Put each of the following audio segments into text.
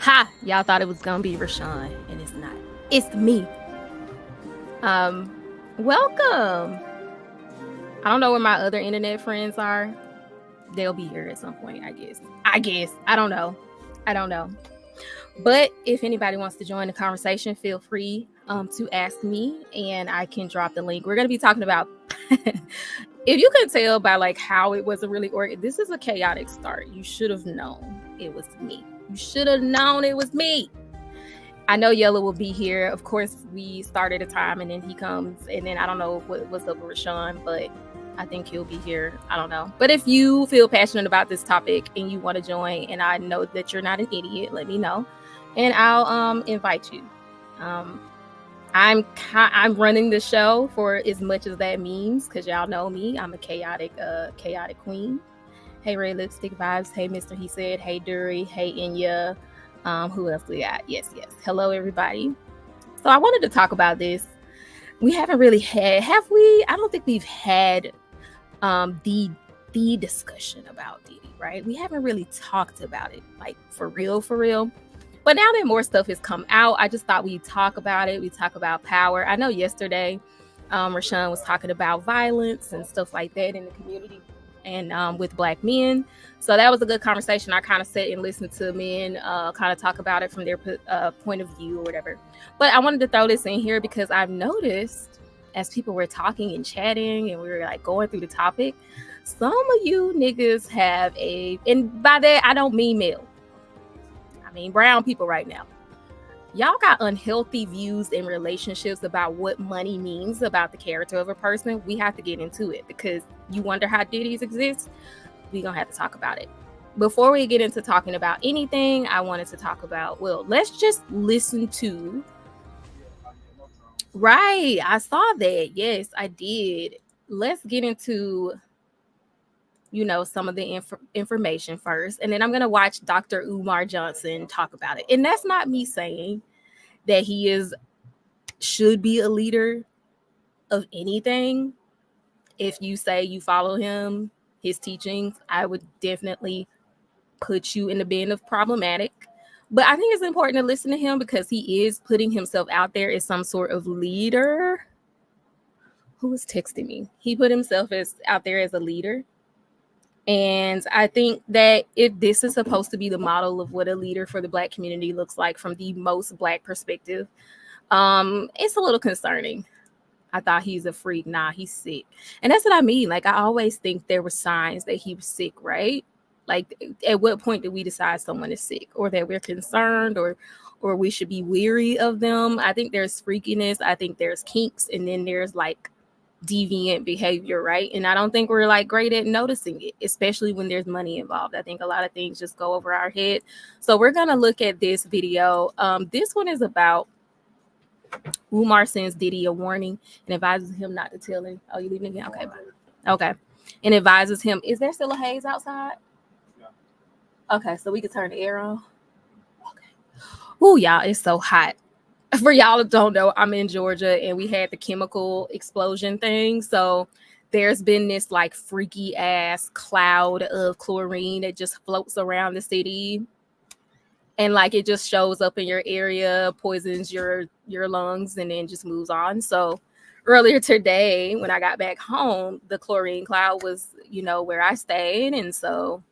Ha! Y'all thought it was gonna be Rashawn, and it's not. It's me. Welcome. I don't know where my other internet friends are. They'll be here at some point, I guess. I don't know. But if anybody wants to join the conversation, feel free to ask me, and I can drop the link. We're gonna be talking about. If you could tell by like how it was a really this is a chaotic start. You should have known it was me. You should have known it was me. I know Yellow will be here. Of course, we started a time and then he comes. And then I don't know what's up with Rashawn, but I think he'll be here. I don't know. But if you feel passionate about this topic and you want to join, and I know that you're not an idiot, let me know. And I'll invite you. I'm running the show for as much as that means, because y'all know me. I'm a chaotic queen. Hey, Ray Lipstick Vibes. Hey, Mr. He Said. Hey, Dury. Hey, Inya. Who else we got? Yes. Hello, everybody. So I wanted to talk about this. We haven't really had, have we? I don't think we've had the discussion about Diddy, right? We haven't really talked about it, like for real. But now that more stuff has come out, I just thought we'd talk about it. We talk about power. I know yesterday, Rashawn was talking about violence and stuff like that in the community and with Black men. So that was a good conversation. I kind of sat and listened to men kind of talk about it from their point of view or whatever. But I wanted to throw this in here because I've noticed as people were talking and chatting and we were like going through the topic, some of you niggas have and by that, I don't mean male. I mean brown people right now. Y'all got unhealthy views in relationships about what money means about the character of a person. We have to get into it because you wonder how Diddy's exist. We're going to have to talk about it. Before we get into talking about anything, I wanted to talk about, let's just listen to. Right. I saw that. Yes, I did. Let's get into, some of the information first. And then I'm going to watch Dr. Umar Johnson talk about it. And that's not me saying that he should be a leader of anything. If you say you follow him, his teachings, I would definitely put you in the bin of problematic. But I think it's important to listen to him because he is putting himself out there as some sort of leader. Who was texting me? He put himself out there as a leader. And I think that if this is supposed to be the model of what a leader for the Black community looks like from the most Black perspective, it's a little concerning. I thought he's a freak. Nah, he's sick. And that's what I mean. Like, I always think there were signs that he was sick, right? Like, at what point do we decide someone is sick or that we're concerned or we should be weary of them? I think there's freakiness. I think there's kinks. And then there's like deviant behavior, right? And I don't think we're like great at noticing it, especially when there's money involved. I think a lot of things just go over our head. So we're going to look at this video. This one is about Umar sends Diddy a warning and advises him not to tell him. Oh, you leaving again? Okay, bye. Okay. And advises him, is there still a haze outside? Yeah. Okay, so we can turn the air on. Okay. Oh, y'all, it's so hot. For y'all that don't know, I'm in Georgia and we had the chemical explosion thing. So there's been this like freaky ass cloud of chlorine that just floats around the city. And like it just shows up in your area, poisons your lungs, and then just moves on. So earlier today, when I got back home, the chlorine cloud was, where I stayed. And so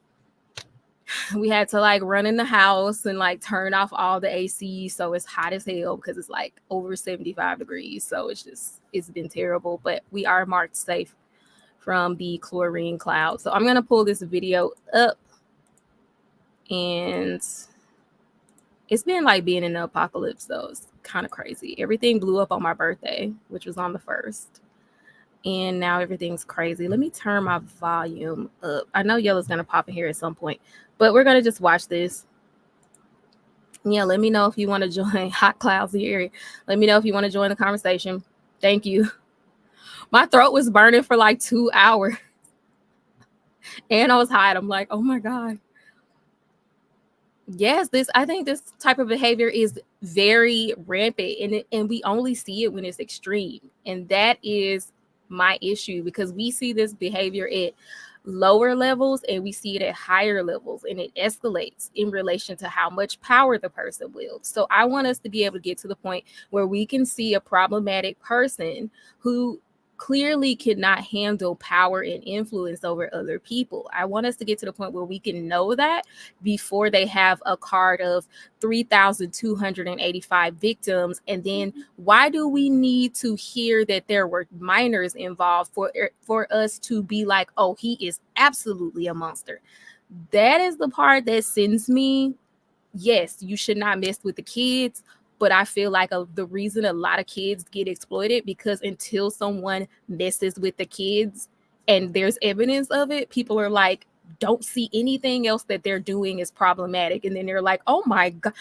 we had to like run in the house and like turn off all the AC. So it's hot as hell because it's like over 75 degrees. So it's been terrible, but we are marked safe from the chlorine cloud. So I'm going to pull this video up, and it's been like being in the apocalypse, though. It's kind of crazy. Everything blew up on my birthday, which was on the 1st. And now everything's crazy. Let me turn my volume up. I know Yellow's going to pop in here at some point, but we're going to just watch this. Yeah, let me know if you want to join. Hot clouds in your area. Let me know if you want to join the conversation. Thank you. My throat was burning for like 2 hours. And I was hot. I'm like, oh my God. Yes, I think this type of behavior is very rampant, and we only see it when it's extreme. And that is my issue, because we see this behavior at lower levels and we see it at higher levels, and it escalates in relation to how much power the person wields. So I want us to be able to get to the point where we can see a problematic person who clearly cannot handle power and influence over other people. I want us to get to the point where we can know that before they have a card of 3,285 victims. And then why do we need to hear that there were minors involved for us to be like, oh, he is absolutely a monster? That is the part that sends me. Yes, you should not mess with the kids, but I feel like the reason a lot of kids get exploited because until someone messes with the kids and there's evidence of it, people are like, don't see anything else that they're doing is problematic. And then they're like, oh my God,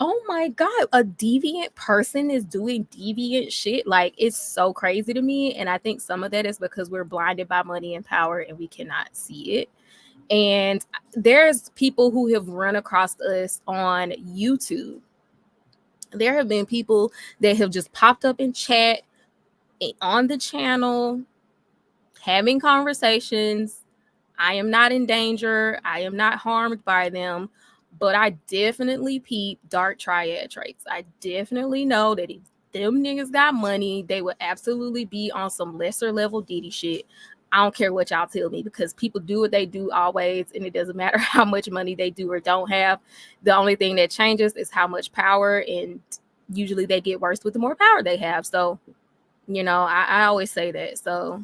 a deviant person is doing deviant shit. Like, it's so crazy to me. And I think some of that is because we're blinded by money and power and we cannot see it. And there's people who have run across us on YouTube. There have been people that have just popped up in chat on the channel, having conversations. I am not in danger. I am not harmed by them. But I definitely peep dark triad traits. I definitely know that if them niggas got money, they would absolutely be on some lesser level Diddy shit. I don't care what y'all tell me, because people do what they do always, and it doesn't matter how much money they do or don't have. The only thing that changes is how much power, and usually they get worse with the more power they have. So, I always say that. So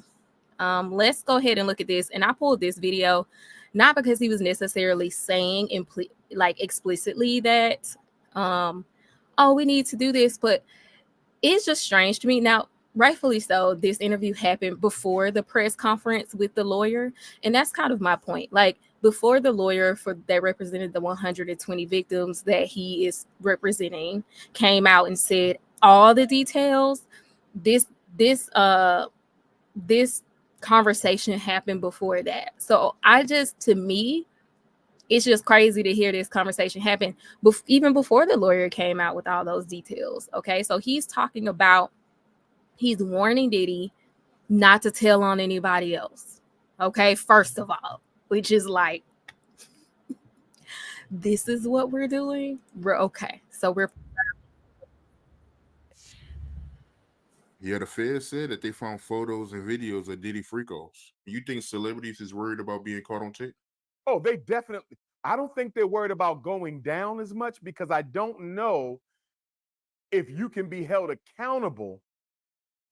let's go ahead and look at this. And I pulled this video not because he was necessarily saying like explicitly that oh, we need to do this, but it's just strange to me. Now, rightfully so, this interview happened before the press conference with the lawyer, and that's kind of my point. Like, before the lawyer that represented the 120 victims that he is representing came out and said all the details, this this this conversation happened before that. So to me, it's just crazy to hear this conversation happen even before the lawyer came out with all those details. Okay, so he's warning Diddy not to tell on anybody else. Okay, first of all, which is like, this is what we're doing. Yeah, the Fed said that they found photos and videos of Diddy freak-offs. You think celebrities is worried about being caught on tape? Oh, they definitely. I don't think they're worried about going down as much because I don't know if you can be held accountable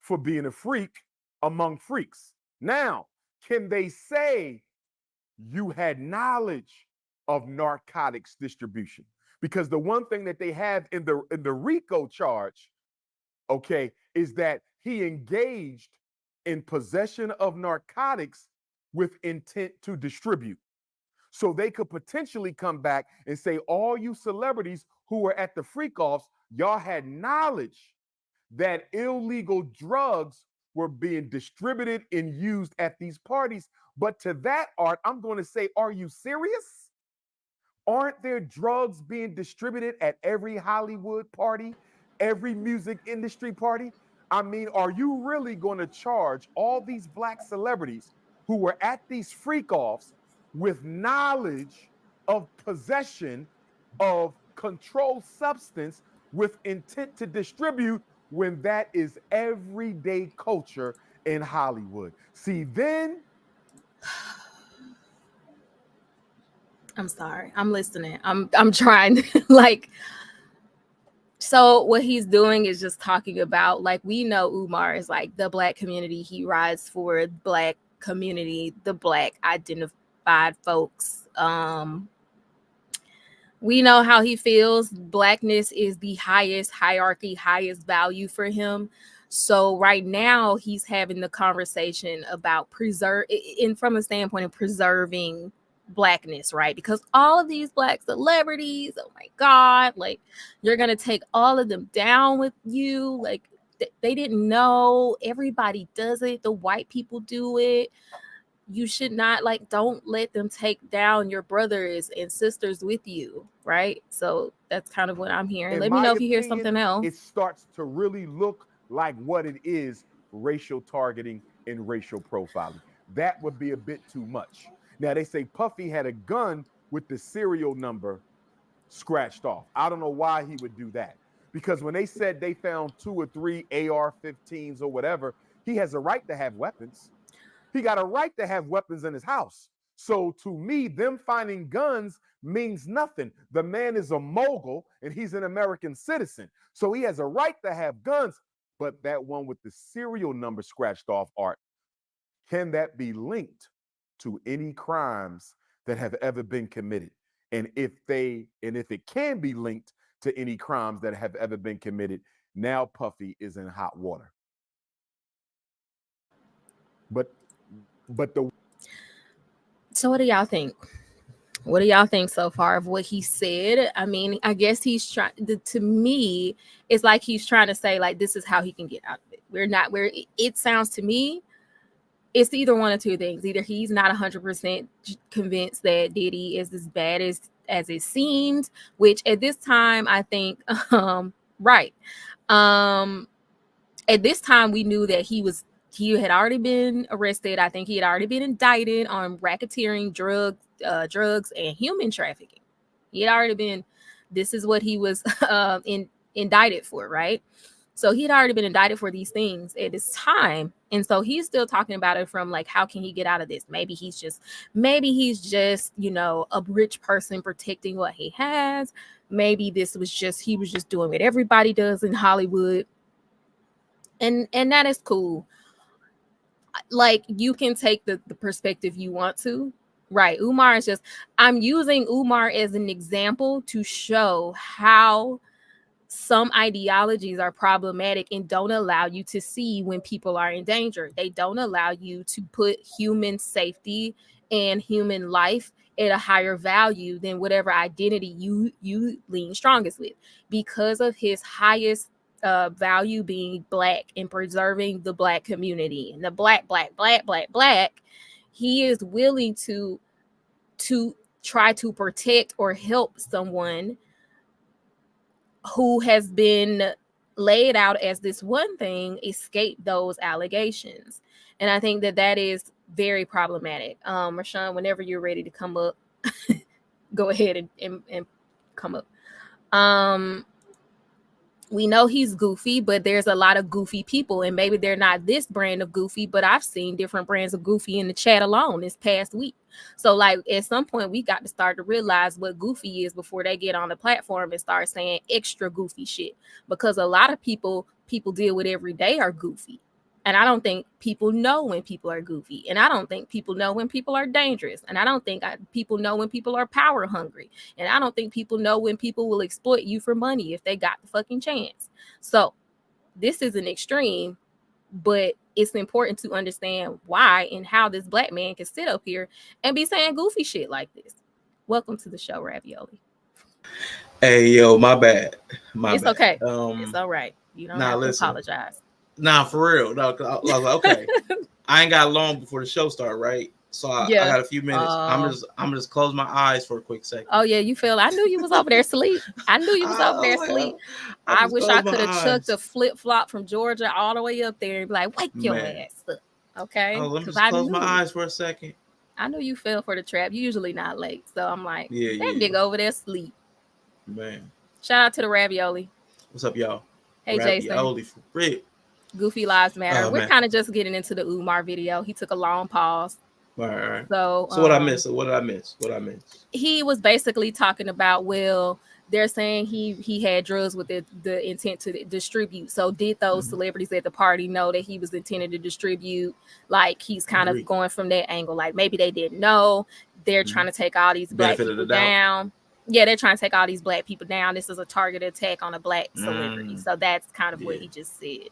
for being a freak among freaks. Now, can they say you had knowledge of narcotics distribution? Because the one thing that they have in the RICO charge, okay, is that he engaged in possession of narcotics with intent to distribute. So they could potentially come back and say, all you celebrities who were at the freak offs, y'all had knowledge that illegal drugs were being distributed and used at these parties. But to that, Art, I'm going to say, are you serious? Aren't there drugs being distributed at every Hollywood party, every music industry party? I mean, are you really going to charge all these black celebrities who were at these freak offs with knowledge of possession of controlled substance with intent to distribute when that is everyday culture in Hollywood? See, then I'm sorry. I'm listening. I'm trying to like. So what he's doing is just talking about, like, we know Umar is like the black community. He rides for black community, the black identified folks. We know how he feels. Blackness is the highest hierarchy, highest value for him. So right now he's having the conversation about from a standpoint of preserving blackness, right? Because all of these black celebrities, oh my God, like, you're gonna take all of them down with you. Like, they didn't know. Everybody does it. The white people do it. You should not, like, don't let them take down your brothers and sisters with you, right? So that's kind of what I'm hearing. in Let me my know if you hear opinion, something else. it starts to really look like what it is: racial targeting and racial profiling. that would be a bit too much. Now they say Puffy had a gun with the serial number scratched off. I don't know why he would do that. Because when they said they found 2 or 3 AR-15s or whatever, he has a right to have weapons. He got a right to have weapons in his house. So to me, them finding guns means nothing. The man is a mogul and he's an American citizen. So he has a right to have guns. But that one with the serial number scratched off, Art, can that be linked to any crimes that have ever been committed? And if it can be linked to any crimes that have ever been committed, now Puffy is in hot water. But the So what do y'all think? What do y'all think so far of what he said? I mean, I guess he's trying to me, it's like he's trying to say, like, this is how he can get out of it. It sounds to me, it's either one of two things. Either he's not 100% convinced that Diddy is as bad as it seemed, which at this time, I think, right. At this time, we knew that he had already been arrested. I think he had already been indicted on racketeering, drugs, and human trafficking. He had already been, this is what he was indicted for, right? So he had already been indicted for these things at this time. And so he's still talking about it from like, how can he get out of this? Maybe he's just, a rich person protecting what he has. Maybe he was just doing what everybody does in Hollywood. And that is cool. Like, you can take the perspective you want to, right? Umar is I'm using Umar as an example to show how some ideologies are problematic and don't allow you to see when people are in danger. They don't allow you to put human safety and human life at a higher value than whatever identity you lean strongest with. Because of his highest value being Black and preserving the Black community and the black, he is willing to try to protect or help someone who has been laid out as this one thing, escape those allegations. And I think that is very problematic. Rashawn, whenever you're ready to come up, go ahead and come up. We know he's goofy, but there's a lot of goofy people, and maybe they're not this brand of goofy, but I've seen different brands of goofy in the chat alone this past week. So like, at some point we got to start to realize what goofy is before they get on the platform and start saying extra goofy shit, because a lot of people deal with every day are goofy. And I don't think people know when people are goofy. And I don't think people know when people are dangerous. And I don't think people know when people are power hungry. And I don't think people know when people will exploit you for money if they got the fucking chance. So this is an extreme, but it's important to understand why and how this Black man can sit up here and be saying goofy shit like this. Welcome to the show, Ravioli. Hey, yo, my bad. It's okay. It's all right. You don't have to apologize. Nah, for real. No, I was like, okay. I ain't got long before the show started, right? So I got a few minutes. I'm just close my eyes for a quick second. Oh yeah, you feel? I knew you was over there asleep. I wish I could have chucked a flip flop from Georgia all the way up there and be like, wake your ass up, okay? Let me just close my eyes for a second. I knew you fell for the trap. You usually not late, so I'm like, that nigga over there asleep. Man, shout out to the Ravioli. What's up, y'all? Hey, Ravioli Jason. For real. Goofy Lives Matter. We're kind of just getting into the Umar video. He took a long pause. All right. So what I missed? What did I miss? He was basically talking about, well, they're saying he had drugs with the intent to distribute. So did those celebrities at the party know that he was intended to distribute? Like, he's kind of going from that angle. Like, maybe they didn't know. They're trying to take all these Black people down. Yeah, they're trying to take all these Black people down. This is a targeted attack on a Black celebrity. So that's kind of what he just said.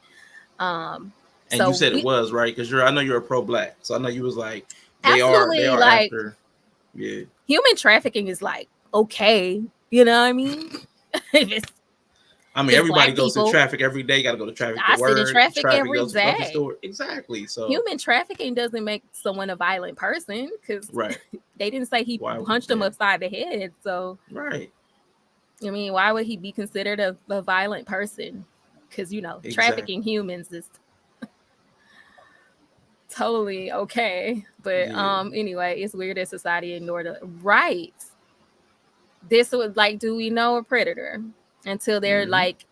And so you said it was right, because I know you're a pro-Black, so I know you was like they absolutely are like after. Yeah, human trafficking is like, okay, you know what I mean? Everybody goes to traffic every day. Got to go to traffic. I sit in traffic every day. Exactly. So human trafficking doesn't make someone a violent person, because they didn't say he punched him upside the head. So I mean, why would he be considered a violent person? Because trafficking humans is totally okay. But anyway, it's weird that society ignored the rights. This would like, do we know a predator until they're like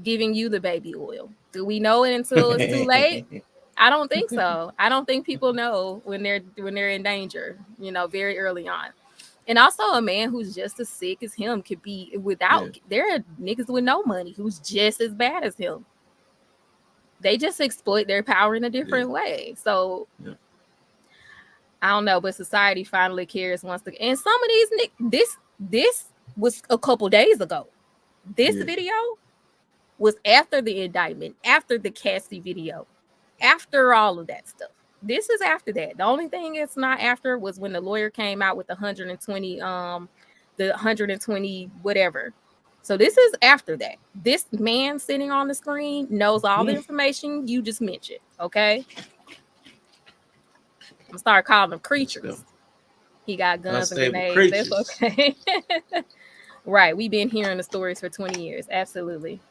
giving you the baby oil? Do we know it until it's too late? I don't think so. I don't think people know when they're in danger, very early on. And also a man who's just as sick as him could be without. There are niggas with no money who's just as bad as him. They just exploit their power in a different way. So I don't know, but society finally cares once again. And some of these this was a couple days ago. This video was after the indictment, after the Cassie video, after all of that stuff. This is after that. The only thing it's not after was when the lawyer came out with the 120 whatever. So this is after that. This man sitting on the screen knows all the information you just mentioned. Okay. I'm gonna start calling them creatures. He got guns and grenades. That's okay. Right. We've been hearing the stories for 20 years. Absolutely.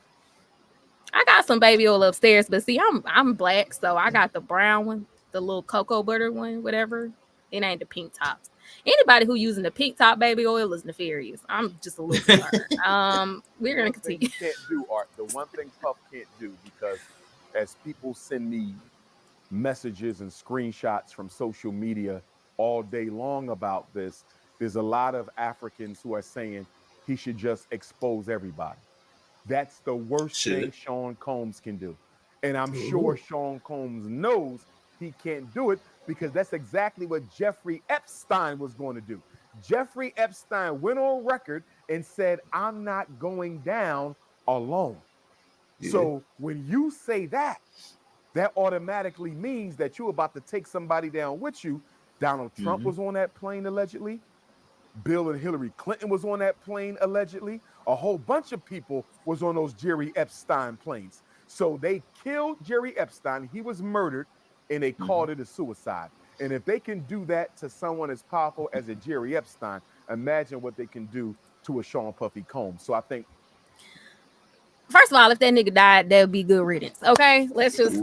I got some baby oil upstairs, but see, I'm black, so I got the brown one, the little cocoa butter one, whatever. It ain't the pink tops. Anybody who using the pink top baby oil is nefarious. I'm just a little concerned. We're gonna continue. Can't do art. The one thing Puff can't do, because as people send me messages and screenshots from social media all day long about this, there's a lot of Africans who are saying he should just expose everybody. That's the worst thing Sean Combs can do. And I'm sure Sean Combs knows he can't do it, because that's exactly what Jeffrey Epstein was going to do. Jeffrey Epstein went on record and said, I'm not going down alone. So when you say that, that automatically means that you're about to take somebody down with you. Donald Trump was on that plane, allegedly. Bill and Hillary Clinton was on that plane, allegedly. A whole bunch of people was on those Jerry Epstein planes. So they killed Jerry Epstein. He was murdered, and they called it a suicide. And if they can do that to someone as powerful as a Jerry Epstein, imagine what they can do to a Sean Puffy Combs. So I think, first of all, if that nigga died, that would be good riddance. Okay, let's just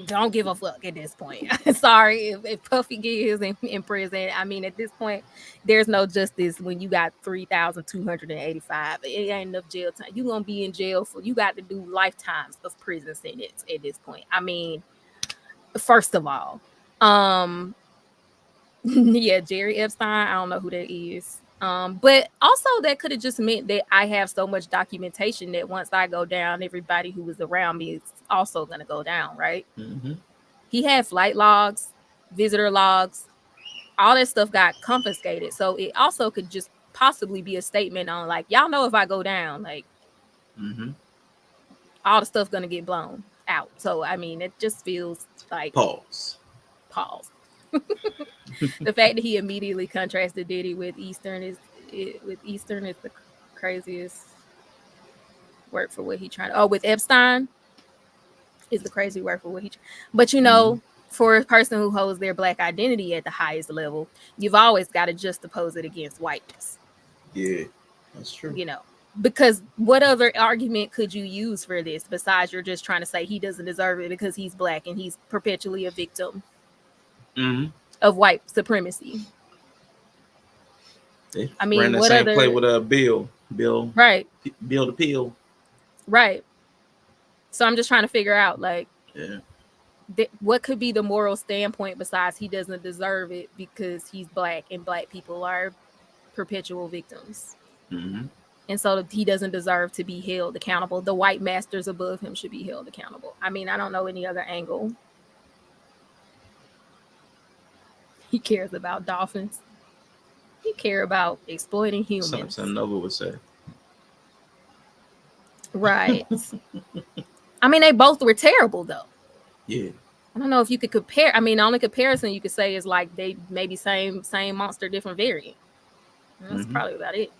don't give a fuck at this point. Sorry, if Puffy gets in prison. I mean, at this point, there's no justice when you got 3,285. It ain't enough jail time. You gonna be in jail for. You got to do lifetimes of prison sentence at this point. I mean, first of all, Jerry Epstein. I don't know who that is. But also that could have just meant that I have so much documentation that once I go down, everybody who was around me is also going to go down, right? He had flight logs, visitor logs, all that stuff got confiscated. So it also could just possibly be a statement on like, y'all know if I go down, like all the stuff going to get blown out. So, I mean, it just feels like pause. The fact that he immediately contrasted Diddy with Eastern is the craziest word for what he trying to. With Epstein is the crazy word for what he. But for a person who holds their black identity at the highest level, you've always got to juxtapose it against whiteness. Yeah, that's true. Because what other argument could you use for this besides you're just trying to say he doesn't deserve it because he's black and he's perpetually a victim of white supremacy? I mean, what other play with Bill, right? Bill the Peel, right? So I'm just trying to figure out, like, what could be the moral standpoint besides he doesn't deserve it because he's black and black people are perpetual victims, and so he doesn't deserve to be held accountable. The white masters above him should be held accountable. I mean, I don't know any other angle. He cares about dolphins. He cares about exploiting humans. Something Nova would say. Right. I mean, they both were terrible, though. Yeah. I don't know if you could compare. I mean, the only comparison you could say is like they maybe same monster, different variant. That's probably about it.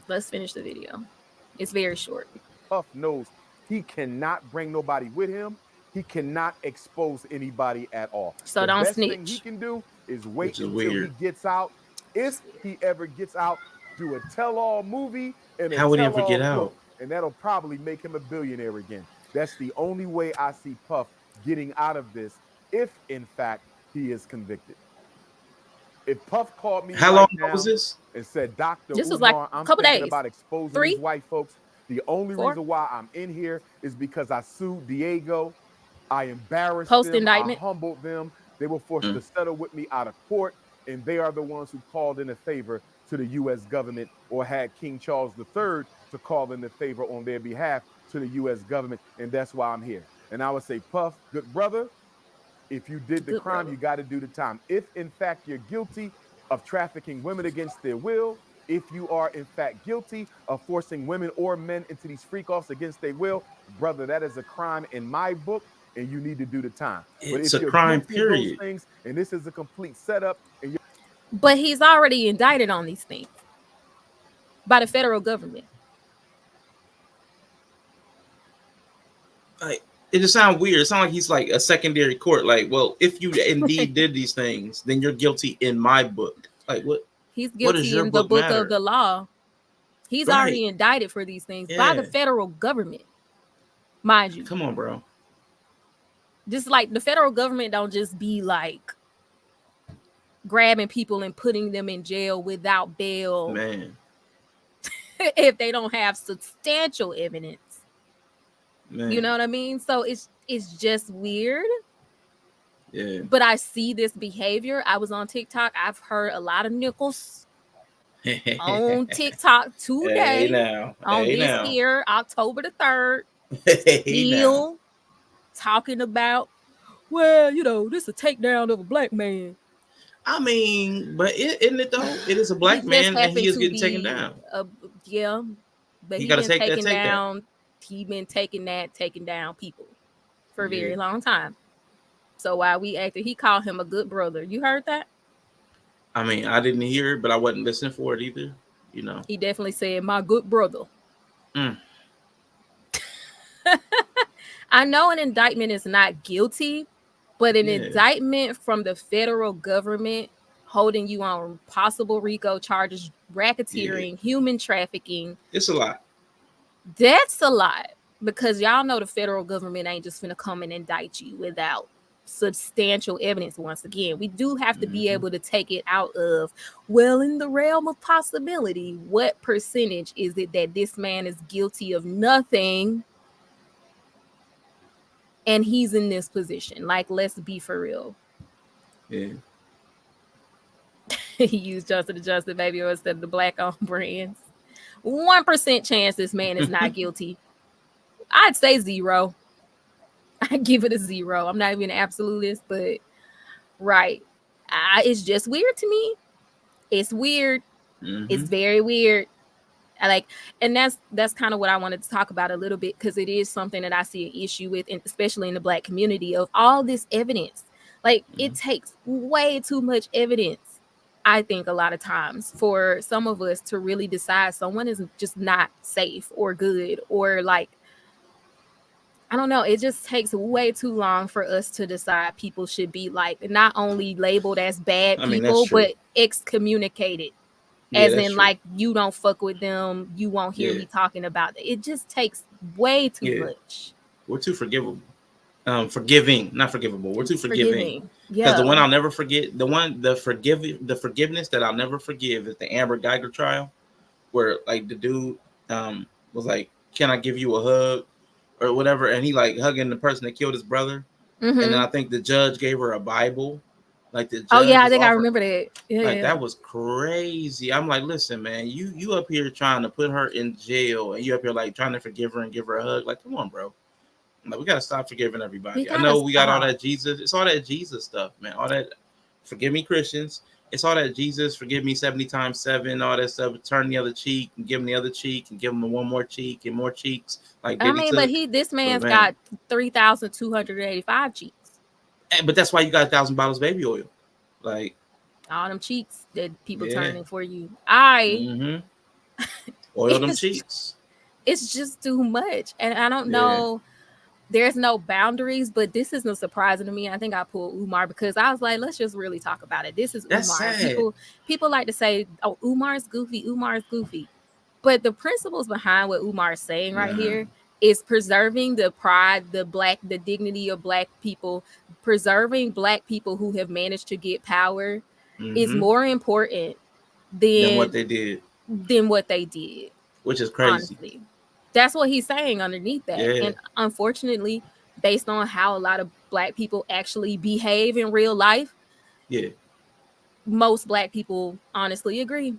Let's finish the video. It's very short. Puff knows he cannot bring nobody with him. He cannot expose anybody at all. So don't snitch. The best thing he can do is wait until he gets out. If he ever gets out, do a tell-all movie and how would he ever get out? And that'll probably make him a billionaire again. That's the only way I see Puff getting out of this if, in fact, he is convicted. If Puff called me How right long now was this? and said, Dr. This was Umar, like a I'm couple thinking days. about exposing 3, these white folks, the only 4. reason why I'm in here is because I sued Diego. I embarrassed Post them. I indictment. humbled them. They were forced to settle with me out of court, and they are the ones who called in a favor to the U.S. government, or had King Charles III to call in a favor on their behalf to the U.S. government, and that's why I'm here. And I would say, Puff, good brother, if you did the Good crime, brother. you got to do the time. If, in fact, you're guilty of trafficking women against their will, if you are, in fact, guilty of forcing women or men into these freak-offs against their will, brother, that is a crime in my book, and you need to do the time. But It's if a you're crime, guilty of those period. things, and this is a complete setup, and you're But he's already indicted on these things by the federal government. Like, it just sounds weird. It sounds like he's like a secondary court. Like, well, if you indeed did these things, then you're guilty in my book. Like, what? He's What does guilty your in the book book matter? of the law. He's Right. already indicted for these things by the Yeah. federal government, mind you. Come on, bro. Just like the federal government don't just be like grabbing people and putting them in jail without bail, Man. if they don't have substantial evidence. Man. You know what I mean? So it's just weird. Yeah. But I see this behavior. I was on TikTok. I've heard a lot of nickels on TikTok today. Hey now. On Hey this now. here October the 3rd. Hey Still now. talking about, well, you know, this is a takedown of a black man. I mean, but isn't it though? It is a black He just man, and happened he is to getting be taken down. Yeah, but He he got to been take that taking takedown. down. He been taking down people for a very Yeah. long time. So while we acted, he called him a good brother. You heard that? I mean, I didn't hear it, but I wasn't listening for it either. You know. He definitely said, "My good brother." Mm. I know an indictment is not guilty, but an indictment from the federal government holding you on possible RICO charges, racketeering, human trafficking. It's a lot. That's a lot, because y'all know the federal government ain't just gonna come and indict you without substantial evidence. Once again, we do have to be able to take it out of, well, in the realm of possibility, what percentage is it that this man is guilty of nothing and he's in this position? Like, let's be for real. Yeah. He used Johnson & Johnson baby oil instead of the black-owned brands. 1% chance this man is not guilty. I'd say 0. I give it a 0. I'm not even an absolutist, but right. It's just weird to me. It's weird. It's very weird. And that's kind of what I wanted to talk about a little bit, because it is something that I see an issue with, and especially in the black community, of all this evidence. Like, it takes way too much evidence, I think, a lot of times, for some of us to really decide someone is just not safe or good, or like, I don't know. It just takes way too long for us to decide people should be like not only labeled as bad people, but excommunicated. As in, like, you don't fuck with them, you won't hear me talking about it. It just takes way too much. We're too forgivable. Forgiving, not forgivable. We're too forgiving. Yeah. Because the one I'll never forget, the forgiveness that I'll never forgive is the Amber Geiger trial, where like the dude was like, "Can I give you a hug?" or whatever, and he like hugging the person that killed his brother, and then I think the judge gave her a Bible. Like the judge I think I remember that. Yeah, that was crazy. I'm like, listen, man, you up here trying to put her in jail, and you up here like trying to forgive her and give her a hug. Like, come on, bro. Like, we gotta stop forgiving everybody. I know we got all that Jesus. It's all that Jesus stuff, man. All that forgive me, Christians. It's all that Jesus, forgive me 70 times 7, all that stuff. Turn the other cheek and give him the other cheek and give him one more cheek and more cheeks. Like, I mean, but this man's got 3,285 cheeks. But that's why you got 1,000 bottles of baby oil. Like, all them cheeks that people turning for you. Oil them cheeks. It's just too much. And I don't know. There's no boundaries, but this isn't surprising to me. I think I pulled Umar because I was like, let's just really talk about it. This is That's Umar. Sad. People like to say, oh, Umar's goofy. But the principles behind what Umar is saying right here is preserving the pride, the dignity of Black people, preserving Black people who have managed to get power is more important than what than they did, which is crazy. Honestly, that's what he's saying underneath that. Yeah. And unfortunately, based on how a lot of Black people actually behave in real life, yeah, most Black people honestly agree.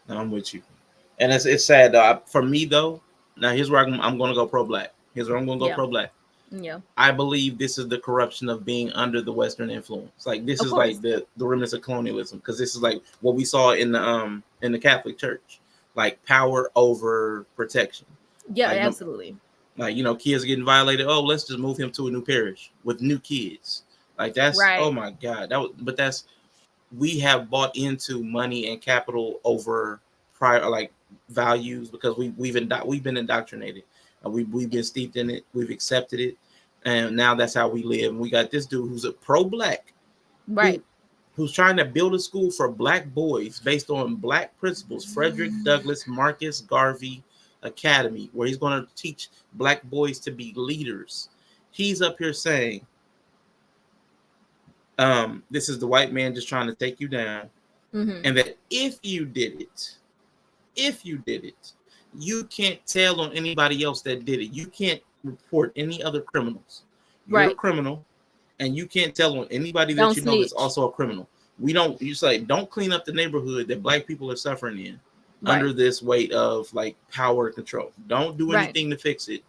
No, I'm with you. And it's sad though. For me though, now here's where I'm going to go pro-Black. Here's where I'm going to go pro-Black. Yeah. I believe this is the corruption of being under the Western influence. Like this is like the remnants of colonialism, because this is like what we saw in the Catholic Church, like power over protection. Yeah, like, absolutely. Like, kids are getting violated. Oh, let's just move him to a new parish with new kids. Like that's right. Oh my God. We have bought into money and capital over prior values, because we've been indoctrinated, and we've been steeped in it. We've accepted it, and now that's how we live. And we got this dude who's a pro-Black, right, who's trying to build a school for Black boys based on Black principles. Frederick Douglass Marcus Garvey Academy, where he's going to teach Black boys to be leaders. He's up here saying, this is the white man just trying to take you down. And that if you did it, you can't tell on anybody else that did it. You can't report any other criminals. You're a criminal, and you can't tell on anybody that know that's also a criminal. You say, don't clean up the neighborhood that Black people are suffering in under this weight of like power and control. Don't do anything to fix it.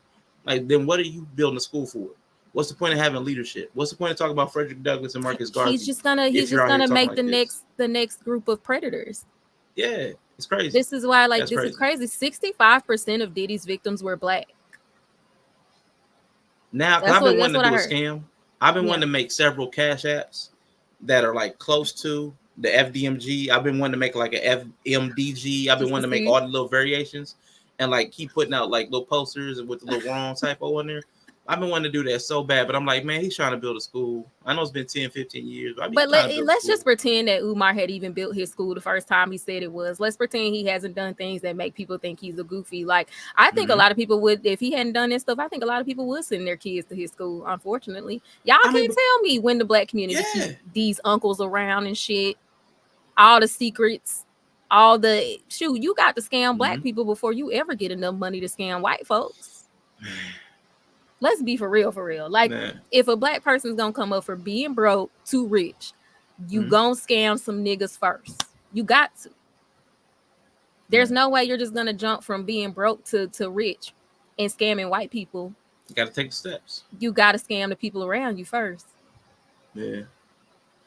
Like, then what are you building a school for? What's the point of having leadership? What's the point of talking about Frederick Douglass and Marcus Garvey? He's just gonna make the next group of predators. Yeah, it's crazy. This is why, like, this is crazy. 65% of Diddy's victims were Black. Now, I've been wanting to do a scam. I've been wanting to make several cash apps that are like close to the FDMG. I've been wanting to make like a FMDG. I've been wanting to make all the little variations and like keep putting out like little posters with the little wrong typo on there. I've been wanting to do that so bad, but I'm like, man, he's trying to build a school. I know it's been 10, 15 years. But let's just pretend that Umar had even built his school the first time he said it was. Let's pretend he hasn't done things that make people think he's a goofy. Like, I think a lot of people would, if he hadn't done this stuff, I think a lot of people would send their kids to his school, unfortunately. Y'all can't tell me when the Black community keep these uncles around and shit. All the secrets, all the... Shoot, you got to scam Black people before you ever get enough money to scam white folks. Let's be for real. Like, if a Black person's gonna come up for being broke to rich, you gonna scam some niggas first. You got to. There's no way you're just gonna jump from being broke to rich and scamming white people. You gotta take the steps. You gotta scam the people around you first. Yeah.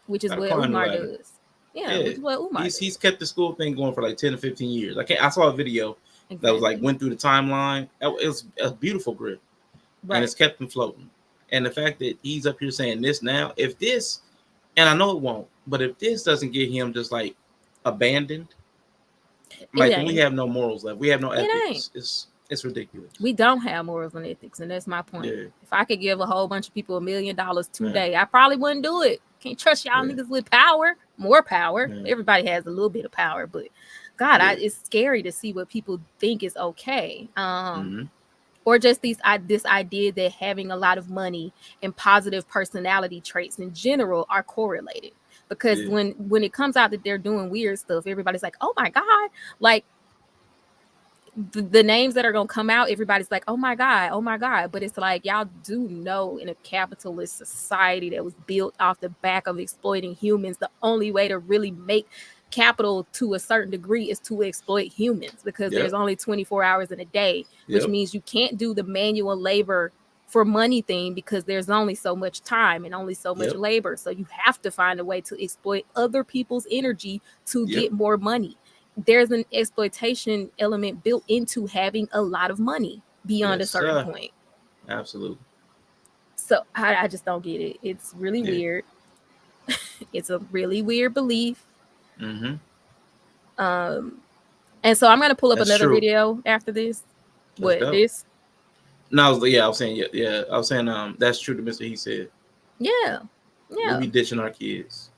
Which is what Umar does. Yeah, which is what Umar does. He's kept the school thing going for like 10 to 15 years. I saw a video that was like went through the timeline. It was a beautiful grip. And it's kept him floating. And the fact that he's up here saying this now, if this, and I know it won't, but if this doesn't get him just like abandoned, like, then we have no morals left. We have no ethics. It's ridiculous. We don't have morals and ethics, and that's my point. Yeah. If I could give a whole bunch of people $1 million today, I probably wouldn't do it. Can't trust y'all niggas with power, more power. Everybody has a little bit of power, but God, it's scary to see what people think is okay. Or just this idea that having a lot of money and positive personality traits in general are correlated. Because when it comes out that they're doing weird stuff, everybody's like, oh my God. Like, the names that are going to come out, everybody's like, oh my God. But it's like, y'all do know, in a capitalist society that was built off the back of exploiting humans, the only way to really make capital to a certain degree is to exploit humans, because there's only 24 hours in a day, which means you can't do the manual labor for money thing, because there's only so much time and only so much labor. So you have to find a way to exploit other people's energy to get more money. There's an exploitation element built into having a lot of money beyond a certain point. Absolutely. So I just don't get it. It's really weird. It's a really weird belief. And so I'm gonna pull up another video after this. This? No, I was saying I was saying that's true to Mr. He said. Yeah. We'll be ditching our kids.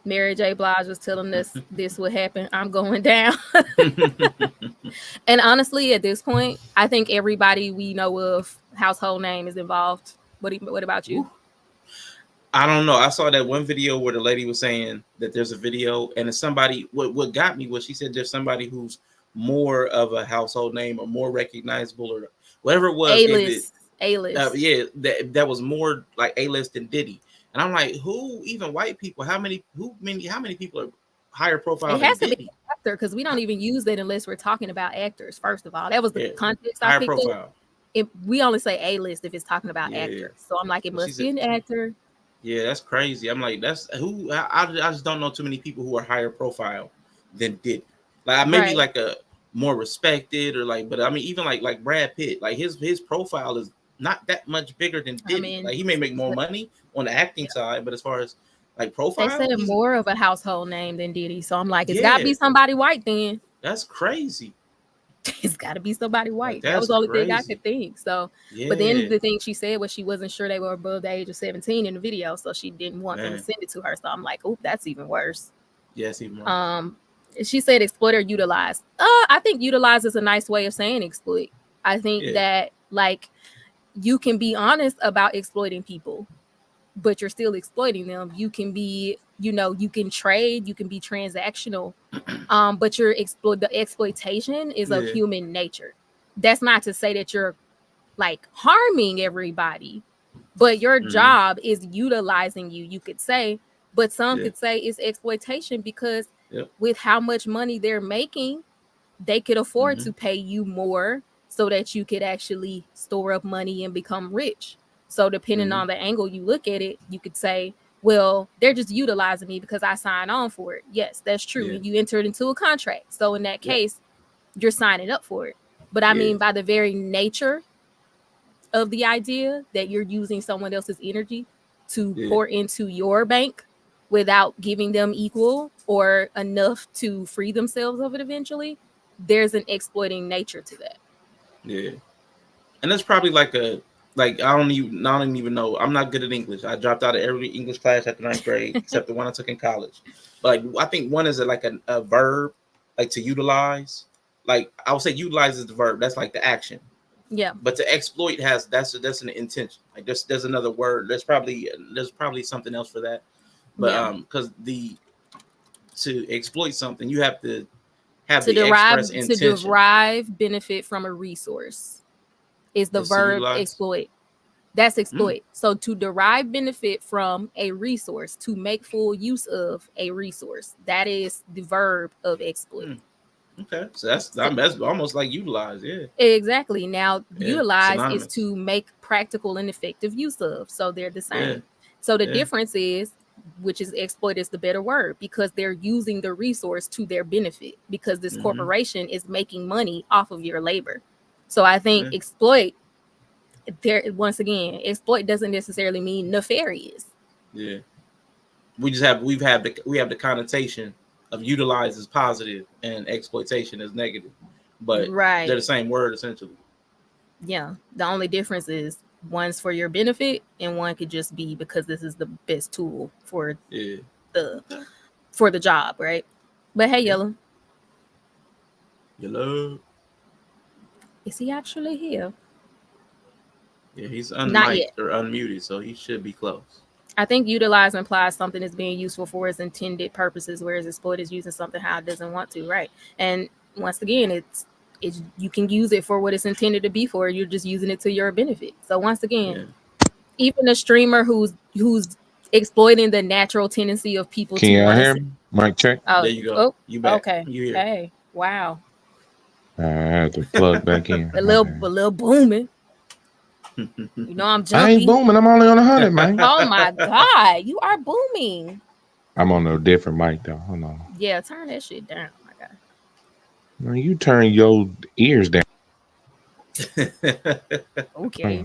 Mary J. Blige was telling us this would happen. I'm going down. And honestly, at this point, I think everybody we know of household name is involved. What about you? Ooh. I don't know. I saw that one video where the lady was saying that there's a video, and it's somebody. What got me was she said there's somebody who's more of a household name or more recognizable or whatever it was. A-list. Yeah, that was more like A-list than Diddy. And I'm like, who? Even white people? How many people are higher profile? It has than to Diddy? be actor because we don't even use that unless we're talking about actors. First of all, that was the context I higher picked profile. up. If we only say A-list if it's talking about actors, so I'm like, it must be an actor. Yeah, that's crazy. I'm like, that's who. I just don't know too many people who are higher profile than Diddy. Like maybe like a more respected or like, but I mean, even like Brad Pitt, like his profile is not that much bigger than Diddy. I mean, like he may make more money on the acting side, but as far as like profile, they said more of a household name than Diddy. So I'm like, it's got to be somebody white then. That's crazy. It's got to be somebody white. That was the only thing I could think. So, but then the thing she said was she wasn't sure they were above the age of 17 in the video, so she didn't want them to send it to her. So I'm like, oh, that's even worse. Yes, even worse. She said exploit or utilize. I think utilize is a nice way of saying exploit. I think that like you can be honest about exploiting people, but you're still exploiting them. You can be, you can trade, you can be transactional, but the exploitation is of human nature. That's not to say that you're like harming everybody, but your job is utilizing you, you could say. But some could say it's exploitation because with how much money they're making, they could afford to pay you more so that you could actually store up money and become rich. So depending on the angle you look at it, you could say, well, they're just utilizing me because I signed on for it. Yes, that's true. And you entered into a contract. So in that case, you're signing up for it. But I mean, by the very nature of the idea that you're using someone else's energy to pour into your bank without giving them equal or enough to free themselves of it eventually, there's an exploiting nature to that. Yeah. And that's probably like I don't even know. I'm not good at English. I dropped out of every English class after 9th grade except the one I took in college. But like I think one is a verb, like to utilize. Like I would say utilize is the verb. That's like the action. Yeah. But to exploit that's an intention. Like there's another word. There's probably something else for that. But because to exploit something, you have to have the express intention. To derive benefit from a resource is the verb exploit. That's exploit. So to derive benefit from a resource, to make full use of a resource, that is the verb of exploit. Okay, so that's almost like utilize, Exactly. Now, utilize synonymous. Is to make practical and effective use of. So they're the same. Yeah. So the difference is, which is exploit is the better word because they're using the resource to their benefit because this corporation is making money off of your labor. So I think exploit, there once again, exploit doesn't necessarily mean nefarious. Yeah, we have the connotation of utilize is positive and exploitation is negative, but they're the same word essentially. Yeah, the only difference is one's for your benefit and one could just be because this is the best tool for the job, right? But hey, Yellow, is he actually here? Yeah, he's unmiked or unmuted, so he should be close. I think utilize implies something is being useful for its intended purposes, whereas exploit is using something how it doesn't want to, right? And once again, it's you can use it for what it's intended to be for. You're just using it to your benefit. So once again, even a streamer who's exploiting the natural tendency of people to want to hear me? Mic check. Oh, there you go. Oh, you back. Okay. You here. Hey, wow. I have to plug back in. a little booming. You know I'm jumpy. I ain't booming. I'm only on 100, man. Oh my God, you are booming. I'm on a different mic though. Hold on. Yeah, turn that shit down. Oh my God. No, you turn your ears down. Okay.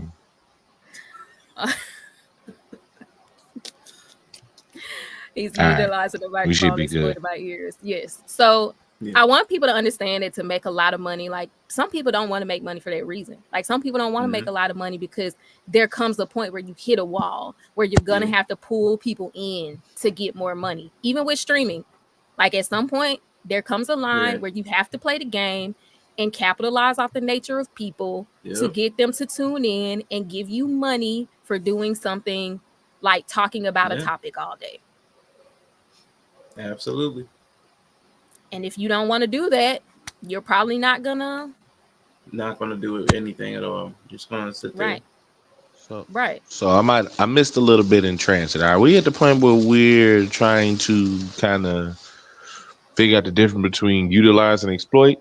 He's utilizing the microphone and exploiting my ears. Yes. So I want people to understand that to make a lot of money, like some people don't want to make money for that reason. Like some people don't want to make a lot of money because there comes a point where you hit a wall where you're going to have to pull people in to get more money. Even with streaming, like at some point there comes a line where you have to play the game and capitalize off the nature of people to get them to tune in and give you money for doing something like talking about a topic all day. Absolutely. And if you don't want to do that, you're probably not gonna do anything at all. Just gonna sit there. So I missed a little bit in transit. Are we at the point where we're trying to kind of figure out the difference between utilize and exploit?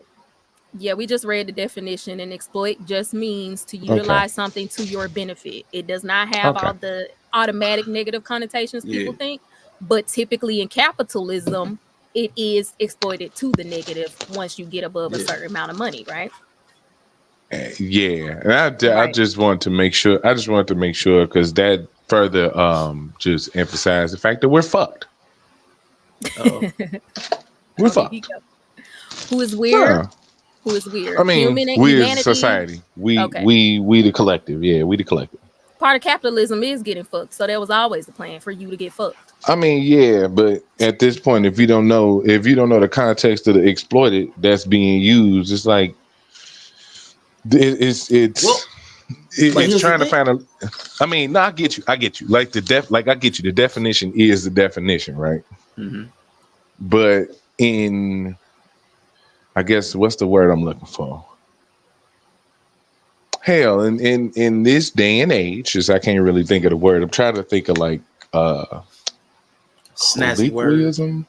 Yeah, we just read the definition, and exploit just means to utilize something to your benefit. It does not have all the automatic negative connotations people think, but typically in capitalism, it is exploited to the negative once you get above a certain amount of money, right? Yeah, and I just want to make sure. I just wanted to make sure because that further just emphasized the fact that we're fucked. We're fucked. Who is weird? Who is weird? I mean, we as society. We the collective. Yeah, we the collective. Part of capitalism is getting fucked, so there was always a plan for you to get fucked. I mean, yeah, but at this point, if you don't know the context of the exploited that's being used, it's like it's trying to find a. I mean, no, I get you. Like I get you. The definition is the definition, right? Mm-hmm. But I guess what's the word I'm looking for? Hell, in this day and age, I can't really think of the word. I'm trying to think of like snazzy word.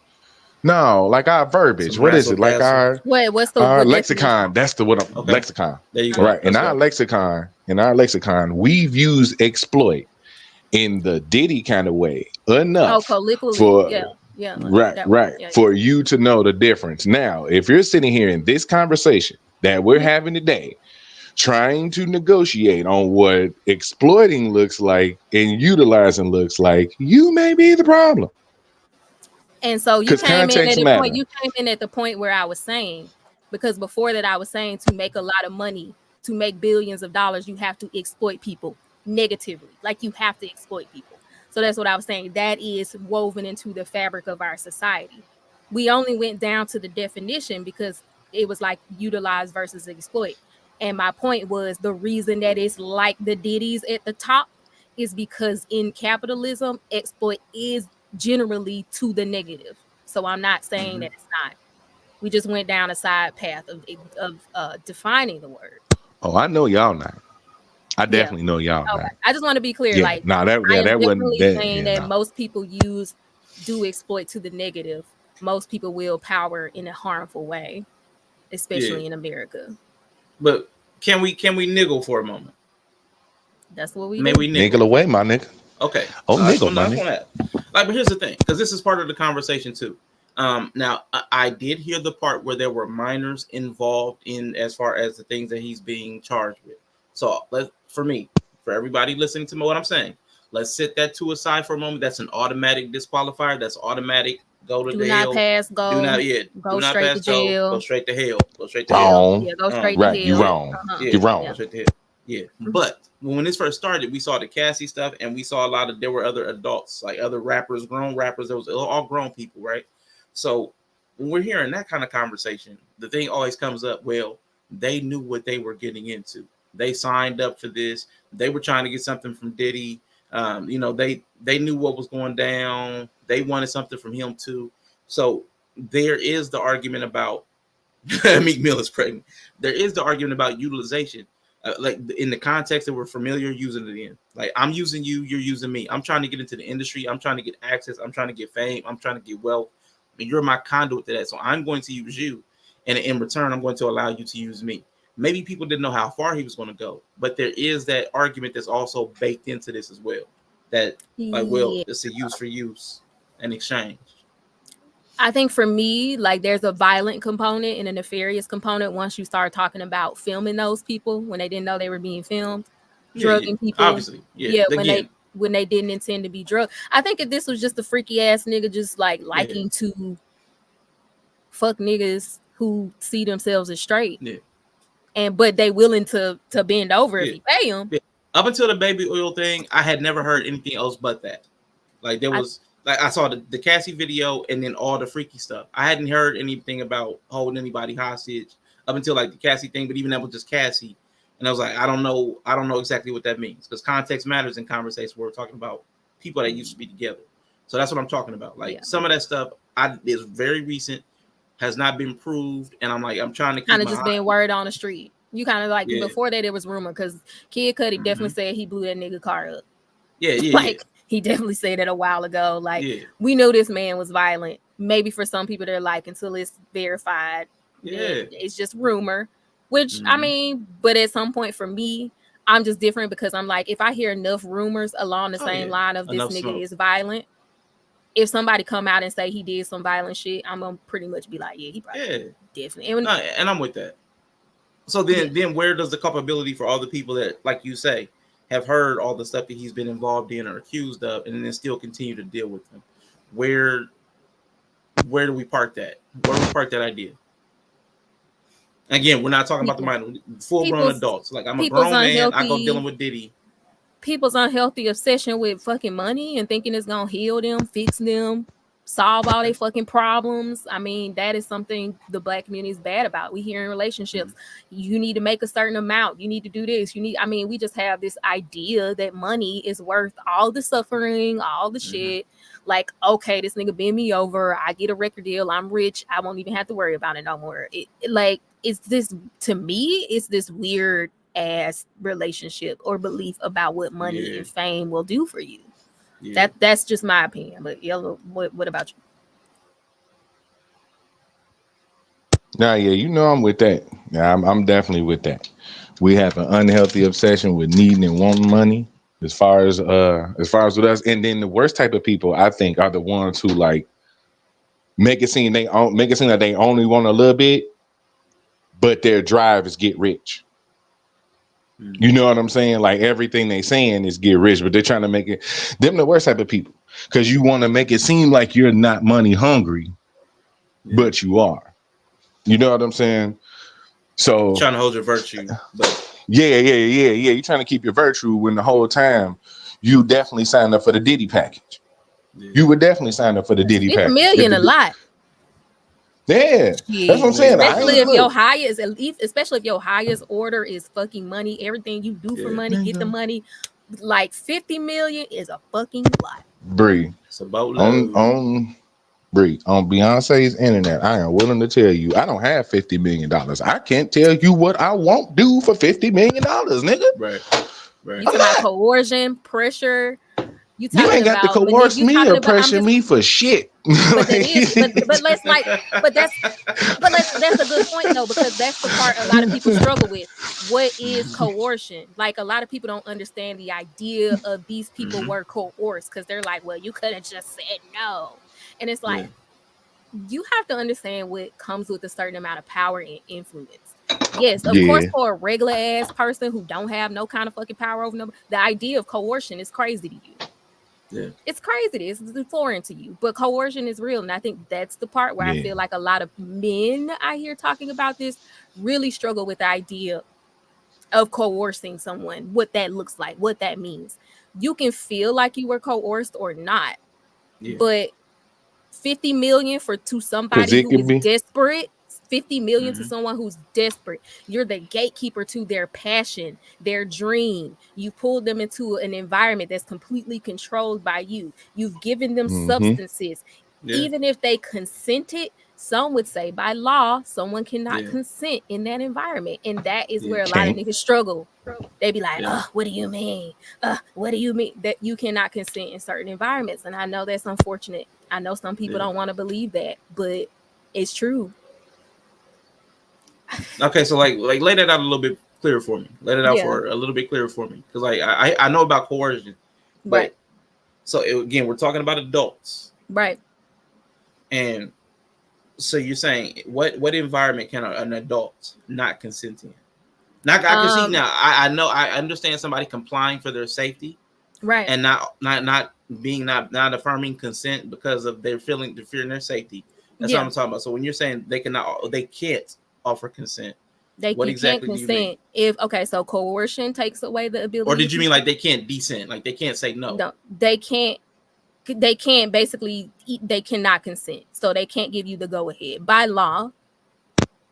No, like our verbiage. What is it? Like what's the our lexicon? That's the lexicon. There you go. Right. In our lexicon, we've used exploit in the Diddy kind of way enough for for you to know the difference. Now, if you're sitting here in this conversation that we're having today, trying to negotiate on what exploiting looks like and utilizing looks like, you may be the problem. And so you came in at the point where I was saying, because before that I was saying to make a lot of money, to make billions of dollars, you have to exploit people negatively. Like you have to exploit people. So that's what I was saying. That is woven into the fabric of our society. We only went down to the definition because it was like utilize versus exploit. And my point was the reason that it's like the Diddy's at the top is because in capitalism, exploit is generally to the negative. So I'm not saying that it's not. We just went down a side path of defining the word. Oh, I know y'all not. I definitely know y'all not. I just want to be clear. Yeah, like, that wasn't saying that most people do exploit to the negative. Most people will power in a harmful way, especially in America. But can we niggle for a moment? That's what we do. Niggle away, my nigga. Okay. Oh, niggle, my nigga. Like, but here's the thing, because this is part of the conversation too. Now I did hear the part where there were minors involved in as far as the things that he's being charged with. So for everybody listening to what I'm saying, let's set that to aside for a moment. That's an automatic disqualifier. That's automatic. Go to do not hell. Pass go. Do not go do straight not pass to jail. Go straight to hell. Go straight to wrong. hell. Yeah, go straight to hell. You're wrong. You're wrong. Go straight to hell. Yeah. But when this first started, we saw the Cassie stuff, and we saw there were other adults, like other rappers, grown rappers. There was all grown people, right? So when we're hearing that kind of conversation, the thing always comes up. Well, they knew what they were getting into. They signed up for this. They were trying to get something from Diddy. They knew what was going down. They wanted something from him too. So there is the argument about Meek Mill is pregnant. There is the argument about utilization. Like in the context that we're familiar using it in. Like I'm using you, you're using me. I'm trying to get into the industry. I'm trying to get access. I'm trying to get fame. I'm trying to get wealth. And you're my conduit to that. So I'm going to use you. And in return, I'm going to allow you to use me. Maybe people didn't know how far he was going to go. But there is that argument that's also baked into this as well. That it's a use for use and exchange. I think for me, like there's a violent component and a nefarious component once you start talking about filming those people when they didn't know they were being filmed, drugging people. Obviously, when they didn't intend to be drugged. I think if this was just a freaky ass nigga just like liking to fuck niggas who see themselves as straight. Yeah. But they willing to bend over if you pay them. Yeah. Up until the baby oil thing, I had never heard anything else but that. Like there was I saw the Cassie video and then all the freaky stuff. I hadn't heard anything about holding anybody hostage up until like the Cassie thing, but even that was just Cassie. And I was like, I don't know exactly what that means, because context matters in conversations where we're talking about people that used to be together. So that's what I'm talking about. Like some of that stuff is very recent, has not been proved, and I'm trying to keep kind of just been word on the street. You kind of like before that it was rumor, because Kid Cudi definitely said he blew that nigga car up. Yeah. He definitely said it a while ago. Like we knew this man was violent. Maybe for some people they're like, until it's verified, it's just rumor. Which I mean, but at some point for me, I'm just different, because I'm like, if I hear enough rumors along the same line of this nigga is violent, if somebody come out and say he did some violent shit, I'm gonna pretty much be like, he probably definitely. And I'm with that. So then where does the culpability for all the people that, like you say, have heard all the stuff that he's been involved in or accused of, and then still continue to deal with him? Where do we park that? Where do we park that idea? Again, we're not talking about the minor, full-grown adults. Like, I'm a grown man, I go dealing with Diddy. People's unhealthy obsession with fucking money and thinking it's gonna heal them, fix them, solve all their fucking problems. I mean, that is something the Black community is bad about. We hear in relationships, you need to make a certain amount, you need to do this, we just have this idea that money is worth all the suffering, all the shit. Like, okay, this nigga bend me over, I get a record deal, I'm rich, I won't even have to worry about it no more. It's this weird ass relationship or belief about what money and fame will do for you. That's just my opinion. But Yellow, what about you? Nah, I'm with that. Yeah, I'm definitely with that. We have an unhealthy obsession with needing and wanting money, as far as with us. And then the worst type of people, I think, are the ones who like make it seem like they only want a little bit, but their drive is get rich. You know what I'm saying? Like, everything they saying is get rich, but they're trying to make it them the worst type of people, because you want to make it seem like you're not money hungry, but you are. You know what I'm saying? So you're trying to hold your virtue, but you're trying to keep your virtue when the whole time you definitely signed up for the Diddy package. You would definitely sign up for the Diddy package. $1 million a lot. Yeah, that's what I'm saying. Especially if your highest order is fucking money, everything you do for money, get the money. Like 50 million is a fucking lot. Bri, it's about on Beyonce's internet, I am willing to tell you, I don't have $50 million. I can't tell you what I won't do for $50 million, nigga. Right. You talking about coercion, pressure. You ain't got to coerce me or pressure me for shit. But that's a good point though, because that's the part a lot of people struggle with. What is coercion? Like, a lot of people don't understand the idea of these people were coerced, because they're like, well, you could have just said no. And it's like, you have to understand what comes with a certain amount of power and influence. Yes, of course, for a regular ass person who don't have no kind of fucking power over them, the idea of coercion is crazy to you. It's crazy. It's foreign to you, but coercion is real. And I think that's the part where I feel like a lot of men I hear talking about this really struggle with the idea of coercing someone, what that looks like, what that means. You can feel like you were coerced or not, but 50 million to somebody who is desperate, 50 million to someone who's desperate. You're the gatekeeper to their passion, their dream. You pulled them into an environment that's completely controlled by you. You've given them substances. Even if they consented, some would say by law, someone cannot consent in that environment. And that is where a lot of niggas struggle. They be like, what do you mean? What do you mean that you cannot consent in certain environments? And I know that's unfortunate. I know some people don't want to believe that, but it's true. Okay, so like lay that out a little bit clearer for me. Let it out for a little bit clearer for me, because like I know about coercion, but so again, we're talking about adults, right? And so you're saying what environment can an adult not consent in? Now I can see now. I know I understand somebody complying for their safety, right? And not affirming consent because of their fearing their safety. That's what I'm talking about. So when you're saying they can't offer consent, what exactly can't do you mean? So coercion takes away the ability. Or did you mean like they can't descent? Like they can't say no? No, they can't. They can't basically. They cannot consent, so they can't give you the go ahead by law.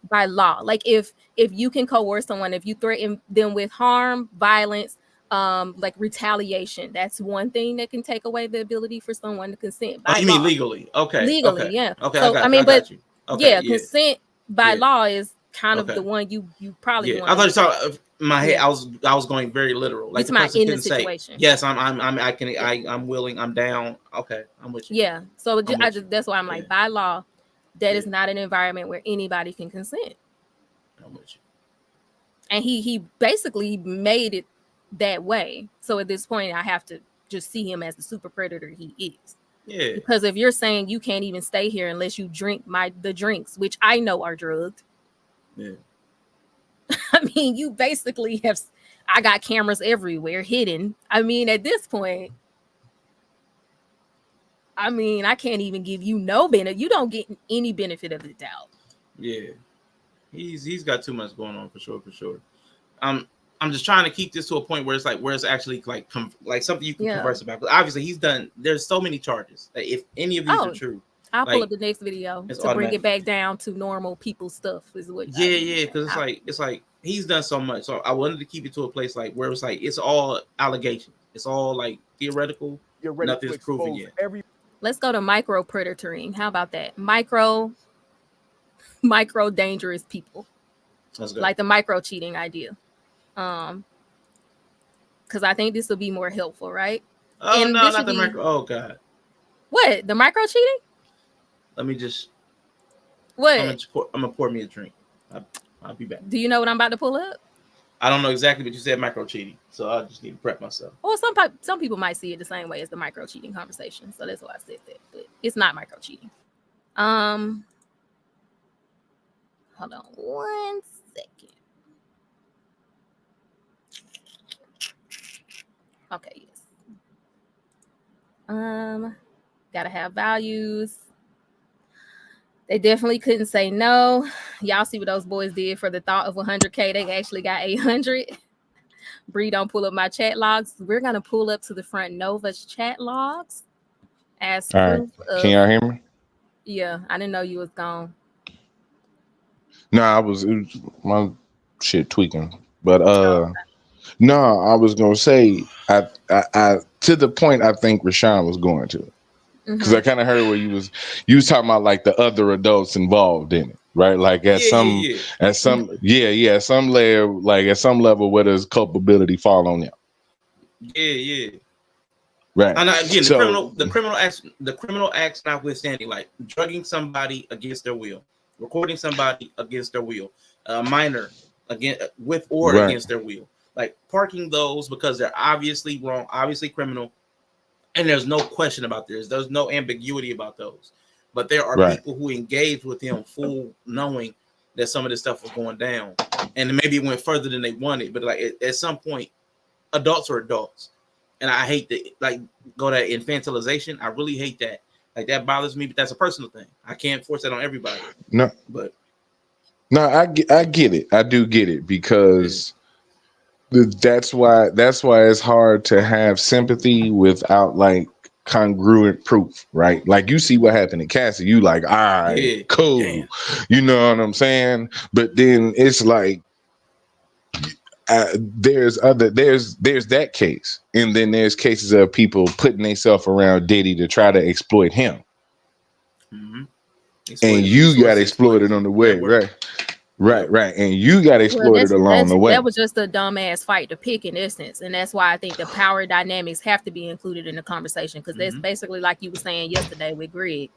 By law, like if you can coerce someone, if you threaten them with harm, violence, like retaliation, that's one thing that can take away the ability for someone to consent by you law. mean legally? Okay, legally, okay, yeah. okay. So I got you. Okay, yeah, consent by law is kind of Okay. the one you probably want. I thought you saw my head. I was going very literal. Like it's the my person in the couldn't say, situation. yes, I'm willing, I'm down. Okay, I'm with you. Yeah. So that's why I'm like, by law, that is not an environment where anybody can consent. I'm with you. And he basically made it that way. So at this point, I have to just see him as the super predator he is. Yeah. Because if you're saying you can't even stay here unless you drink the drinks, which I know are drugged. Yeah. I mean, you basically have. I got cameras everywhere hidden. I mean, at this point, I can't even give you no benefit. You don't get any benefit of the doubt. Yeah. He's got too much going on for sure. I'm just trying to keep this to a point where it's actually like something you can converse about. But obviously there's so many charges that if any of these are true, I'll pull up the next video to bring it back down to normal people stuff. Is what? Yeah, because it's like he's done so much. So I wanted to keep it to a place like where it's like it's all allegations. It's all like theoretical. Nothing's proven yet. Let's go to micro predatoring. How about that? Micro dangerous people. Like the micro cheating idea. Because I think this will be more helpful, right? Oh, and no, not the micro. Oh God. What? The micro cheating? Let me just. What? I'm gonna pour me a drink. I'll be back. Do you know what I'm about to pull up? I don't know exactly, but you said micro cheating, so I just need to prep myself. Well, some people might see it the same way as the micro cheating conversation, so that's why I said that. But it's not micro cheating. Hold on 1 second. Okay, yes. Gotta have values. They definitely couldn't say no. Y'all see what those boys did for the thought of 100K. They actually got 800. Bri, don't pull up my chat logs. We're gonna pull up to the front Nova's chat logs as proof of. Can y'all hear me? Yeah, I didn't know you was gone. No, it was my shit tweaking. But no, I was gonna say I to the point I think Rashawn was going to. Because I kind of heard where you was talking about like the other adults involved in it, right? Like at some layer, like at some level, where does culpability fall on them? Yeah. Right. And again, the criminal acts notwithstanding, like drugging somebody against their will, recording somebody against their will, a minor against their will, like parking those because they're obviously wrong, obviously criminal. And there's no question about this. There's no ambiguity about those. But there are people who engaged with him full knowing that some of this stuff was going down. And maybe it went further than they wanted. But like at some point, adults are adults. And I hate to like go to infantilization. I really hate that. Like that bothers me, but that's a personal thing. I can't force that on everybody. No. But I get it. I do get it because that's why it's hard to have sympathy without like congruent proof, right? Like you see what happened to Cassie, you like, all right, cool. Damn. You know what I'm saying? But then it's like there's that case, and then there's cases of people putting themselves around Diddy to try to exploit him. Mm-hmm. And you got exploited on the way, right? Right. And you got exploited along the way. That was just a dumbass fight to pick in essence. And that's why I think the power dynamics have to be included in the conversation. Because that's basically like you were saying yesterday with Greg.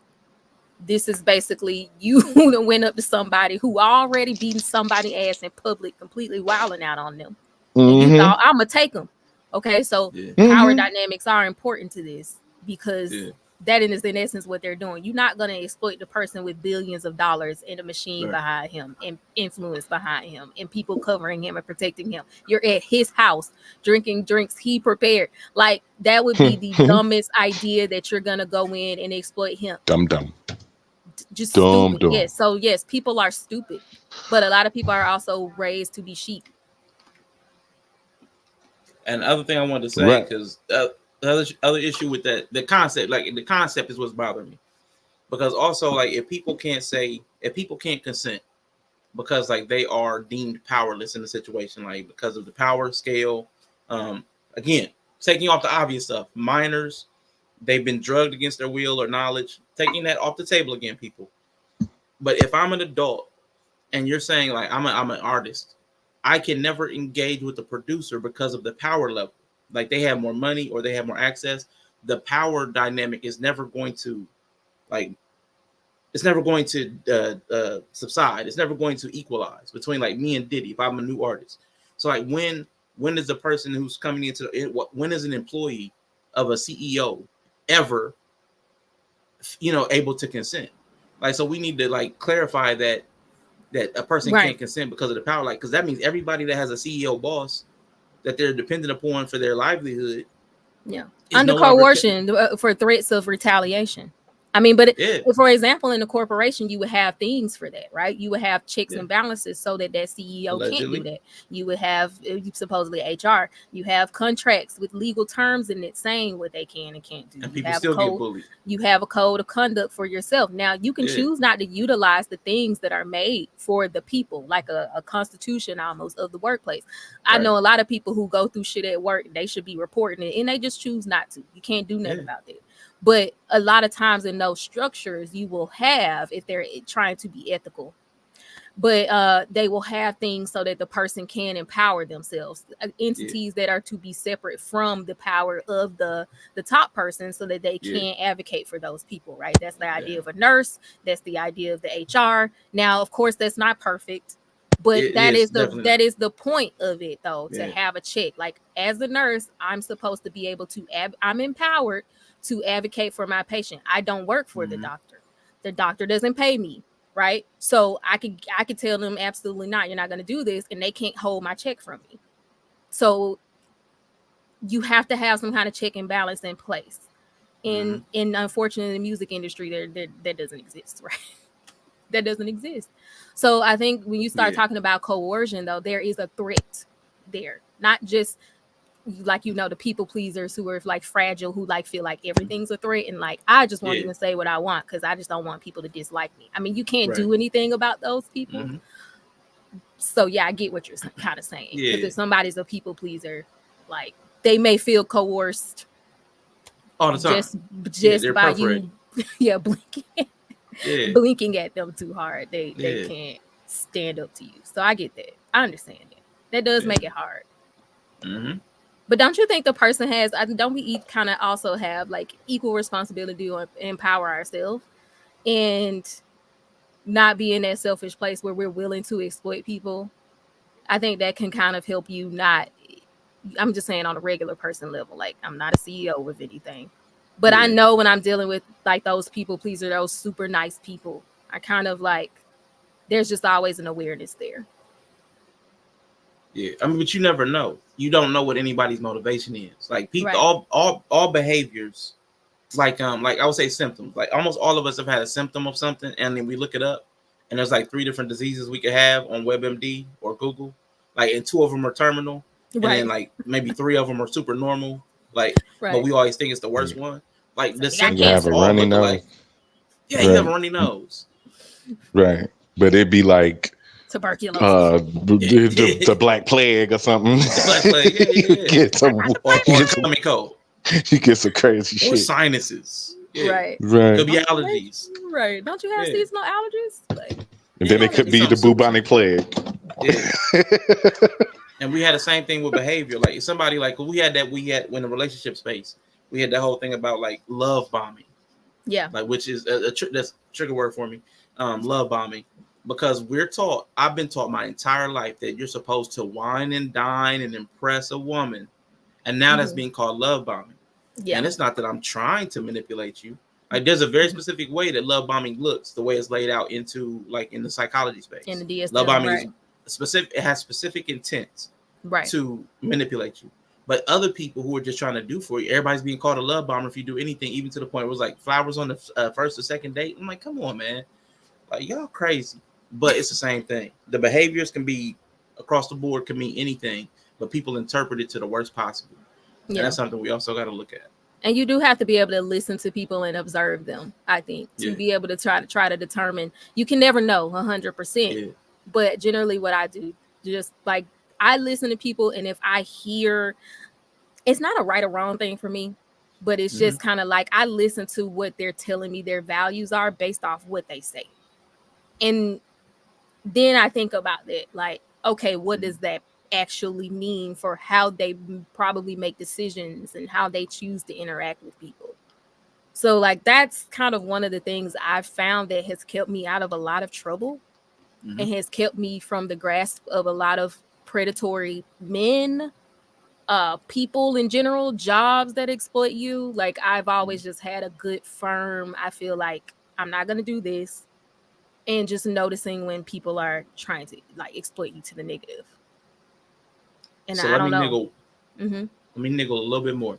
This is basically you who went up to somebody who already beating somebody's ass in public, completely wilding out on them. And you thought, I'm going to take them. Okay, so power dynamics are important to this because that is in essence what they're doing. You're not going to exploit the person with billions of dollars and a machine behind him and influence behind him and people covering him and protecting him. You're at his house drinking drinks he prepared. Like that would be the dumbest idea that you're going to go in and exploit him. Dumb. just Dumb, stupid. dumb. Yes. So yes, people are stupid, but a lot of people are also raised to be sheep. And the other thing I wanted to say, Right. because the other issue with that, the concept is what's bothering me. Because also, like, if people can't consent because like they are deemed powerless in the situation, like because of the power scale. Again, taking off the obvious stuff, minors, they've been drugged against their will or knowledge, taking that off the table again, people. But if I'm an adult and you're saying like I'm an artist, I can never engage with the producer because of the power level. Like they have more money or they have more access. The power dynamic is never going to like it's never going to subside. It's never going to equalize between like me and Diddy if I'm a new artist. So like when is the person who's coming into when is an employee of a CEO ever able to consent? Like, so we need to like clarify that a person Right. can't consent because of the power, like, because that means everybody that has a CEO boss that they're dependent upon for their livelihood, Yeah, is under no longer coercion for threats of retaliation. I mean, but Yeah. for example, in a corporation, you would have things for that, right? You would have checks Yeah. and balances so that CEO Allegedly. can't do that. You would have supposedly HR. You have contracts with legal terms in it saying what they can and can't do. And You people have still a code, get bullied. You have a code of conduct for yourself. Now, you can Yeah. choose not to utilize the things that are made for the people, like a constitution almost of the workplace. I Right. know a lot of people who go through shit at work, they should be reporting it, and they just choose not to. You can't do nothing Yeah. about that. But a lot of times in those structures, you will have, if they're trying to be ethical, but they will have things so that the person can empower themselves, entities that are to be separate from the power of the top person, so that they can advocate for those people, right? That's the idea of a nurse. That's the idea of the HR. Now, of course, that's not perfect, but that is the point of it, though, to have a check. Like, as a nurse, I'm supposed to be able to I'm empowered to advocate for my patient. I don't work for the doctor. The doctor doesn't pay me, right? So I could tell them absolutely not, you're not going to do this, and they can't hold my check from me. So you have to have some kind of check and balance in place. And unfortunately, in the music industry, that doesn't exist, right? That doesn't exist. So I think when you start talking about coercion, though, there is a threat there, not just like, the people pleasers who are like fragile, who like feel like everything's a threat, and like, I just won't even say what I want because I just don't want people to dislike me. I mean, you can't do anything about those people. So yeah, I get what you're kind of saying, because if somebody's a people pleaser, like, they may feel coerced all the time, just by you blinking at them too hard. They can't stand up to you. So I get that. I understand that does make it hard. But don't you think the person don't we kind of also have like equal responsibility to empower ourselves and not be in that selfish place where we're willing to exploit people? I think that can kind of help you not, I'm just saying on a regular person level, like, I'm not a CEO of anything, but I know when I'm dealing with like those people pleaser, those super nice people, I kind of like, there's just always an awareness there. Yeah, I mean, but you never know. You don't know what anybody's motivation is. Like, people, all behaviors, like I would say symptoms. Like, almost all of us have had a symptom of something, and then we look it up, and there's like 3 different diseases we could have on WebMD or Google. Like, and 2 of them are terminal, and then like maybe 3 of them are super normal. Like, but we always think it's the worst one. Like, the symptoms all look alike. Yeah, you have a runny nose. Right, but it'd be like tuberculosis, the Black Plague or something. The Black Plague, Get some, or tummy cold. You get some crazy or shit. Sinuses. Right. Could be allergies. Right. Don't you have seasonal allergies? Like, and then it could be the bubonic plague. And we had the same thing with behavior. Like, somebody, like, we had when the relationship space, we had that whole thing about like love bombing. Yeah. Like, which is that's a trigger word for me. Love bombing. Because I've been taught my entire life that you're supposed to wine and dine and impress a woman. And now that's being called love bombing. Yeah. And it's not that I'm trying to manipulate you. Like, there's a very specific way that love bombing looks, the way it's laid out into, like, in the psychology space. In the DSM, love bombing is specific. It has specific intents to manipulate you. But other people who are just trying to do for you, everybody's being called a love bomber if you do anything, even to the point where it was like flowers on the first or second date. I'm like, come on, man, like y'all crazy. But it's the same thing. The behaviors can be across the board, can mean anything, but people interpret it to the worst possible, and that's something we also got to look at. And you do have to be able to listen to people and observe them, I think, to be able to try to determine. You can never know 100%, but generally what I do, just like I listen to people, and if I hear, it's not a right or wrong thing for me, but it's just kind of like I listen to what they're telling me their values are based off what they say. And then I think about that, like, okay, what does that actually mean for how they probably make decisions and how they choose to interact with people? So like that's kind of one of the things I've found that has kept me out of a lot of trouble and has kept me from the grasp of a lot of predatory men, people in general, jobs that exploit you. Like I've always just had a good firm, I feel like I'm not gonna do this, and just noticing when people are trying to like exploit you to the negative. And so I don't know. Let me niggle a little bit more.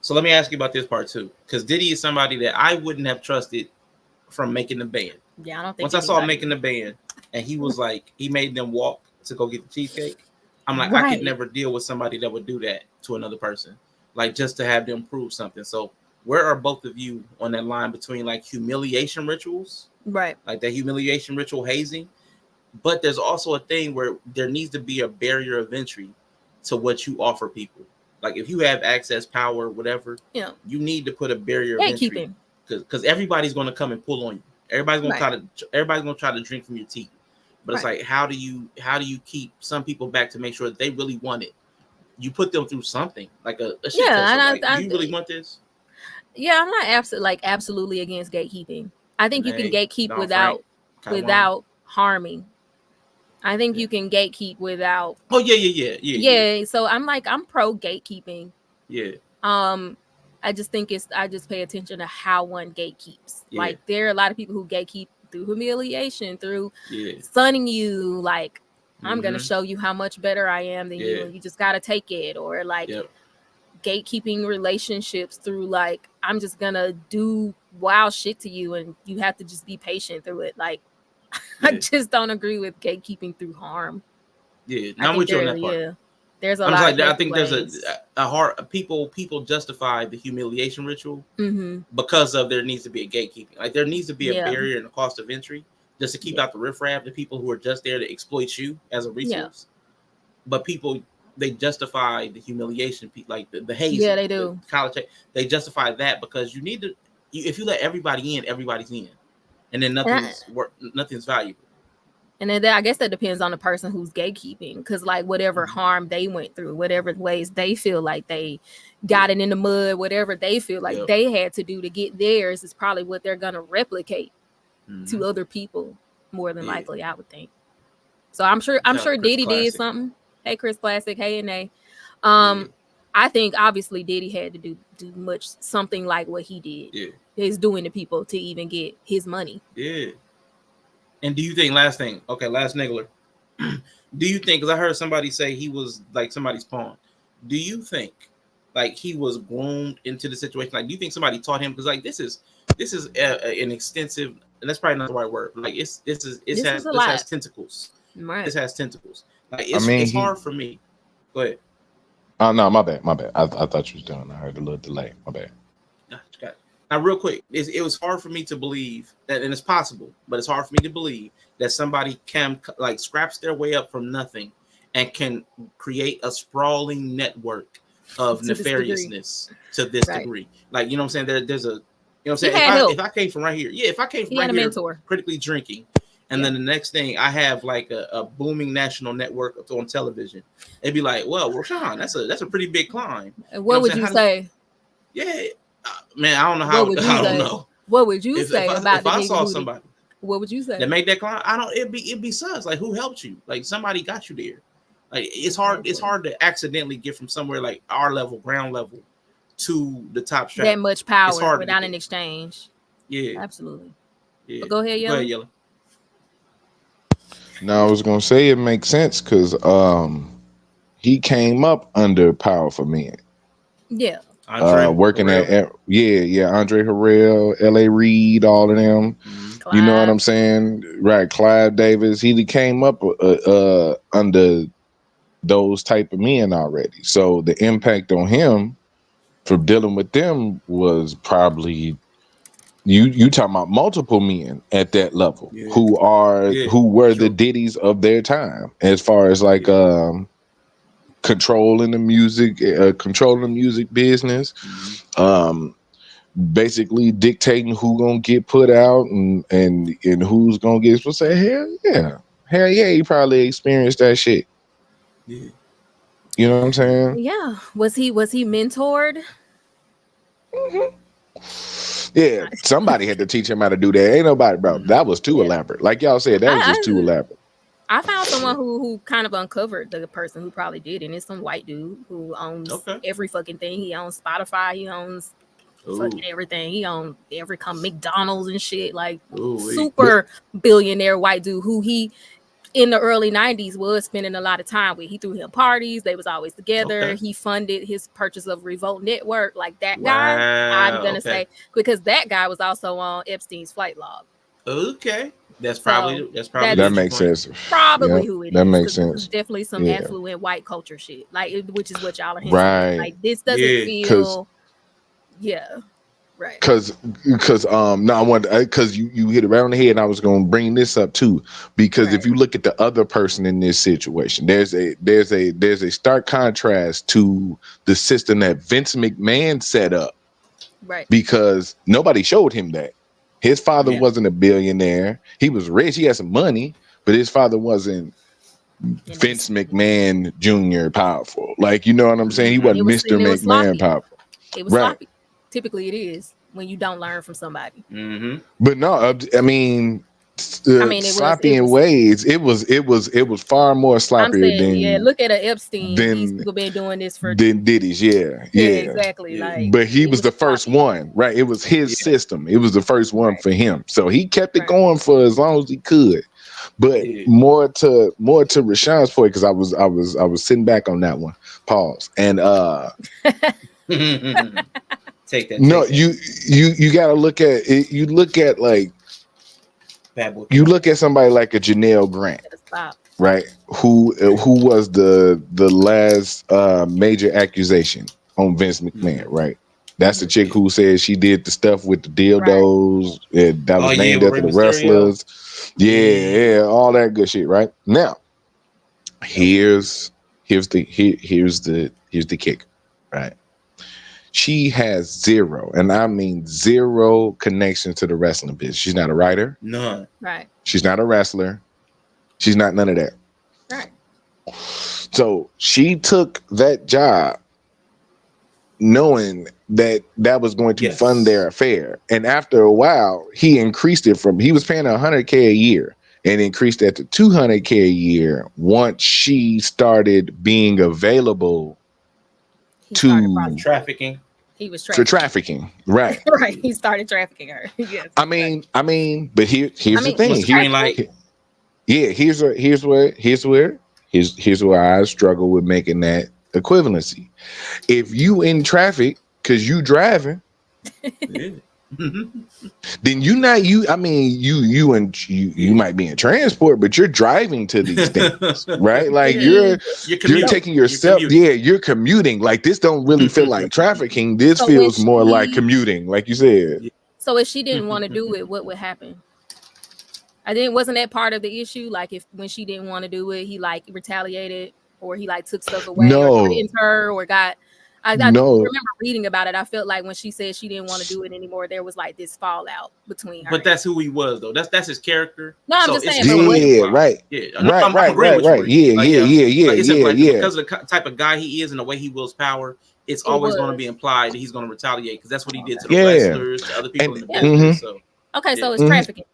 So let me ask you about this part too, because Diddy is somebody that I wouldn't have trusted from making the band. Yeah, I don't think. Once I saw him making the band, and he was like, he made them walk to go get the cheesecake. I'm like, I could never deal with somebody that would do that to another person, like just to have them prove something. So where are both of you on that line between like humiliation rituals, right? Like that humiliation ritual hazing, but there's also a thing where there needs to be a barrier of entry to what you offer people. Like if you have access, power, whatever, you need to put a barrier of entry, because everybody's going to come and pull on you. Everybody's going to try to drink from your teeth. But it's like, how do you keep some people back to make sure that they really want it? You put them through something like a shit test. Like, do you really want this? Yeah, I'm not absolutely against gatekeeping. I think you can gatekeep without harming. I think you can gatekeep without. Oh yeah. So I'm pro gatekeeping. Yeah. I just think I just pay attention to how one gatekeeps. Yeah. Like there are a lot of people who gatekeep through humiliation, through sunning you. Like I'm gonna show you how much better I am than you, and you just gotta take it. Or like gatekeeping relationships through like I'm just gonna do wild shit to you, and you have to just be patient through it. Like I just don't agree with gatekeeping through harm. Yeah, I'm with you on that part. Yeah. There's a lot. Like, I think there's a hard people justify the humiliation ritual because of there needs to be a gatekeeping. Like there needs to be a barrier and a cost of entry just to keep out the riffraff, the people who are just there to exploit you as a resource. But people, they justify the humiliation, like the hazing. Yeah, they do. The college, they justify that because you need to. If you let everybody in, everybody's in, and then nothing's valuable. And then I guess that depends on the person who's gatekeeping, because like whatever harm they went through, whatever ways they feel like they got it in the mud, whatever they feel like they had to do to get theirs is probably what they're gonna replicate to other people, more than likely, I would think. So I'm sure Diddy did something. Hey, Chris Classic. Hey, Anae. I think obviously Diddy had to do something like what he did. Yeah, he's doing to people to even get his money. Yeah. And do you think, last niggler, do you think, because I heard somebody say he was like somebody's pawn, do you think like he was groomed into the situation? Like, do you think somebody taught him? Because like this is an extensive, and that's probably not the right word. Like this has tentacles. Right. This has tentacles. Like it's hard for me. Go ahead. Oh no, my bad. I thought you was done. I heard a little delay. My bad. Now, real quick, it was hard for me to believe that, and it's possible, but it's hard for me to believe that somebody can like scraps their way up from nothing and can create a sprawling network of nefariousness to this degree. Like, you know what I'm saying? There's a, you know what I'm saying? If I came from right here, if I came from right here, critically drinking, and then the next thing I have like a booming national network on television, it'd be like, well, Rashawn, that's a pretty big climb. And what would you say? Man, I don't know how. I don't know. What would you say about if I saw somebody? What would you say that made that climb? It'd be sus. Like, who helped you? Like, somebody got you there. Like, it's hard. It's hard to accidentally get from somewhere like our level, ground level, to the top strap. That much power without an exchange. Yeah, absolutely. Yeah. But go ahead, Yellow. No, I was gonna say it makes sense because he came up under powerful men. Yeah. Working Harrell. at Andre Harrell, L.A. Reid, all of them. Mhm. You know what Clive. I'm saying? Right, Clive Davis. He came up under those type of men already. So the impact on him for dealing with them was probably you talking about multiple men at that level Yeah. who were the True. Diddies of their time as far as like controlling the music business, Mhm. basically dictating who gonna get put out and who's gonna get supposed to say hell yeah, he probably experienced that shit. Yeah. You know what I'm saying? Yeah. Was he mentored? Yeah, somebody had to teach him how to do that. Ain't nobody, bro. That was too Yeah. elaborate. Like y'all said, that was just too elaborate. I found someone who kind of uncovered the person who probably did, and it's some white dude who owns every fucking thing. He owns Spotify. He owns fucking everything. He owns every McDonald's and shit. Like super billionaire white dude who he in the early 90s was spending a lot of time with. He threw him parties. They was always together. He funded his purchase of Revolt Network. Like that guy, I'm gonna say, because that guy was also on Epstein's flight log. Okay. That's So probably that makes sense. Probably who it that is. makes This is sense. definitely some affluent white culture shit. Like which is what y'all are hinting Right. at. Like this doesn't feel right. Because no, I want because you hit it right on the head, and I was going to bring this up too. Because if you look at the other person in this situation, there's a stark contrast to the system that Vince McMahon set up. Right. Because nobody showed him that. His father wasn't a billionaire. He was rich. He had some money, but his father wasn't Vince McMahon Jr. powerful. Like, you know what I'm saying? He wasn't Mr. McMahon powerful. It was sloppy. Typically it is when you don't learn from somebody. But no, I mean, sloppy in ways. It was far more sloppier than look at Epstein. These people been doing this for Diddy's. Yeah, exactly. Like, but he was the first one, right? It was his system. It was the first one for him, so he kept it going for as long as he could. But more to Rashawn's point, because I was sitting back on that one. Pause. And take that. No, you got to look at it. You look at like. You look at somebody like a Janelle Grant, right? Who was the last major accusation on Vince McMahon, right? That's the chick who said she did the stuff with the dildos that was named after the wrestlers. Yeah, all that good shit, right? Now, here's the kick, right? She has zero, and I mean zero connection to the wrestling business. She's not a writer. None. Right. She's not a wrestler. She's not none of that. Right. So she took that job knowing that was going to fund their affair. And after a while, he increased it he was paying $100K a year and increased that to $200K a year once she started being available to trafficking. He was for trafficking, right? Right. He started trafficking her. Yes. I mean, but here's the thing. Here's where I struggle with making that equivalency. If you in traffic because you driving, then you might be in transport, but you're driving to these things, right? Like you're taking yourself, you're commuting. Like this don't really feel like trafficking. This feels more like commuting, like you said. So if she didn't want to do it, what would happen? Wasn't that part of the issue? Like when she didn't want to do it, he like retaliated or he like took stuff away or threatened her or got. I remember reading about it. I felt like when she said she didn't want to do it anymore, there was like this fallout between her. But that's who he was, though. That's his character. No, I'm just saying. Right. Because of the type of guy he is and the way he wields power, it's always going to be implied that he's going to retaliate because that's what he did to the wrestlers, to other people in the business. So it's trafficking.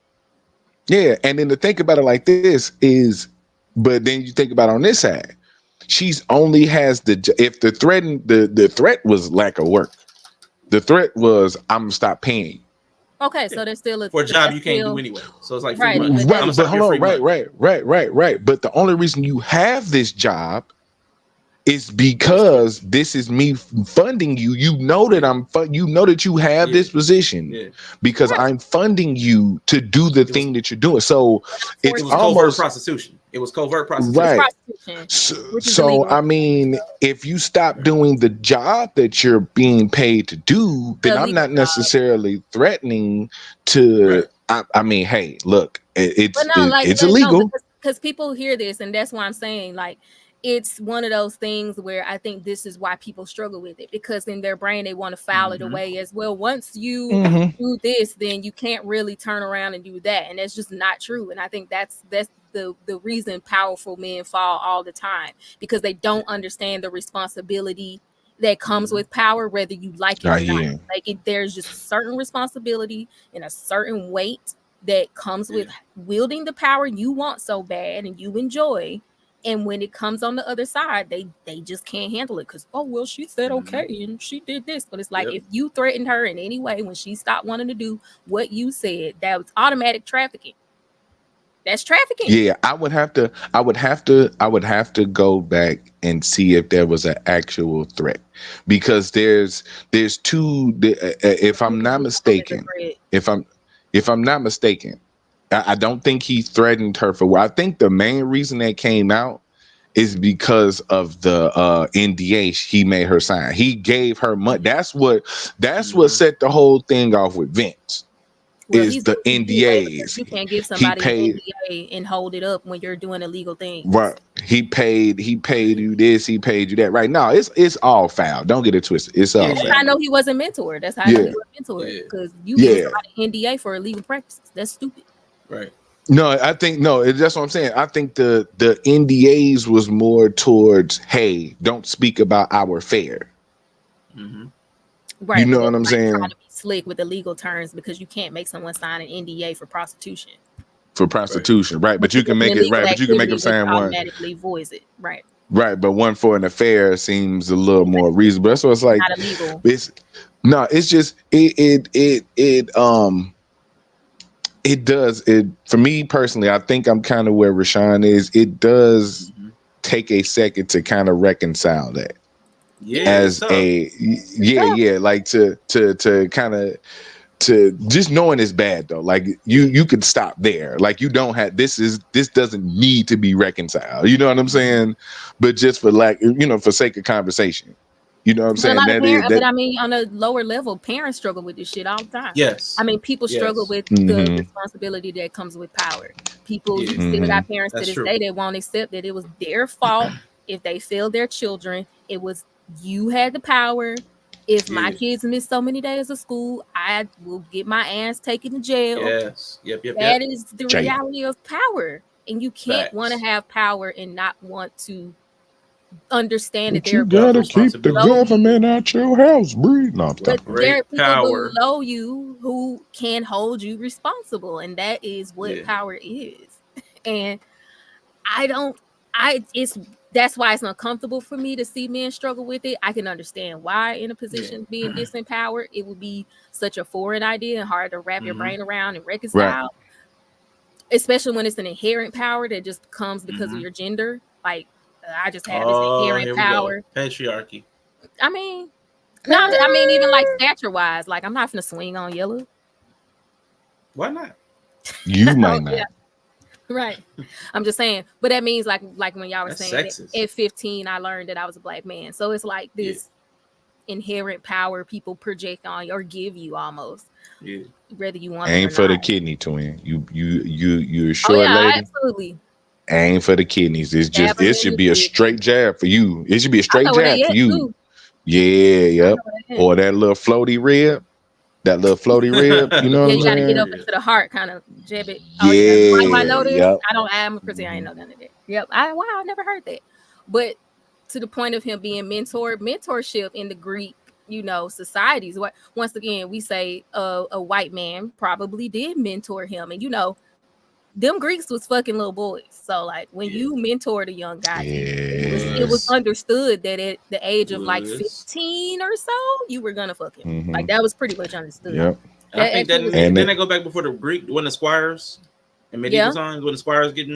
Yeah, and then to think about it like this is, but then you think about it on this side. She's only has if the threat was lack of work. The threat was I'm gonna stop paying you. Okay, so there's still for a job you can't do anyway. So it's like right, but hold on, right. But the only reason you have this job It's because this is me funding you. You know that you know that you have this position because I'm funding you to do the thing that you're doing. So it's it was almost covert prostitution. It was covert prostitution. right. Which is So illegal. I mean, if you stop doing the job that you're being paid to do, then I'm not necessarily threatening to. I mean, hey, look, it's illegal. Because people hear this, and that's why I'm saying, like, it's one of those things where I think this is why people struggle with it, because in their brain they want to file it away as well. Once you do this, then you can't really turn around and do that, and that's just not true. And I think that's the reason powerful men fall all the time, because they don't understand the responsibility that comes with power, whether you like it or not. Like there's just a certain responsibility and a certain weight that comes with wielding the power you want so bad and you enjoy. And when it comes on the other side, they just can't handle it because, oh, well, she said okay and she did this. But it's like if you threatened her in any way when she stopped wanting to do what you said, that was automatic trafficking. That's trafficking. Yeah, I would have to go back and see if there was an actual threat, because there's two. If I'm not mistaken, I don't think he threatened her for. I think the main reason that came out is because of the NDA he made her sign. He gave her money. That's what set the whole thing off with Vince. Well, is the NDAs. You can't give somebody an NDA and hold it up when you're doing illegal things. Right. He paid you this, he paid you that. Right now, it's all foul. Don't get it twisted. It's all foul. I know he wasn't mentored. That's how I know he was mentored. Because you give somebody an NDA for illegal practices. That's stupid. Right. No, I think that's what I'm saying. I think the NDAs was more towards, hey, don't speak about our affair. Right. You know what I'm saying? Trying to be slick with the legal terms, because you can't make someone sign an NDA for prostitution. Right? But you can make it right. But you can make them sign one. Automatically voids it. Right. Right, but one for an affair seems a little more reasonable. That's what it's like. Not illegal. It's just it does it for me personally. I think I'm kind of where Rashawn is. It does take a second to kind of reconcile that. Like to kind of to just knowing it's bad though. Like you could stop there. Like you don't have this doesn't need to be reconciled. You know what I'm saying? But just for for sake of conversation. You know what I'm saying? But I mean, on a lower level, parents struggle with this shit all the time. Yes. I mean, people struggle with the responsibility that comes with power. People still got parents to this day that won't accept that it was their fault if they failed their children. It was you had the power. If my kids miss so many days of school, I will get my ass taken to jail. Yes. That is the reality of power. And you can't want to have power and not want to understand that you gotta keep the government at your house, Bri. No, but there are people below you who can hold you responsible, and that is what power is. And that's why it's uncomfortable for me to see men struggle with it. I can understand why in a position being disempowered, it would be such a foreign idea and hard to wrap your brain around and reconcile. Especially when it's an inherent power that just comes because of your gender. Like, I just have this inherent power. Patriarchy. I mean, even like stature wise, like I'm not gonna swing on yellow. Why not? You might not. Right. I'm just saying, but that means like when y'all were That's saying sexist. at 15, I learned that I was a black man. So it's like this inherent power people project on you or give you almost. Yeah. Whether you want ain't it or for not. the kidney twin. You're a short lady. Absolutely. Ain't for the kidneys. It's just it should be a straight jab for you. It should be a straight jab for you. Too. Yeah, yep. Or that little floaty rib. You know what I'm saying? You gotta get up into the heart, kind of jab it. I know this. Yep. I'm a Christian. I ain't know none of that. Yep. I never heard that. But to the point of him being mentorship in the Greek, societies. Once again, we say a white man probably did mentor him, and them Greeks was fucking little boys. So like when you mentored a young guy, it was understood that at the age of like 15 or so, you were gonna fuck him. Like that was pretty much understood. Yep. I think that then they go back before the Greek when the squires and medieval times when the squires getting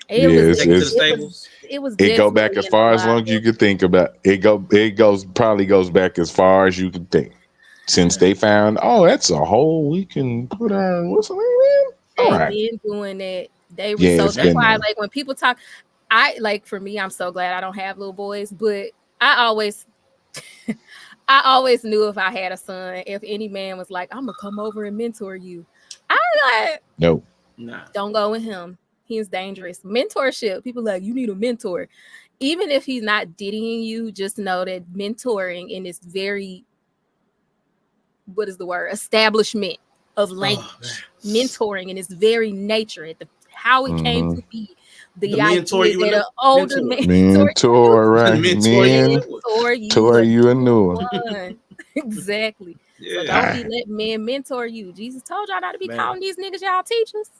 It was Yes, Take it to the it's stables. it was it go definitely back as in far the as long as you Bible. can think about it. Probably goes back as far as you can think. Since they found, oh, that's a hole we can put on. What's the name? All They've right. been doing it. Yeah, So it's that's been why, there. like, when people talk, I like, for me, I'm so glad I don't have little boys, but I always I always knew if I had a son, if any man was like, I'm gonna come over and mentor you, I like, No. Nah. don't go with him. He's dangerous. Mentorship. People like, you need a mentor. Even if he's not diddying you, just know that mentoring in this very, what is the word? Establishment of language. Mentoring in its very nature, how it came Mm-hmm. to be. The The mentor idea you that a an older mentor. Mentor, right? Mentor you a new one. mentor you Mentor a you a new new one. one. Exactly. So Yeah. don't be Ah, letting men mentor you. Jesus told y'all not to be Man. calling these niggas y'all teachers.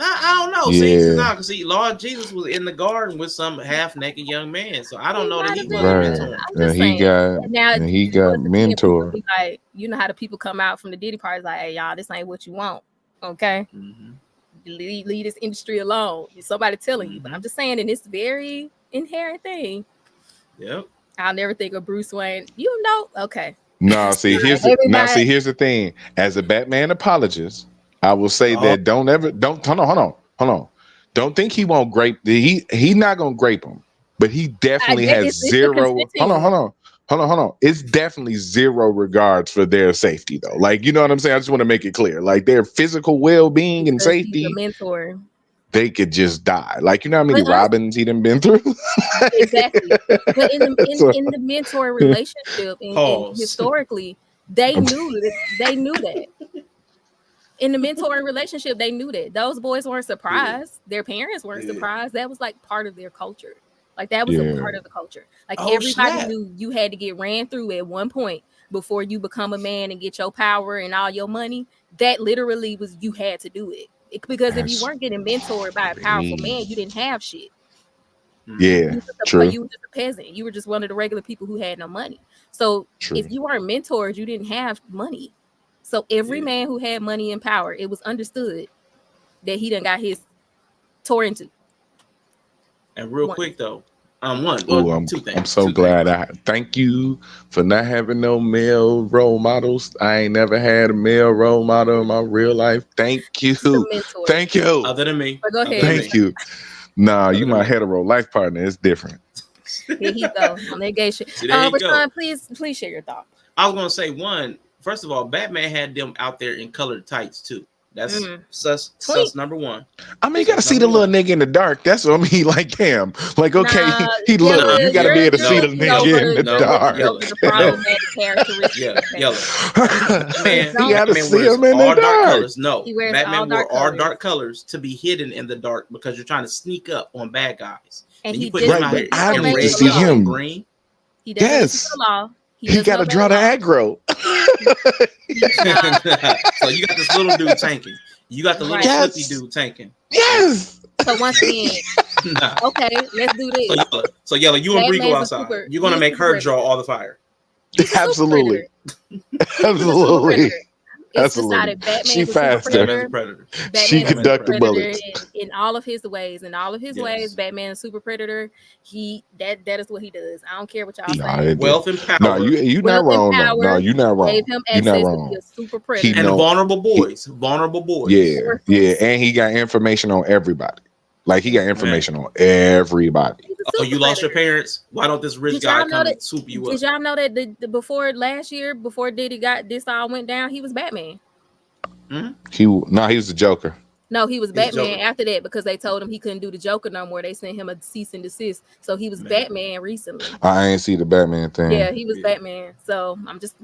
I don't know. See, yeah, nah, cause see, Lord Jesus was in the garden with some half-naked young man, so I don't He know that might he have wasn't been. right. mentoring. I'm just He saying. got Now, once again, people mentor. be like, you know how the people come out from the Diddy parties like, hey, y'all, this ain't what you want. Okay? Mm-hmm. Leave this industry alone. It's somebody telling you. But Mm-hmm. I'm just saying, in this very inherent thing, Yep. I'll never think of Bruce Wayne. You know, okay. No, see, Everybody. here's the thing. As a Batman apologist, I will say Oh, that don't hold on. Don't think he won't grape. He not gonna grape him, but he definitely has It's a zero. continuum. Hold on. It's definitely zero regards for their safety, though. Like, you know what I'm saying? I just want to make it clear. Like, their physical well being and Because he's a safety, mentor. they could just die. Like, you know how many But us, Robins he done been through? exactly. But in the So, in the mentor relationship, and pause. historically, they knew that. In the mentoring relationship, they knew that. Those boys weren't surprised. Their parents weren't Yeah. surprised. That was like part of their culture. Like, that was a yeah, part of the culture. Like, Oh everybody snap! knew you had to get ran through at one point before you become a man and get your power and all your money. That literally was, you had to do it. Because if you that's weren't getting mentored by a powerful man, you didn't have shit. Mm-hmm. yeah, true, You were just a peasant. You were just one of the regular people who had no money. So true. if you weren't mentored, you didn't have money. So every Yeah. man who had money and power, it was understood that he done got his tore into. And real One. quick though, Oh, two I'm things. so Two glad. things. I thank you for not having no male role models. I ain't never had a male role model in my real life. Thank you, Just a mentor. thank you, Other than me. But go Other ahead. than thank me. you. Nah, Other you than my me. hetero life partner. It's different. Here he go on that gay shit. See, there you go. Rashawn, please share your thought. I was gonna say one. First of all, Batman had them out there in colored tights too. That's sus Tweet. number one. I mean, you gotta Sus see the number little one. nigga in the dark. That's what I mean. Like, damn. Like, okay, Nah, he Yellow, look. You gotta be able to see the you're nigga in the dark. over the No. problematic characteristics. Yeah, Okay. yellow. You gotta Batman see wears him in the all dark dark. colors. No, He wears all Batman dark wore all colors. dark colors to be hidden in the dark because you're trying to sneak up on bad guys. And And you he put just him Right, out but here he I in need obeys to red, the see law. yellow, and him. green. He doesn't listen to Yes, the law. He he doesn't gotta obey draw the law. aggro. So you got this little dude tanking. You got the little Right. flippy Yes, dude tanking. yes. So once again, Nah. okay, let's do this. So yellow, you and Bri go Batman's a outside. super. You're gonna He's a make super her predator. draw all the fire. He's a super Absolutely. predator. He's a super Absolutely. predator. It's Absolutely. decided She Batman's a super faster. predator. Batman's a predator. She Batman's a Batman's a super conducted predator. predator bullets. in all of his ways. In all of his ways, Yes. Batman is a super predator. That is what he does. I don't care what y'all He No, say. wealth and no, power you not Wealth and wrong. No, power you not gave wrong. him You not access to be wrong. a super He predator. and know. vulnerable He, boys. Vulnerable boys. yeah, Worthless. and he got information on everybody. Like, he got Man. information on everybody. He's a Oh, super you lost your predator. parents? Why don't this rich Did guy y'all know come that? and swoop you Did up? y'all know that the before last year, before Diddy got this all went down, he was Batman. He was the Joker. No, he was He's a Batman Joker. after that because they told him he couldn't do the Joker no more. They sent him a cease and desist. So he was Man. Batman recently. I ain't see the Batman thing. Yeah, he was Yeah. Batman. So I'm just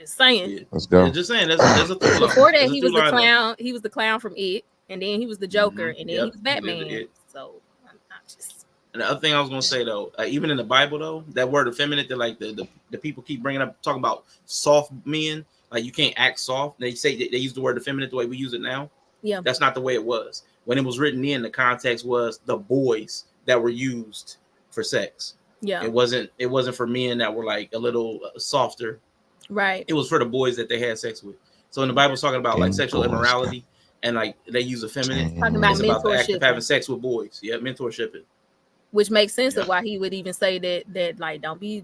saying. Yeah. Let's go. Yeah, just saying, there's a through line. Before that, There's a he through was the line there. clown. He was the clown from It, and then he was the Joker, and then he Yep. was He did Batman. it. So I'm just. And the other thing I was gonna say though, even in the Bible though, that word effeminate that like the people keep bringing up, talking about soft men, like you can't act soft. They say they use the word effeminate the way we use it now. Yeah. That's not the way it was. When it was written in, the context was the boys that were used for sex. Yeah. It wasn't for men that were like a little softer. Right. It was for the boys that they had sex with. So in the Bible, it's talking about like sexual Boys. immorality, and like they use effeminate. Talking about It's about the act of having mentorship, sex with boys. Yeah, mentorship it. which makes sense Yeah. of why he would even say that like don't be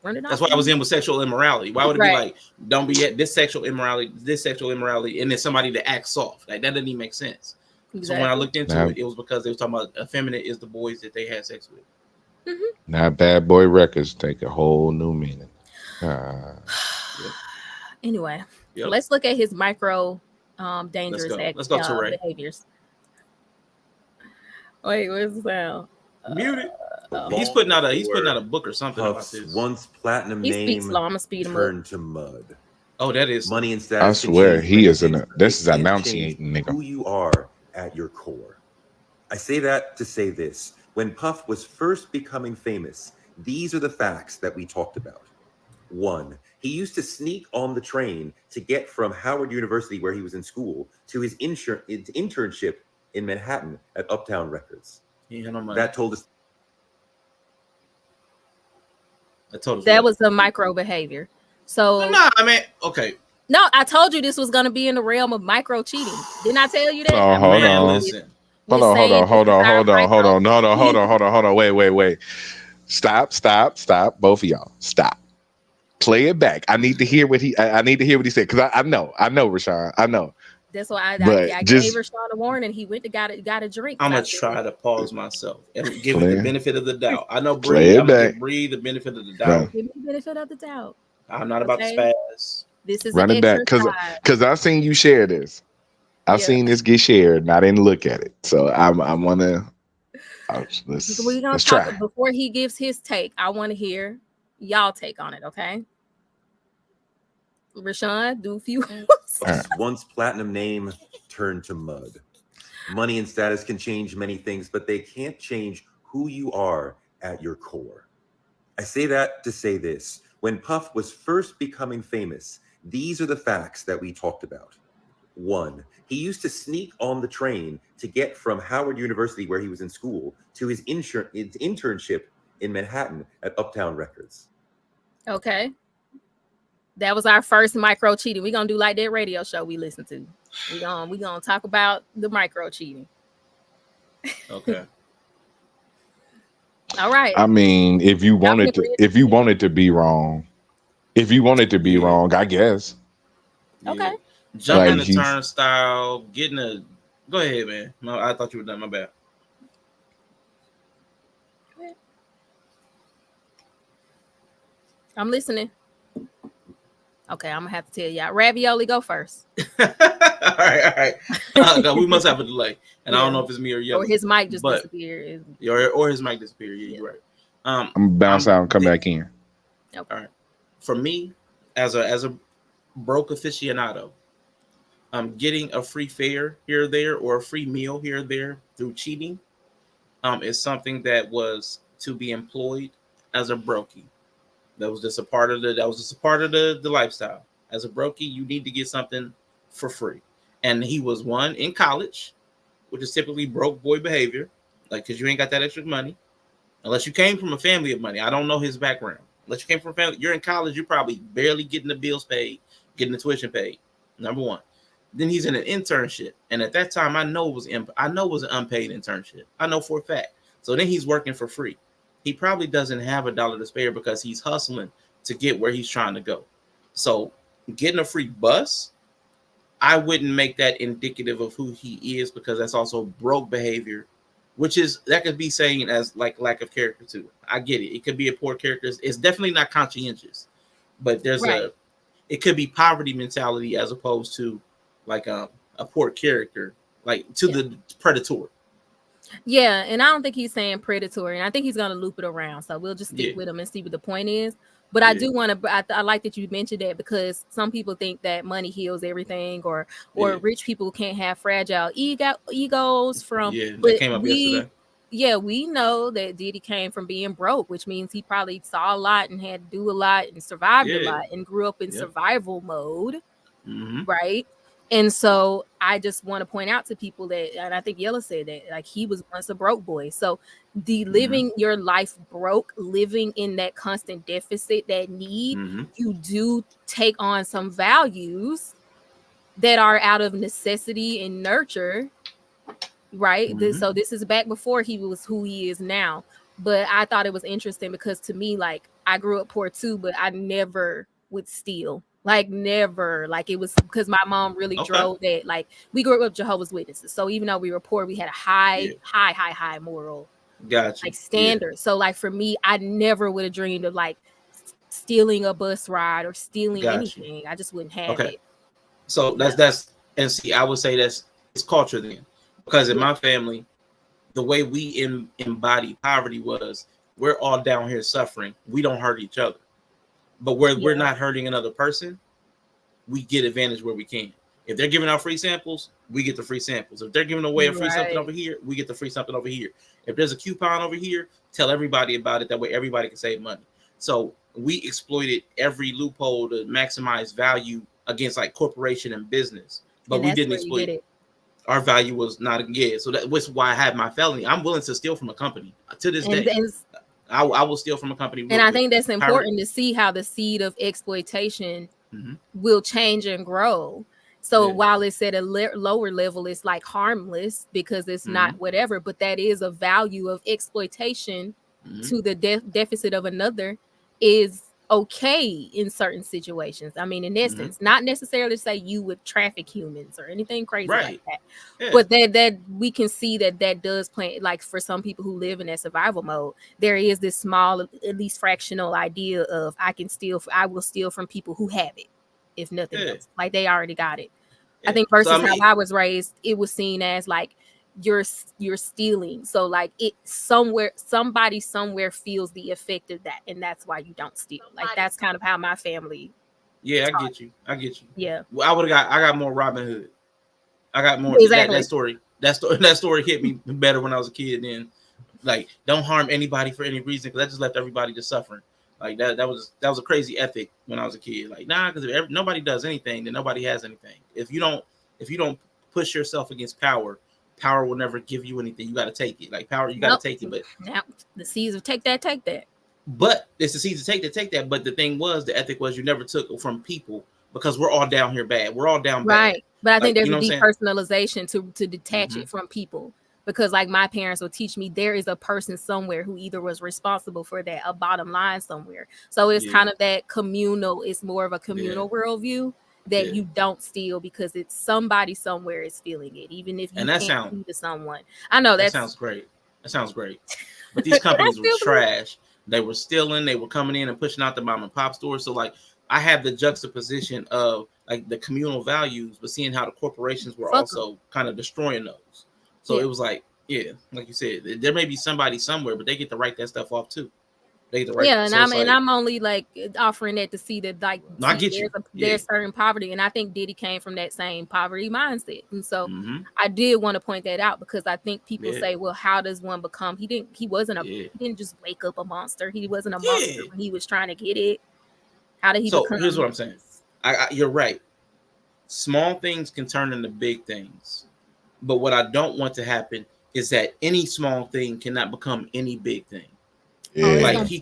running off. That's why I was in with sexual immorality. Why would it be Right. like, don't be at this sexual immorality, and then somebody that acts soft? Like that doesn't even make sense. Exactly. So when I looked into Now- it, it was because they were talking about effeminate is the boys that they had sex with. Now Bad Boy Records take a whole new meaning. Anyway, Yep. let's look at his micro dangerous Let's go to Ray. behaviors. Wait, where's the sound? Muted. He's putting out a book or something about Puff's this. once platinum He speaks name slow. I'm gonna speed him up. turned to mud. Oh, that is Money and I status. can swear change he many is things, but this is they can't enunciating, change nigga. who you are at your core. I say that to say this. When Puff was first becoming famous, these are the facts that we talked about. 1, he used to sneak on the train to get from Howard University, where he was in school, to his internship in Manhattan at Uptown Records. He had no money. That told us That was a micro behavior. So Nah, I mean, okay. no, I told you this was gonna be in the realm of micro cheating. Didn't I tell you that? Oh, hold Man, on. listen. We're Hold saying on. this is our micro- Wait. Stop. Both of y'all. Stop. Play it back. I need to hear what he said. Because I know, Rashawn. I know. That's why But I just- gave Rashawn a warning. He went to got a drink. I'm So I gonna said, try to pause myself and give it Play the it. benefit of the doubt. I know Play Bree. it I'm gonna back. give Bree the benefit of the Right. doubt. give me the benefit of the doubt. I'm not about Okay. to spaz. This is Run an it back. exercise. Because I seen you share this. I Yeah. seen this get shared and I didn't look at it. So I'm gonna We're gonna let's talk try. before he gives his take. I want to hear y'all take on it, okay? Rashawn, do a few. Puff's once platinum name turned to mud. Money and status can change many things, but they can't change who you are at your core. I say that to say this. When Puff was first becoming famous, these are the facts that we talked about. 1, he used to sneak on the train to get from Howard University, where he was in school, to his internship in Manhattan at Uptown Records. Okay. That was our first micro cheating. We're gonna do like that radio show we listen to. We're gonna talk about the micro cheating. Okay. All right. I mean, if you Y'all wanted can to, read if you wanted to be wrong, I guess. Okay. Jumping Like the he's- turnstile, getting a. Go ahead, man. No, I thought you were done. My bad. I'm listening. Okay, I'm gonna have to tell y'all. Ravioli, go first. all right. No, we must have a delay, and I don't know if it's me or you. Or his mic just but- disappeared. Or his mic disappeared. Yeah, you're right. I'm gonna bounce out and come back in. All right. For me, as a broke aficionado, getting a free fare here or there or a free meal here or there through cheating is something that was to be employed as a brokey. That was just a part of the lifestyle. As a brokey, you need to get something for free. And he was one in college, which is typically broke boy behavior, like because you ain't got that extra money. Unless you came from a family of money. I don't know his background. Unless you came from a family, you're in college, you're probably barely getting the bills paid, getting the tuition paid. Number one. Then he's in an internship. And at that time, I know it was an unpaid internship. I know for a fact. So then he's working for free. He probably doesn't have $1 to spare because he's hustling to get where he's trying to go. So getting a free bus, I wouldn't make that indicative of who he is because that's also broke behavior, which is that could be saying as like lack of character too. I get it. It could be a poor character. It's definitely not conscientious, but there's it could be poverty mentality as opposed to like a poor character, like to the predator. Yeah, and I don't think he's saying predatory, and I think he's gonna loop it around. So we'll just stick with him and see what the point is. But I do want to. I like that you mentioned that because some people think that money heals everything, or rich people can't have fragile egos. From that came up yesterday. Yeah, we know that Diddy came from being broke, which means he probably saw a lot and had to do a lot and survived a lot and grew up in survival mode, right? And so I just want to point out to people that, and I think Yella said that, like he was once a broke boy. So the living your life broke, living in that constant deficit, that need, you do take on some values that are out of necessity and nurture, right? So this is back before he was who he is now. But I thought it was interesting because to me, like, I grew up poor too, but I never would steal. Like, never. Like, it was because my mom really drove that. Like, we grew up Jehovah's Witnesses. So even though we were poor, we had a high moral like standard. So like for me, I never would have dreamed of like stealing a bus ride or stealing anything. I just wouldn't have it. So that's and see, I would say it's culture then. Because in my family, the way we embody poverty was we're all down here suffering. We don't hurt each other. But where we're not hurting another person, we get advantage where we can. If they're giving out free samples, we get the free samples. If they're giving away a free something over here, we get the free something over here. If there's a coupon over here, tell everybody about it. That way everybody can save money. So we exploited every loophole to maximize value against like corporation and business. But we didn't exploit it. Our value was not so that was why I had my felony. I'm willing to steal from a company to this day. I will steal from a company. And I think that's important to see how the seed of exploitation will change and grow. So while it's at a lower level, it's like harmless because it's not whatever, but that is a value of exploitation to the deficit of another is okay in certain situations. I mean, in essence, not necessarily say you would traffic humans or anything crazy like that, but that we can see that does play, like for some people who live in that survival mode, there is this small, at least fractional idea of I will steal from people who have it, if nothing else, like they already got it. I think versus how I was raised, it was seen as like you're stealing. So like somebody somewhere feels the effect of that, and that's why you don't steal. Like that's kind of how my family. Yeah, I get you. Yeah. Well, I got more Robin Hood. I got more that story. That story hit me better when I was a kid than like don't harm anybody for any reason because that just left everybody just suffering. Like that was a crazy ethic when I was a kid. Like because if nobody does anything, then nobody has anything. If you don't push yourself against power will never give you anything. You got to take it. Like power, you got to take it. But now the seeds of take that. But it's the seeds of take that. But the thing was, the ethic was you never took it from people because we're all down here bad. We're all down bad. Right. But I think there's a depersonalization to detach it from people. Because like my parents will teach me there is a person somewhere who either was responsible for that, a bottom line somewhere. So it's kind of that communal, it's more of a communal worldview that you don't steal because it's somebody somewhere is feeling it, even if you can't see to someone. I know that sounds great. That sounds great. But these companies were trash. They were stealing, they were coming in and pushing out the mom and pop stores. So like I have the juxtaposition of like the communal values, but seeing how the corporations were also kind of destroying those. So it was like, like you said, there may be somebody somewhere, but they get to write that stuff off too. They get to write. I'm only like offering that to see that like there's certain poverty, and I think Diddy came from that same poverty mindset, and so I did want to point that out because I think people say, well, how does one become? He didn't just wake up a monster. He wasn't a monster when he was trying to get it. How did he become? Here's what I'm saying. You're right. Small things can turn into big things. But what I don't want to happen is that any small thing cannot become any big thing. Yeah. Like he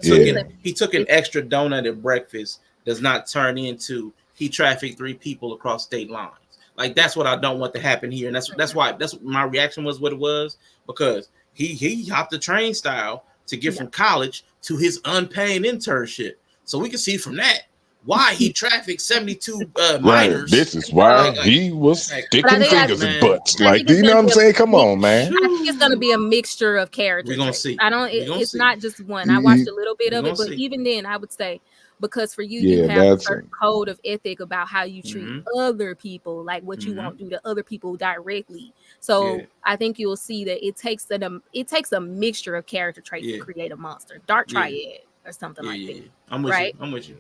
took an extra donut at breakfast does not turn into he trafficked 3 people across state lines. Like that's what I don't want to happen here. And that's why my reaction was what it was, because he hopped the train style to get from college to his unpaid internship. So we can see from that why he trafficked 72 minors. This is why he was sticking fingers in butts. Like, you know what I'm saying? Come on, man. I think it's going to be a mixture of characters. We're going to see. It's not just one. I watched a little bit of it, but even then, I would say, because for you, you have a certain code of ethic about how you treat other people, like what you won't do to other people directly. So I think you'll see that it takes a mixture of character traits to create a monster. Dark triad or something like that. I'm with you. I'm with you.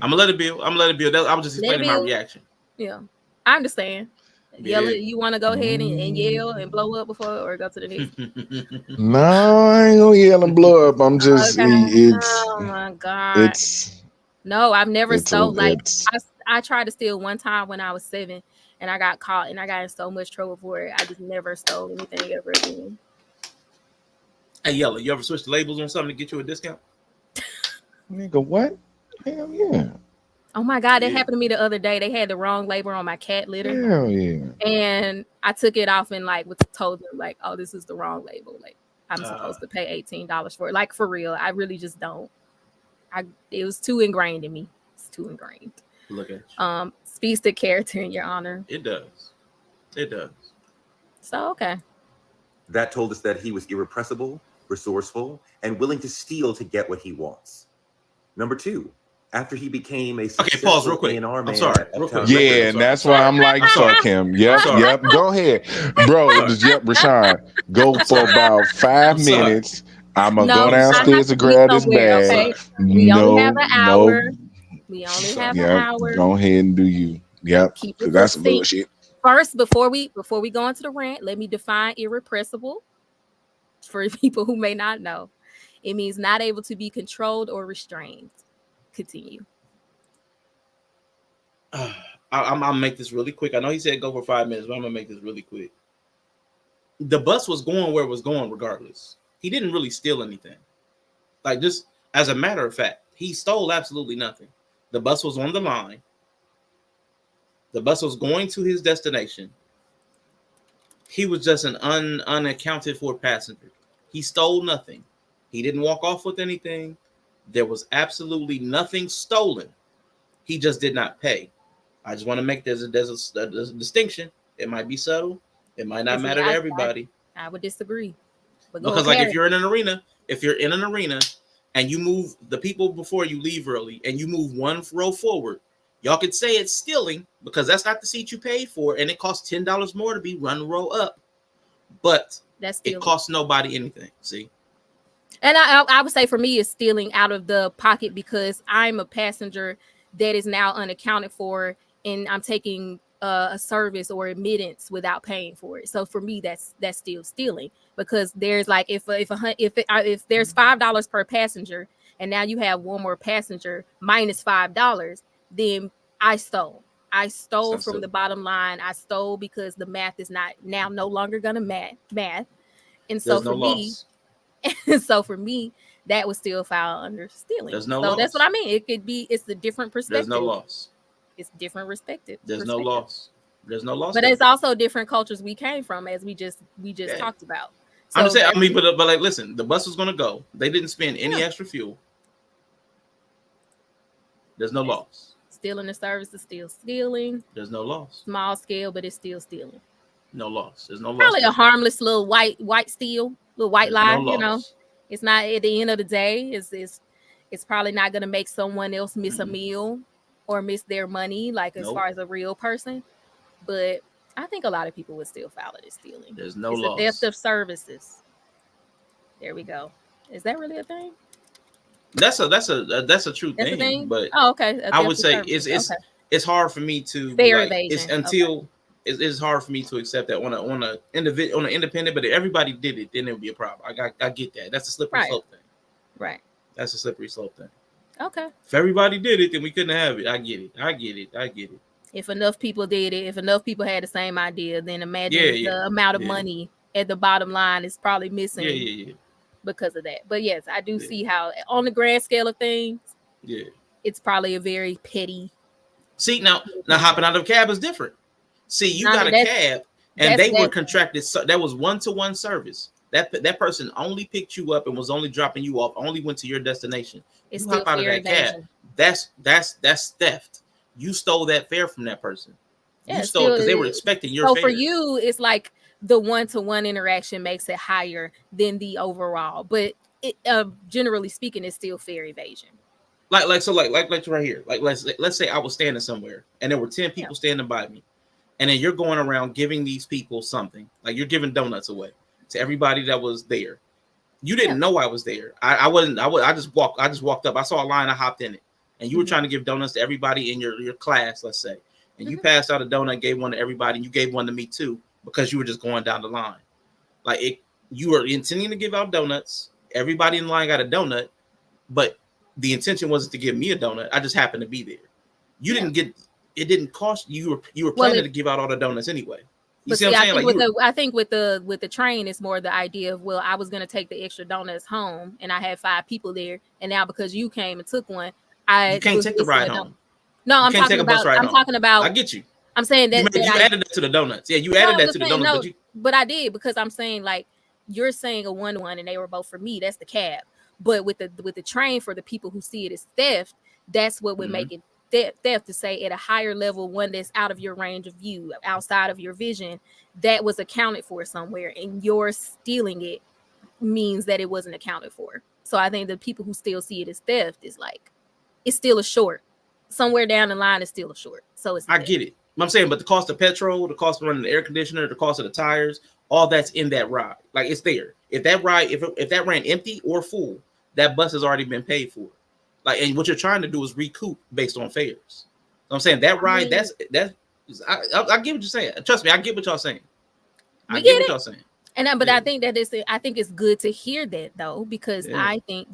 I'm gonna let it build. I was just explaining my reaction. Yeah, I understand. Yell it. You want to go ahead and yell and blow up before, or go to the next? No, I ain't gonna yell and blow up. I'm just. Oh my god. No, I've never stole. Like I tried to steal one time when I was 7, and I got caught, and I got in so much trouble for it. I just never stole anything ever again. Hey, Yella, you ever switch the labels on something to get you a discount? Nigga, what? Hell yeah. Oh my God, that Yeah. happened to me the other day. They had the wrong label on my cat litter. Hell yeah. And I took it off and like told them like, oh, this is the wrong label. Like I'm supposed to pay $18 for it. Like for real. I really just don't. It was too ingrained in me. It's too ingrained. Look at you. Speaks to character in your honor. It does. It does. So okay. That told us that he was irrepressible, resourceful, and willing to steal to get what he wants. Number 2, after he became a successful pause real quick. A&R I'm man sorry, at real quick. Town Yeah, Records. and that's why I'm like, fuck him. Yep, yep. Go ahead, bro. Yep, Rashawn, go for about 5 minutes. I'm gonna go downstairs to grab this bag. Okay? We only have an hour. We only have an Yep, hour. go ahead and do you. Yep, Keep because it that's succinct. bullshit. First, before we go into the rant, let me define irrepressible for people who may not know. It means not able to be controlled or restrained. Continue. I'm gonna make this really quick. I know he said go for 5 minutes, but I'm gonna make this really quick. The bus was going where it was going regardless. He didn't really steal anything. Like, just as a matter of fact, he stole absolutely nothing. The bus was on the line. The bus was going to his destination. He was just an unaccounted for passenger. He stole nothing. He didn't walk off with anything. There was absolutely nothing stolen. He just did not pay. I just want to make there's a distinction. It might be subtle. It might not matter to everybody. I would disagree. Because like if you're in an arena and you move the people before you leave early and you move one row forward, y'all could say it's stealing because that's not the seat you paid for and it costs $10 more to be one row up. But it costs nobody anything. See? And I would say for me, it's stealing out of the pocket because I'm a passenger that is now unaccounted for and I'm taking a service or admittance without paying for it. So for me, that's still stealing because there's like if there's $5 per passenger and now you have one more passenger minus $5, then I stole. I stole from the bottom line. I stole because the math is now no longer gonna math. And so for me, that would still fall under stealing. There's no so loss. That's what I mean. It could be. It's a different perspective. There's no loss. It's different perspective. There's no loss. There's no loss. But it's also different cultures we came from, as we just talked about. So I'm saying. I mean, but like, listen, the bus was gonna go. They didn't spend any extra fuel. There's no loss. Stealing the service is still stealing. There's no loss. Small scale, but it's still stealing. No loss. There's no loss. Probably a harmless little white steal, little white lie. No you know, it's not at the end of the day. It's probably not gonna make someone else miss a meal or miss their money, like as far as a real person. But I think a lot of people would still file it as stealing. There's no loss. A theft of services. There we go. Is that really a thing? That's a true thing. But okay. I would say it's hard for me to fair evasion. It's hard for me to accept that on an independent. But if everybody did it, then it would be a problem. I get that. That's a slippery slope thing. Right. That's a slippery slope thing. Okay. If everybody did it, then we couldn't have it. I get it. If enough people did it, if enough people had the same idea, then imagine the amount of money at the bottom line is probably missing. Yeah. Because of that. But yes, I do see how on the grand scale of things, it's probably a very petty. See, now hopping out of a cab is different. See, you got a cab and they were contracted. So that was 1-to-1 service. That person only picked you up and was only dropping you off, only went to your destination. It's you still hop out of that cab. That's theft. You stole that fare from that person. You stole because they were expecting your fare. So for you, it's like the 1-to-1 interaction makes it higher than the overall, but it, generally speaking, it's still fair evasion. Like right here. Like let's say I was standing somewhere and there were 10 people standing by me, and then you're going around giving these people something, like you're giving donuts away to everybody that was there. You didn't know I was there. I just walked up. I saw a line. I hopped in it, and you were trying to give donuts to everybody in your class, let's say, and you passed out a donut, gave one to everybody, and you gave one to me too. Because you were just going down the line. You were intending to give out donuts. Everybody in line got a donut, but the intention wasn't to give me a donut. I just happened to be there. You didn't get it. Didn't cost you. You were planning to give out all the donuts anyway. You see what I'm saying? I think with the train, it's more the idea of, well, I was going to take the extra donuts home, and I had 5 people there, and now because you came and took one, you can't take the ride home. No, You I'm can't talking take a bus about. ride I'm home. talking about. I get you. I'm saying You, that you I added that to the donuts. Yeah, you No, added I'm that just to the saying, donuts. no, but I did because I'm saying like you're saying a 1-1 and they were both for me. That's the cab. But with the train for the people who see it as theft, that's what would make it theft to say at a higher level, one that's out of your range of view, outside of your vision, that was accounted for somewhere, and your stealing it means that it wasn't accounted for. So I think the people who still see it as theft is like it's still a short. Somewhere down the line is still a short. So it's I get it. I'm saying, but the cost of petrol, the cost of running the air conditioner, the cost of the tires, all that's in that ride. Like it's there. If that ride, if that ran empty or full, that bus has already been paid for. Like, and what you're trying to do is recoup based on fares. So I'm saying that ride, I get what you're saying. Trust me, I get what y'all saying. I get what y'all saying. And but I think that I think it's good to hear that though, because I think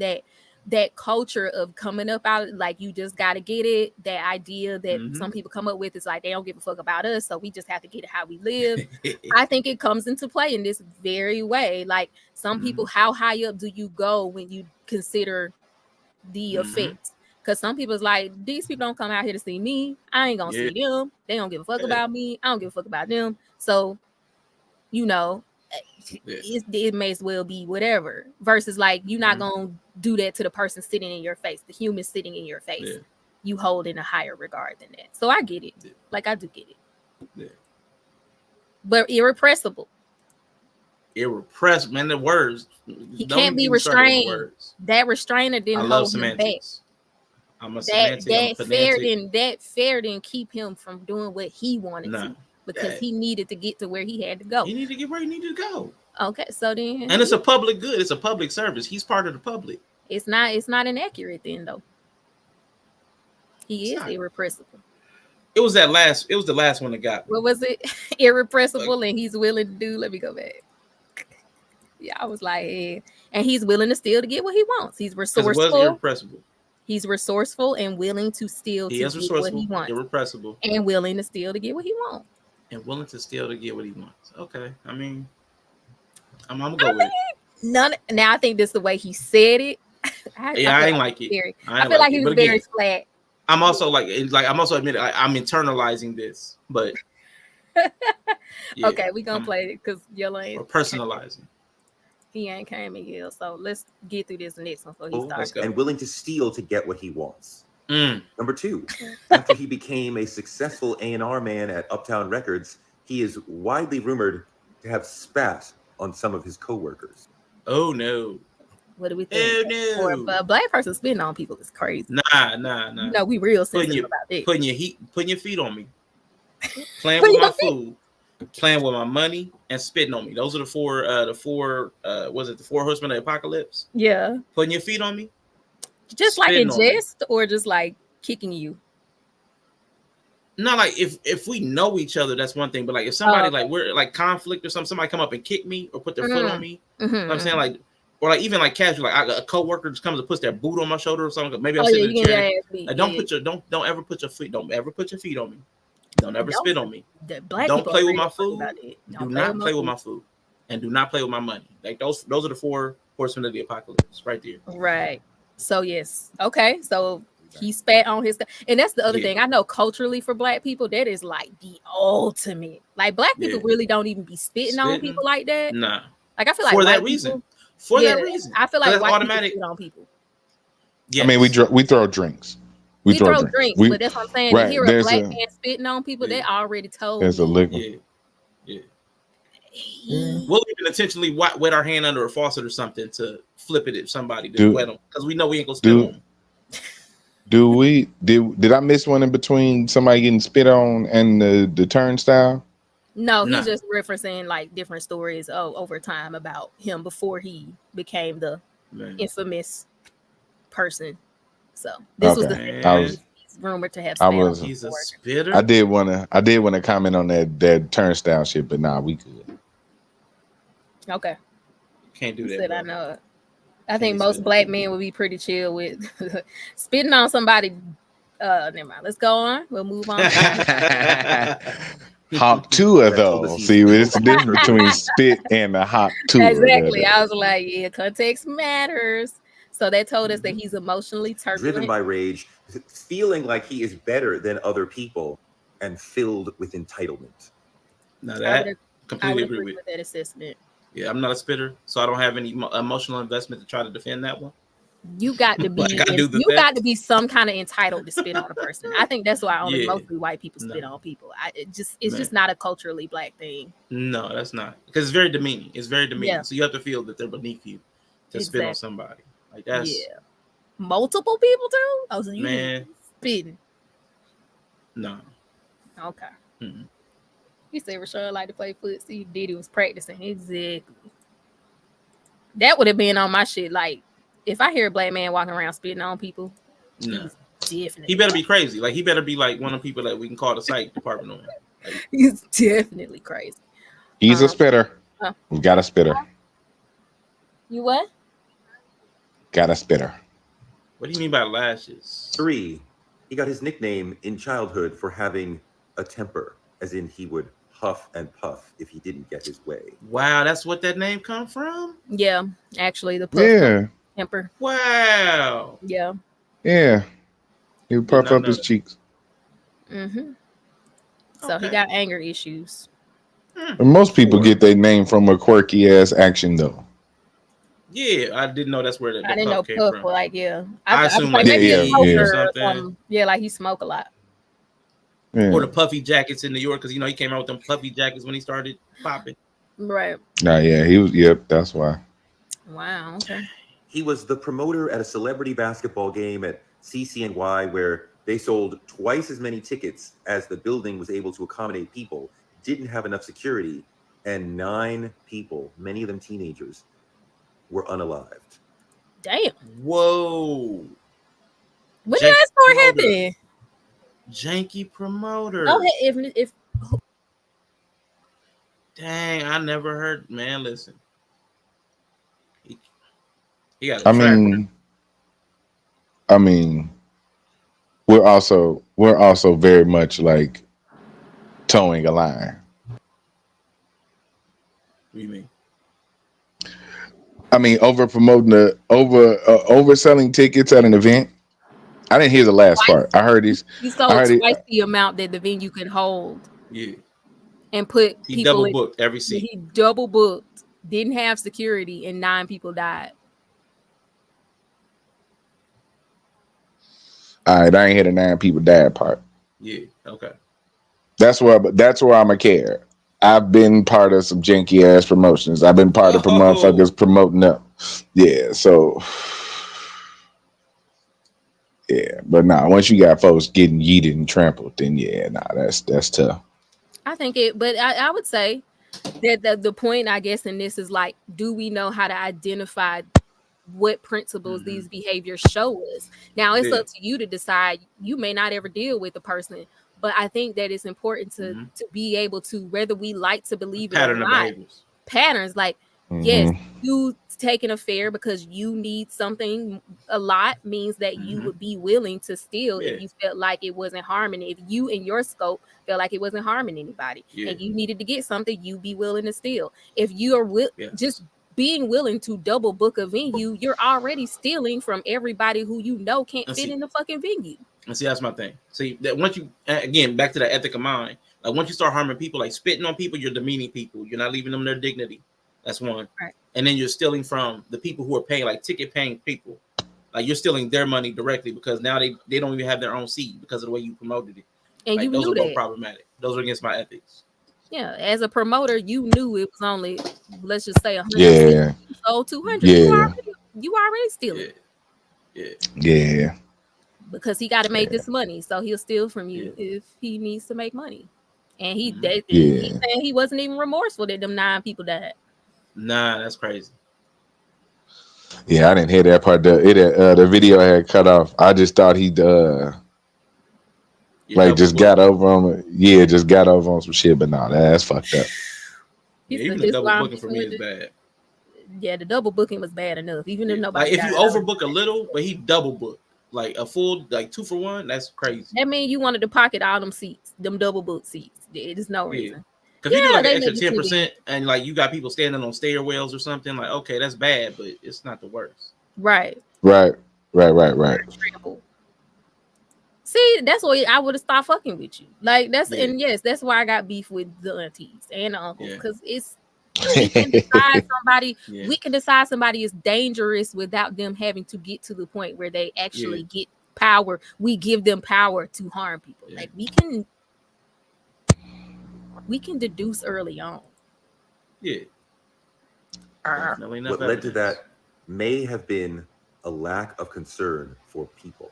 that culture of coming up out, like you just got to get it, that idea that some people come up with is like they don't give a fuck about us, so we just have to get it how we live. I think it comes into play in this very way. Like some people, how high up do you go when you consider the effects? Because some people's like, these people don't come out here to see me, I ain't gonna see them, they don't give a fuck about me, I don't give a fuck about them. So you know, it may as well be whatever, versus like you're not gonna do that to the person sitting in your face, the human sitting in your face. You hold in a higher regard than that. So I get it. Like I do get it. But irrepressible, man, the words, he can't be restrained. That restrainer didn't hold him back. I'm a semantic. That fair didn't keep him from doing what he wanted to, because he needed to get to where he had to go. He needed to get where he needed to go. Okay, so then, and it's a public good. It's a public service. He's part of the public. It's not inaccurate then, though. He is irrepressible. It was the last one that got me. What was it? Irrepressible, and he's willing to do. Let me go back. Yeah, I was like, and he's willing to steal to get what he wants. He's resourceful. It was irrepressible. He's resourceful and willing to steal to get what he wants. Irrepressible. And willing to steal to get what he wants. And willing to steal to get what he wants. Okay, I mean, I'm gonna go with it. Now I think this is the way he said it. I ain't like it. I feel like he was very flat. I'm also I'm also admitting I'm internalizing this, but okay, we gonna play it because Yellow ain't personalizing. He ain't came in here, so let's get through this next one before he starts. And willing to steal to get what he wants. Number 2, after he became a successful A&R man at Uptown Records, he is widely rumored to have spat on some of his co-workers. Oh no. What do we think? Oh, no. For a black person spitting on people is crazy. Nah. No, we real sensitive about it. Putting your feet on me. Playing with my food. Playing with my money and spitting on me. Those are the four was it the 4 horsemen of the apocalypse? Yeah. Putting your feet on me. Just like in jest, or just like kicking you? No, like if we know each other, that's one thing. But like if somebody like we're like conflict or something, somebody come up and kick me or put their foot on me. You know what I'm saying, like, or like even like casual, like a coworker just comes and puts their boot on my shoulder or something. Maybe I'm sitting in a chair. Like, don't ever put your feet. Don't ever put your feet on me. Don't ever spit on me. Don't play with my food. Do not play with my food, and do not play with my money. Like those are the 4 horsemen of the apocalypse, right there. Right. So yes. Okay. So he spat on his, and that's the other thing. I know culturally for black people, that is like the ultimate. Like black people really don't even be spitting on people like that. Nah. Like I feel like for that reason. That reason. I feel like white automatic people spit on people. Yes. I mean, we throw drinks. We throw drinks. But that's what I'm saying. Right, to hear a black man spitting on people, they already told. There's a liquor. Yeah. We'll even intentionally wet our hand under a faucet or something to flip it at somebody to wet them, because we know we ain't gonna spit on them. Did I miss one in between somebody getting spit on and the turnstile? No, he's just referencing like different stories over time about him before he became the infamous person. So this was the rumored to have spit. He's a spitter. I did want to comment on that turnstile shit, but nah, we could. Okay. Can't do that. I know it. I think most black men would be pretty chill with spitting on somebody. Never mind. Let's go on. We'll move on. Hop tour though. See, it's the difference between spit and a hop tour. Exactly. I was like, yeah, context matters. So that told us that he's emotionally driven turbulent. by rage, feeling like he is better than other people, and filled with entitlement. Now I that would completely agree agree with. with that assessment. Yeah, I'm not a spitter, so I don't have any emotional investment to try to defend that one. You got to be Like I do the you theft. got to be some kind of entitled to spit on a person. I think that's why only Yeah. mostly white people spit No. on people. It's Man. just not a culturally black thing. No, that's not, because it's very demeaning. It's very demeaning. Yeah. So you have to feel that they're beneath you to spit on Exactly. somebody. Like that's Yeah. Multiple people too? Oh, so you Man. spitting. no. Okay. Mm-mm. You said Rashawn liked to play footsie. Diddy was practicing. Exactly. That would have been on my shit. Like, if I hear a black man walking around spitting on people, No. he's definitely He better be crazy. Like he better be like one of the people that we can call the psych department on. Like, he's definitely crazy. He's a spitter. huh. We got a spitter. You what? Got a spitter. what do you mean by lashes? 3, he got his nickname in childhood for having a temper, as in he would huff and puff if he didn't get his way. Wow, that's what that name come from? Yeah, actually, the puff Yeah, temper. Wow. Yeah. yeah. He would puff not up know his that. cheeks. Mm-hmm. So he Okay. got anger issues. And most people get their name from a quirky ass action though. Yeah, I didn't know that's where the I didn't know puff came puff, from. but like, yeah. I was assume like, like maybe Yeah, a yeah, smoker yeah. or something. something. Yeah, like he smoke a lot. Yeah. Or the puffy jackets in New York, because he came out with them puffy jackets when he started popping. Right. Nah, yeah, he was. Yep, that's why. Wow. Okay. He was the promoter at a celebrity basketball game at CCNY where they sold twice as many tickets as the building was able to accommodate people, didn't have enough security, and 9 people, many of them teenagers, were unalived. Damn. Whoa. When Janky did that start promoter. happening? Janky promoter. Go ahead. If Dang, I never heard. Man, listen. He got a I track record. mean, we're also very much like towing a line. What do you mean? I mean, over promoting overselling tickets at an event. I didn't hear the last part. I heard he sold heard twice the amount that the venue could hold, Yeah. and put He people double in. booked every seat. He double booked, didn't have security, and 9 people died. All right, I ain't hear the 9 people died part. Yeah. Okay. That's where I'm a care. I've been part of some janky ass promotions. I've been part of Oh. motherfuckers promoting them. Yeah, so yeah, but nah, once you got folks getting yeeted and trampled, then yeah, nah, that's tough. I think but I would say that the point, I guess, in this is like, do we know how to identify what principles these behaviors show us? Now it's up to you to decide. You may not ever deal with the person, but I think that it's important to be able to, whether we like to believe it or Pattern of not, behaviors. patterns. Like, yes, you taking a fare because you need something a lot means that you would be willing to steal if you felt like it wasn't harming. If you in your scope felt like it wasn't harming anybody and you needed to get something, you'd be willing to steal. If you are just being willing to double book a venue, you're already stealing from everybody who you know can't fit in the fucking venue. And see, that's my thing. See, that once you, again, back to that ethic of mind, like once you start harming people, like spitting on people, you're demeaning people. You're not leaving them their dignity. That's one. Right. And then you're stealing from the people who are paying, like ticket paying people. Like you're stealing their money directly because now they don't even have their own seat because of the way you promoted it. And like, you those knew are both that. problematic. Those are against my ethics. Yeah, as a promoter, you knew it was only, let's just say 100. Yeah. You sold 200. Yeah. You already stealing. Yeah. Because he got to make this money, so he'll steal from you if he needs to make money. And he's saying he wasn't even remorseful that them 9 people died. Nah, that's crazy. Yeah, I didn't hear that part. The video I had cut off. I just thought he just got over on. Yeah, just got over on some shit. But no, that's fucked up. Even the double booking for me is bad. Yeah, the double booking was bad enough. Even if nobody. Like if you overbook a little, but he double booked like a full 2 for 1. That's crazy. That means you wanted to pocket all them seats, them double book seats. There's no reason. Because you do like an extra 10%, and like you got people standing on stairwells or something, like okay, that's bad, but it's not the worst. Right. Right. Trample. See, that's why I would have stopped fucking with you. Like that's Yeah. and yes, that's why I got beef with the aunties and the uncles Yeah. because it's we can decide somebody. Yeah. We can decide somebody is dangerous without them having to get to the point where they actually get power. We give them power to harm people. Yeah. Like we can deduce early on. Yeah. Definitely enough What led to evidence. that may have been a lack of concern for people.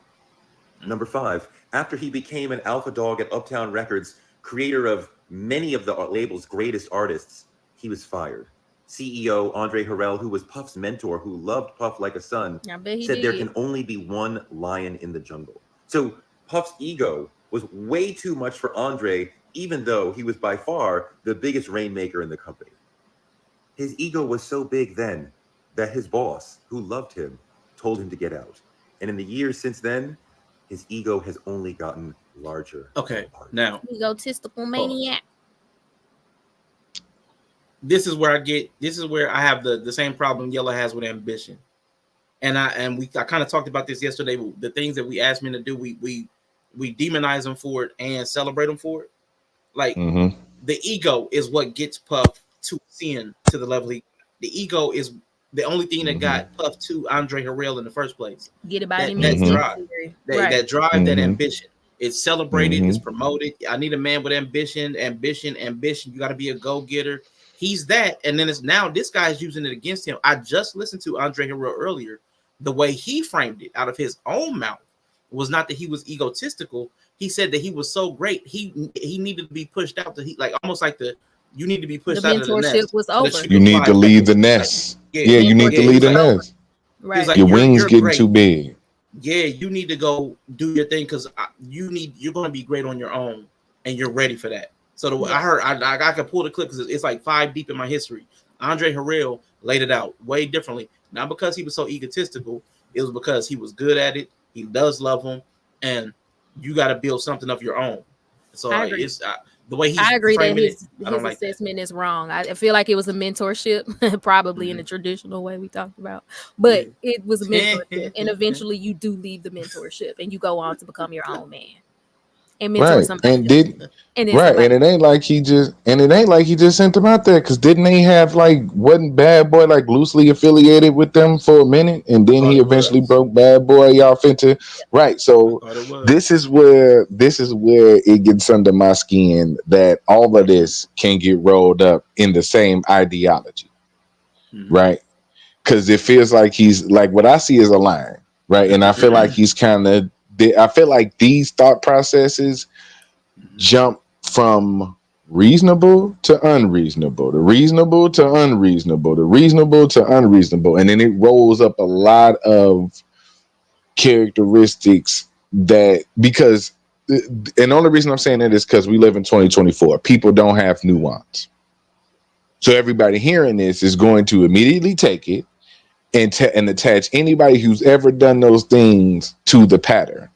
Number 5, after he became an alpha dog at Uptown Records, creator of many of the label's greatest artists, he was fired. CEO Andre Harrell, who was Puff's mentor, who loved Puff like a son, I bet he said there did. can only be one lion in the jungle. So Puff's ego was way too much for Andre, even though he was by far the biggest rainmaker in the company. His ego was so big then that his boss, who loved him, told him to get out. And in the years since then, his ego has only gotten larger. Okay, now egotistical maniac. This is where I have the same problem Yella has with ambition. And I kind of talked about this yesterday. The things that we asked men to do, we demonize them for it and celebrate them for it. Like the ego is what gets Puff to sin to the level the ego is the only thing that got Puff to Andre Harrell in the first place. Get it by that drive, that drive, that ambition. It's celebrated, it's promoted. I need a man with ambition. You got to be a go-getter. He's that, and then it's now this guy's using it against him. I just listened to Andre Harrell earlier. The way he framed it out of his own mouth was not that he was egotistical. He said that he was so great, he needed to be pushed out. Like almost like you need to be pushed out of the nest. Mentorship was over. You need to leave the nest. Yeah, you need to leave the nest. Right. Like, your wings getting too big. Yeah, you need to go do your thing because you're going to be great on your own, and you're ready for that. So I heard I could pull the clip because it's like 5 deep in my history. Andre Harrell laid it out way differently, not because he was so egotistical. It was because he was good at it. He does love them, and you got to build something of your own. So it's the way he's. I agree that his like assessment is wrong. I feel like it was a mentorship, probably in the traditional way we talked about, but it was a mentorship, and eventually you do leave the mentorship and you go on to become your own man and mentor somebody. And it ain't like he just sent them out there because didn't they have wasn't Bad Boy loosely affiliated with them for a minute, and then he eventually broke Bad Boy off into right. So this is where it gets under my skin that all of this can get rolled up in the same ideology, right? Because it feels like he's what I see is a line, right? And I feel like he's I feel like these thought processes jump from reasonable to unreasonable, the reasonable to unreasonable, the reasonable to unreasonable, and then it rolls up a lot of characteristics that because and the only reason I'm saying that is because we live in 2024. People don't have nuance. So everybody hearing this is going to immediately take it and attach anybody who's ever done those things to the pattern.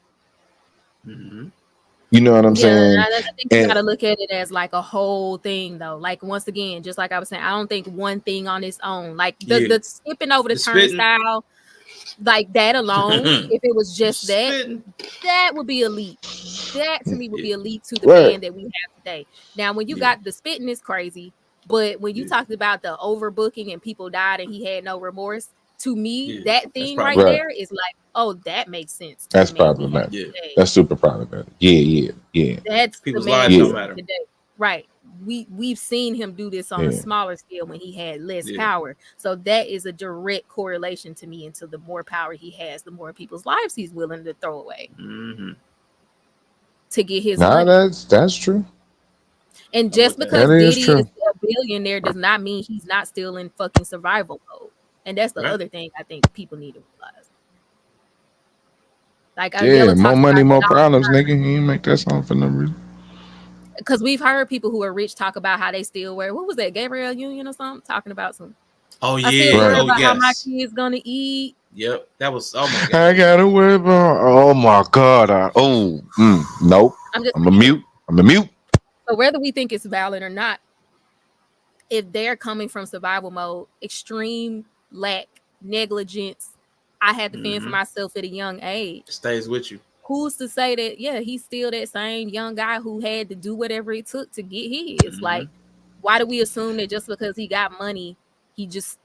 You know what I'm saying? I think you got to look at it as a whole thing, though. Once again, just like I was saying, I don't think one thing on its own, the skipping over the turnstile, that alone, if it was just that would be elite. That to me would be elite to the man that we have today. Now, when you got the spitting is crazy, but when you talked about the overbooking and people died and he had no remorse, to me, that thing there is that makes sense. That's problematic. That's super problematic. Yeah. That's people's the man lives don't matter. Today. Right. We've seen him do this on a smaller scale when he had less power. So that is a direct correlation to me into the more power he has, the more people's lives he's willing to throw away to get his money. That's true. And just because Diddy is a billionaire does not mean he's not still in fucking survival mode. And that's the other thing I think people need to realize. More money, more problems, nigga. He ain't make that song for no reason. Because we've heard people who are rich talk about how they still wear. What was that, Gabrielle Union or something? Talking about some. Oh yeah. I still worry about how my kids gonna eat. Yep, that was. Oh my god. I gotta worry about. Oh my god. Nope. I'm a mute. So whether we think it's valid or not, if they're coming from survival mode, extreme lack, negligence, I had to fend for myself at a young age. Stays with you. Who's to say that, yeah, he's still that same young guy who had to do whatever it took to get his? Like, why do we assume that just because he got money, he just,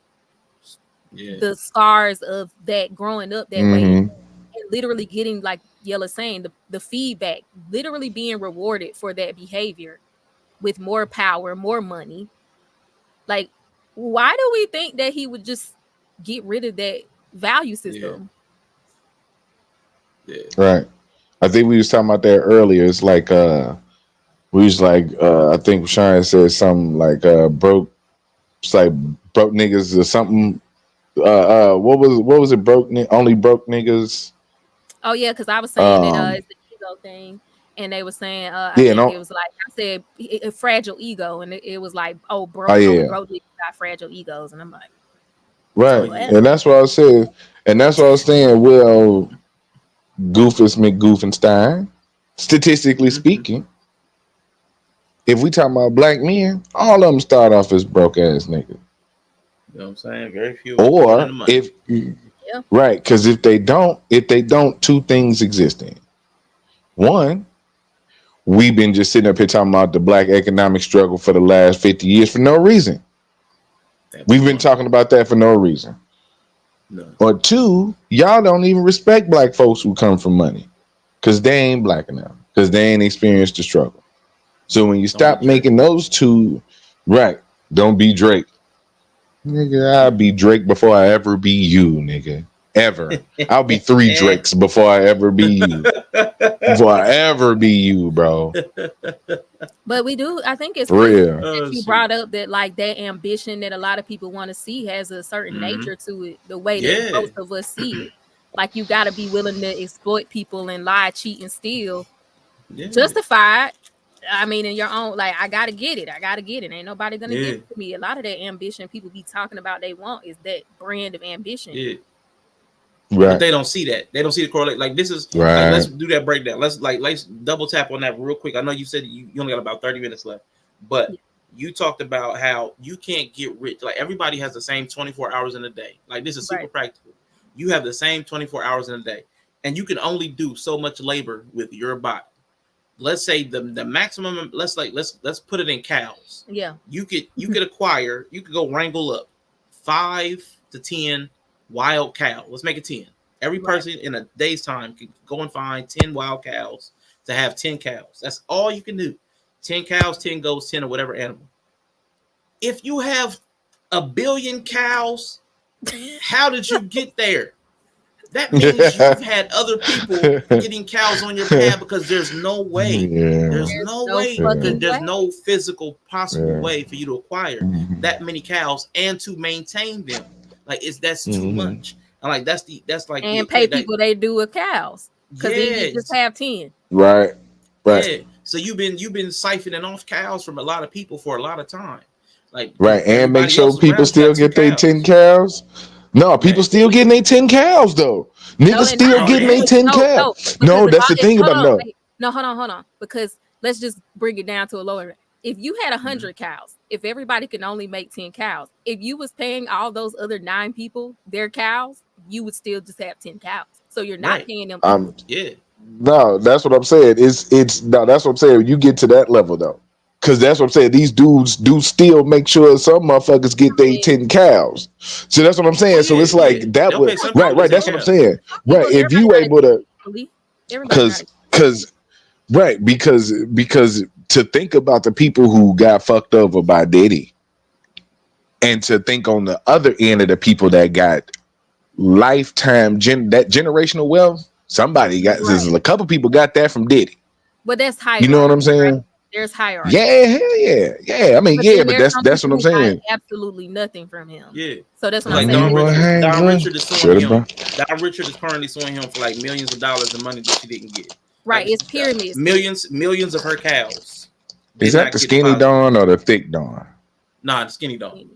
the scars of that growing up that way, and literally getting, like Yella's saying, the feedback, literally being rewarded for that behavior with more power, more money. Like, why do we think that he would just get rid of that value system? Yeah. Right. I think we was talking about that earlier. It's like we was like I think Sean said something like broke, it's like broke niggas or something. What was it? Only broke niggas. Oh yeah, because I was saying that it's the ego thing, and they were saying I think it was like, I said a fragile ego, and it was like, only broke niggas got fragile egos, and I'm like, right, and that's what I said, and that's what I was saying. Well, Goofus McGoofenstein, statistically speaking, if we talking about black men, all of them start off as broke ass niggas. You know what I'm saying? Very few. Or if right, because if they don't, two things existing. One, we've been just sitting up here talking about the black economic struggle for the last 50 years for no reason. We've been talking about that for no reason. No. Or two, y'all don't even respect black folks who come from money because they ain't black enough, because they ain't experienced the struggle. So when you stop making those two, right, don't be Drake. Nigga, I'll be Drake before I ever be you, nigga. Ever. I'll be 3 Drakes before I ever be you. Before I ever be you, bro. But we do, I think it's real that you brought up that, like, that ambition that a lot of people want to see has a certain nature to it, the way that most of us see it. Like, you got to be willing to exploit people and lie, cheat, and steal. Justified. I mean, in your own, like, I gotta get it. Ain't nobody gonna give it to me. A lot of that ambition people be talking about they want is that brand of ambition. Yeah. Right. But they don't see that. They don't see the correlate. Like, this is like, let's do that breakdown. Let's double tap on that real quick. I know you said you only got about 30 minutes left, but you talked about how you can't get rich. Like, everybody has the same 24 hours in a day. Like, this is super practical. You have the same 24 hours in a day, and you can only do so much labor with your body. Let's say the maximum. Let's put it in cows. Yeah. You could acquire. You could go wrangle up 5 to 10 wild cows. Let's make it 10. Every person in a day's time can go and find 10 wild cows to have 10 cows. That's all you can do. 10 cows, 10 goats, 10 or whatever animal. If you have 1 billion cows, how did you get there? That means you've had other people getting cows on your path, because there's no way. There's no way. Because there's no physical possible way for you to acquire that many cows and to maintain them. Like, that's too much. And like that's like, and pay people they do with cows, because they just have 10. Right. Yeah. So you've been siphoning off cows from a lot of people for a lot of time. Like, right, and make sure people still get their 10 cows. No, people still getting their 10 cows though. Niggas still getting their 10 cows. No, that's the thing about no. Hold on. Because let's just bring it down to a lower. If you had 100 cows, if everybody can only make 10 cows, if you was paying all those other 9 people their cows, you would still just have 10 cows. So you're not paying them. No, that's what I'm saying. It's no, that's what I'm saying. You get to that level though. Because that's what I'm saying. These dudes do still make sure some motherfuckers get their 10 cows. So that's what I'm saying. So it's like that would right. That's what I'm saying. Right. If you able to, because to think about the people who got fucked over by Diddy, and to think on the other end of the people that got lifetime that generational wealth, somebody got a couple people got that from Diddy. But that's high. You know what I'm saying? Right? There's hierarchy. Yeah, hell yeah. I mean, but that's what I'm saying. Absolutely nothing from him. Yeah. So that's what like I'm saying. Don Richard is suing him. Don Richard is currently suing him for like millions of dollars of money that she didn't get. Right. Like, it's pyramids. Millions of her cows. Is that the skinny Dawn or the thick Dawn? Nah, the skinny Dawn.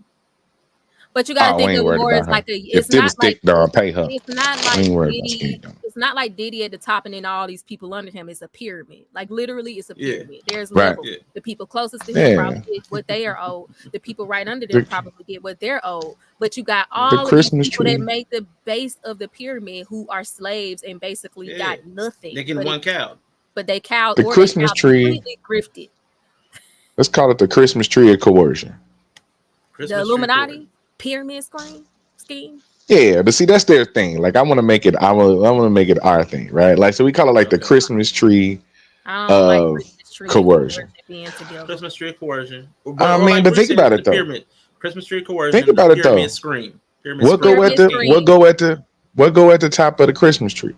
But you got to Oh, we think ain't of it worried more as about her. like If it was thick, dog, pay her. it's not We like ain't worried about Diddy. skinny dog. It's not like Diddy at the top and then all these people under him. It's a pyramid. Like literally, it's a Yeah. pyramid. There's Right. levels. Yeah. The people closest to him Yeah. probably get what they are owed. The people right under them The, probably get what they're owed. But you got the all of these Christmas people that tree. make the base of the pyramid who are slaves and basically Yeah. got nothing. They getting one cow. But they cowed The or they Christmas cowed tree. completely grifted. Let's call it the Christmas tree of coercion. Christmas The tree Illuminati pyramid scheme. Yeah, but see, that's their thing. Like, I want to make it. I want to make it our thing, right? Like, so we call it like the Okay. Christmas tree I don't like of Christmas tree and coercion. being together. Christmas tree coercion. I mean, like but Bri think said, about the it though. pyramid. Christmas tree coercion. Think about the it though. pyramid scream. Pyramid What go scream. at the Pyramid what scream. go at the what go at the top of the Christmas tree?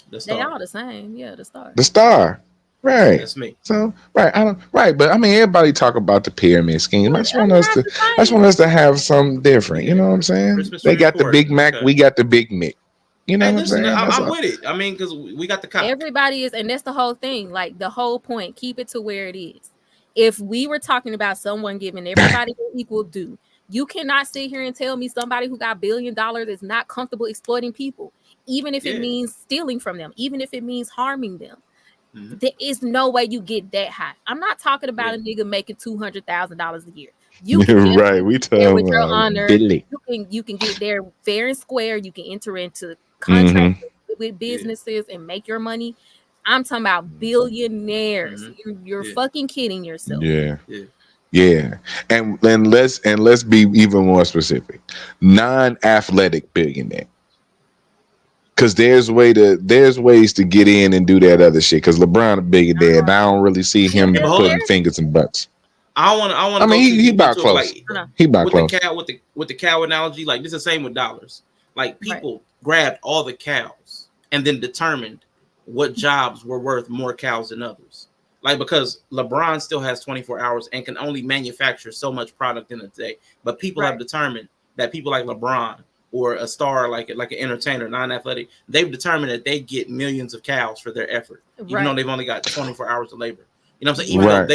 The They all star. the same. Yeah, the star. The star, right? That's me. So right, I don't right, but I mean, everybody talk about the pyramid scheme. I just want That's us to, the I just same. want us to have something different. You know what I'm saying? Christmas They tree got the Big coercion. Mac, Okay. we got the Big Mick. You know Hey, what I'm listen, saying? That's I'm all. with it. I mean, because we got the cock. Everybody is, and that's the whole thing. Like the whole point, keep it to where it is. If we were talking about someone giving everybody their equal due, you cannot sit here and tell me somebody who got $1 billion is not comfortable exploiting people, even if it Yeah. means stealing from them, even if it means harming them. Mhm. There is no way you get that high. I'm not talking about Yeah. a nigga making $200,000 a year. You can Right, we get there with talking your about honor. Billy. You can get there fair and square. You can enter into contracts with businesses and make your money. I'm talking about billionaires. You're Yeah. fucking kidding yourself. Yeah. Yeah. Yeah, and let's be even more specific. Non-athletic billionaire, because there's ways to get in and do that other shit. Because LeBron a billionaire, and I don't really see him Yeah, but hold putting on. fingers in butts. I want to. I mean, go too he deep about into it, close. like, He about with close. the cow, with the cow analogy. Like this is the same with dollars. Like people grabbed all the cows and then determined what jobs were worth more cows than others. Like because LeBron still has 24 hours and can only manufacture so much product in a day, but people have determined that people like LeBron or a star like an entertainer, non-athletic, they've determined that they get millions of cows for their effort, even though they've only got 24 hours of labor. You know what I'm saying? Even though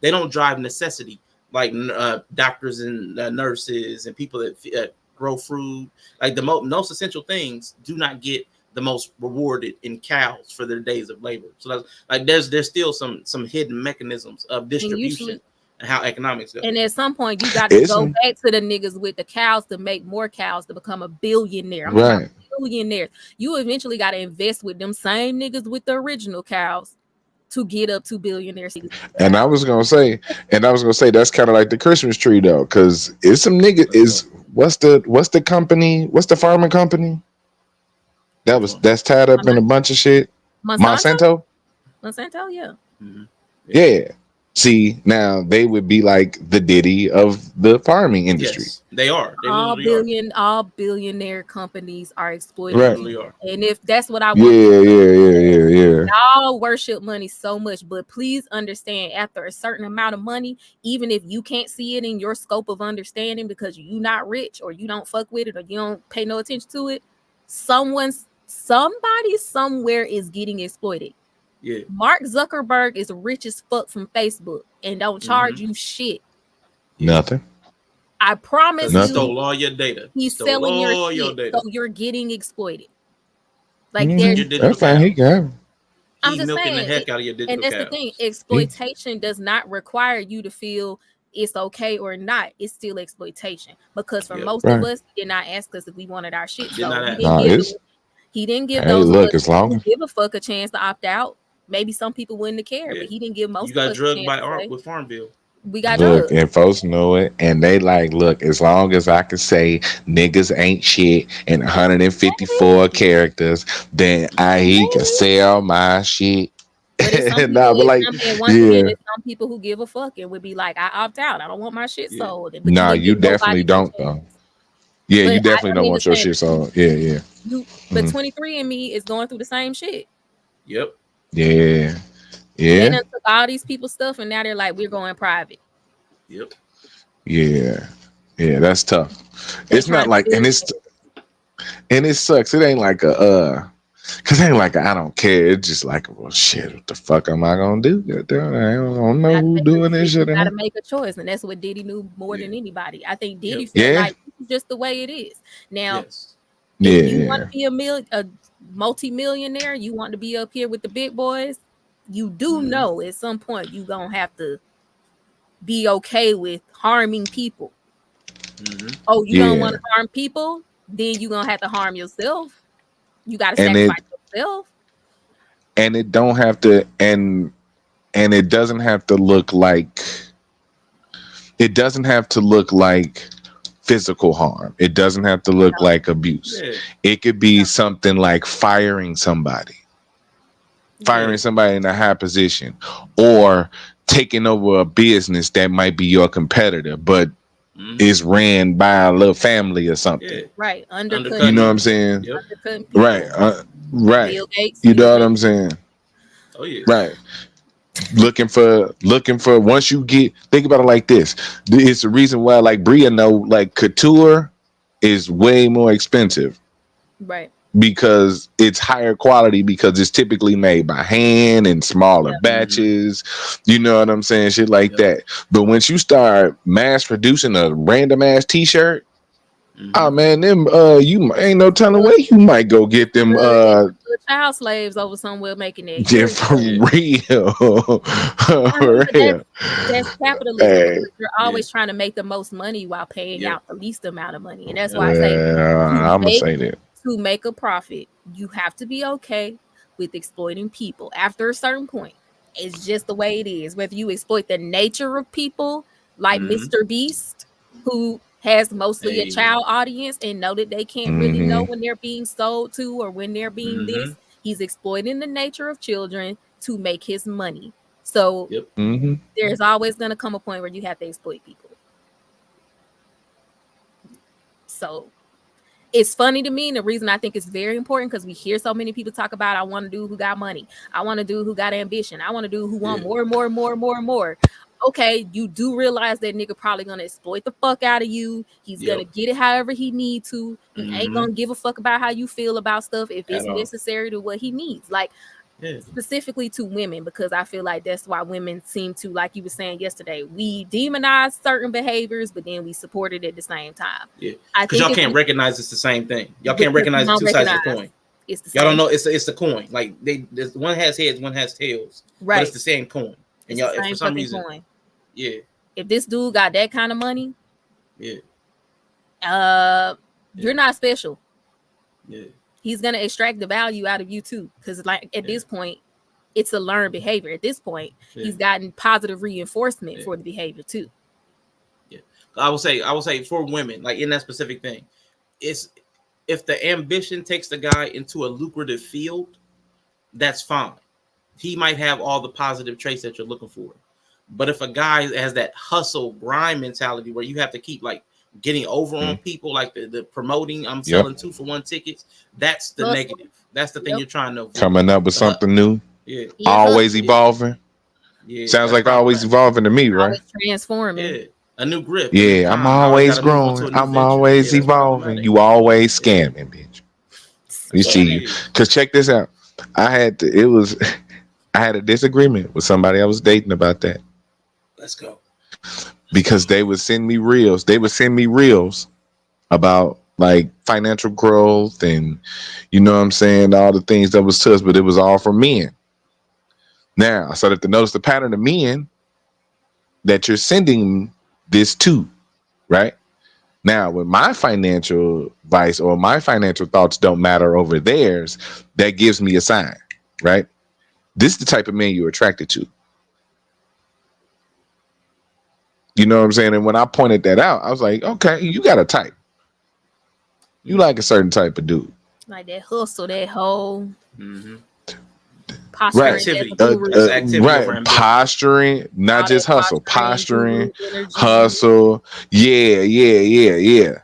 they don't drive necessity like doctors and nurses and people that grow fruit, like the most essential things do not get the most rewarded in cows for their days of labor. So that's like there's still some hidden mechanisms of distribution and how economics go. And at some point you got to go back to the niggas with the cows to make more cows to become a billionaire. I'm talking about billionaires. You eventually got to invest with them same niggas with the original cows to get up to billionaires. And I was gonna say that's kind of like the Christmas tree though, because it's some nigga is what's the company? What's the farming company? That's tied up in a bunch of shit. Monsanto, yeah. Mm-hmm. Yeah. See, now they would be like the Diddy of the farming industry. Yes, they are. They all billionaire companies are exploiting. Right. And if that's what I want, yeah. Y'all worship money so much, but please understand, after a certain amount of money, even if you can't see it in your scope of understanding because you're not rich or you don't fuck with it or you don't pay no attention to it, somebody somewhere is getting exploited. Yeah. Mark Zuckerberg is rich as fuck from Facebook and don't charge you shit. Nothing. I promise you. He stole all your data. He's selling your shit, data. so you're getting exploited. Like that's fine. He got. I'm just milking saying, the heck out of your digital and that's the thing. Exploitation does not require you to feel it's okay or not. It's still exploitation because for most of us, he did not ask us if we wanted our shit. So he didn't give those who give a fuck a chance to opt out. Maybe some people wouldn't have cared, but he didn't give most. You got drugged by ARC with Farmville. We got drugged. And folks know it, and they like, look, as long as I can say niggas ain't shit in 154 characters, then he can sell my shit. But it's some people who give a fuck and would be like, I opt out. I don't want my shit sold. But you definitely don't though. Yeah, you definitely don't want your shit sold. Yeah. But 23andMe is going through the same shit. Yep. Yeah. They done took all these people's stuff and now they're like, we're going private. Yep. Yeah, that's tough. It's not like, and it sucks. It ain't like cause it ain't like I don't care. It's just like, well, shit, what the fuck am I gonna do? I don't know who's doing this shit. You gotta make a choice, and that's what Diddy knew more than anybody. I think Diddy felt like he just the way it is. Now, Yes. if you want Yeah. to be a multi-millionaire, you want to be up here with the big boys, you do Mhm. know at some point you gonna have to be okay with harming people. Mm-hmm. Oh, you don't want Yeah. to harm people? Then you gonna have to harm yourself. You gotta And sacrifice it yourself. and it don't have to and it doesn't have to look like physical harm. It doesn't have to look like abuse. Yeah. It could be No. something like firing somebody in a high position, or taking over a business that might be your competitor, but Mm-hmm. is ran by a little family or something. Yeah. Right. You Undercutting know what you. I'm saying? Yep. Undercutting people. Right. Right. Bill Gates. You He know was what making I'm saying? Oh yeah. Right. Looking for once you think about it like this. It's the reason why like Bria know like couture is way more expensive right. because it's higher quality because it's typically made by hand in smaller Yeah. batches. You know what I'm saying? Shit like Yep. that. But once you start mass producing a random ass t-shirt, Mm-hmm. oh man, them you ain't no telling where you might go get them Little child slaves over somewhere making that. yeah, You're for Yeah. real. For but real. that's capitalism Hey, because you're always trying to make the most money while paying Yep. out the least amount of money. And that's Yep. why I say well, I'm gonna say that. to make a profit, you have to be okay with exploiting people after a certain point. It's just the way it is. Whether you exploit the nature of people, like Mhm. Mr. Beast, who has mostly a Hey. child audience and know that they can't really know when they're being sold to or when they're being this. Mhm. He's exploiting the nature of children to make his money. So Yep. there's always going to come a point where you have to exploit people. So it's funny to me, and the reason I think it's very important because we hear so many people talk about I want to do who got money, I want to do who got ambition, I want to do who want more and more and more and more and more. Okay, you do realize that nigga probably gonna exploit the fuck out of you. He's gonna get it however he need to. He ain't gonna give a fuck about how you feel about stuff if it's necessary to what he needs. Like specifically to women, because I feel like that's why women seem to, like you were saying yesterday, we demonize certain behaviors, but then we support it at the same time. Yeah, I because think y'all can't recognize it's the same thing. Y'all can't because recognize you the two don't sides of the recognize coin. it's the Y'all same. don't know it's the coin. Like there's one has heads, one has tails, but it's Right. the same coin. And It's y'all, the if same for some fucking reason, coin. yeah, If this dude got that kind of money, yeah, you're not special. yeah, He's gonna extract the value out of you too, because like at this point, it's a learned behavior. At this point, he's gotten positive reinforcement for the behavior too. yeah. I would say for women, like in that specific thing, it's if the ambition takes the guy into a lucrative field, that's fine. He might have all the positive traits that you're looking for. But if a guy has that hustle grind mentality where you have to keep like getting over on people, like the promoting, I'm selling 2-for-1 tickets, that's the negative. That's the thing you're trying to avoid. Coming up with something new. Yeah. Always evolving. Yeah. Sounds like always evolving to me, right? Always transforming. Yeah. A new grip. Yeah, I'm always growing. I'm always evolving. You always scamming, bitch. You see, because check this out. I had a disagreement with somebody I was dating about that. Let's go. Because they would send me reels. They would send me reels about like financial growth and you know what I'm saying, all the things that was to us, but it was all for men. Now I started to notice the pattern of men that you're sending this to, right? Now, when my financial advice or my financial thoughts don't matter over theirs, that gives me a sign, right? This is the type of man you're attracted to. You know what I'm saying? And when I pointed that out, I was like, okay, you got a type. You like a certain type of dude. Like that hustle, that whole Right. Activity. Right. Posturing, not just hustle. Posturing, hustle. Yeah. You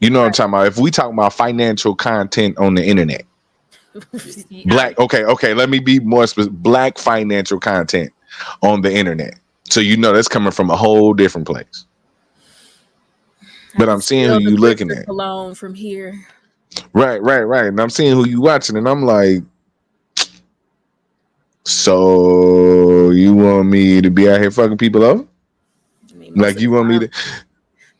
know what I'm talking about? If we talk about financial content on the internet. Black. Okay. Let me be more specific. Black financial content on the internet. So you know that's coming from a whole different place. But I'm seeing who you looking at. Alone from here. Right. And I'm seeing who you watching, and I'm like, so you want me to be out here fucking people over? I mean, like you want me to?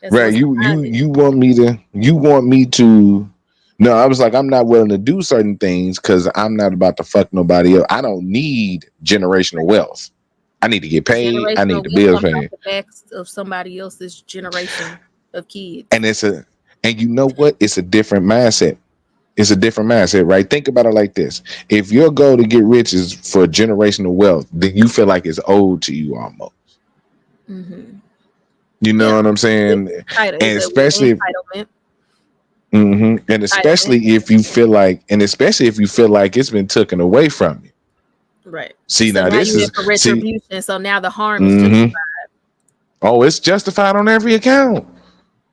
That's Right. what's behind it. You want me to no, I was like, I'm not willing to do certain things because I'm not about to fuck nobody else. I don't need generational wealth. I need to get paid. I need Generational the wealth bills comes off paid. the backs of somebody else's generation of kids. And and you know what? It's a different mindset. It's a different mindset, right? Think about it like this. If your goal to get rich is for generational wealth, then you feel like it's owed to you almost. Mm-hmm. You Yeah, know what I'm saying? And it's a especially entitlement. and Entitlement. especially if you feel like it's been taken away from you. Right. See, So now now this you in is for see. retribution. So now the harm is just hmm Oh, it's justified on every account.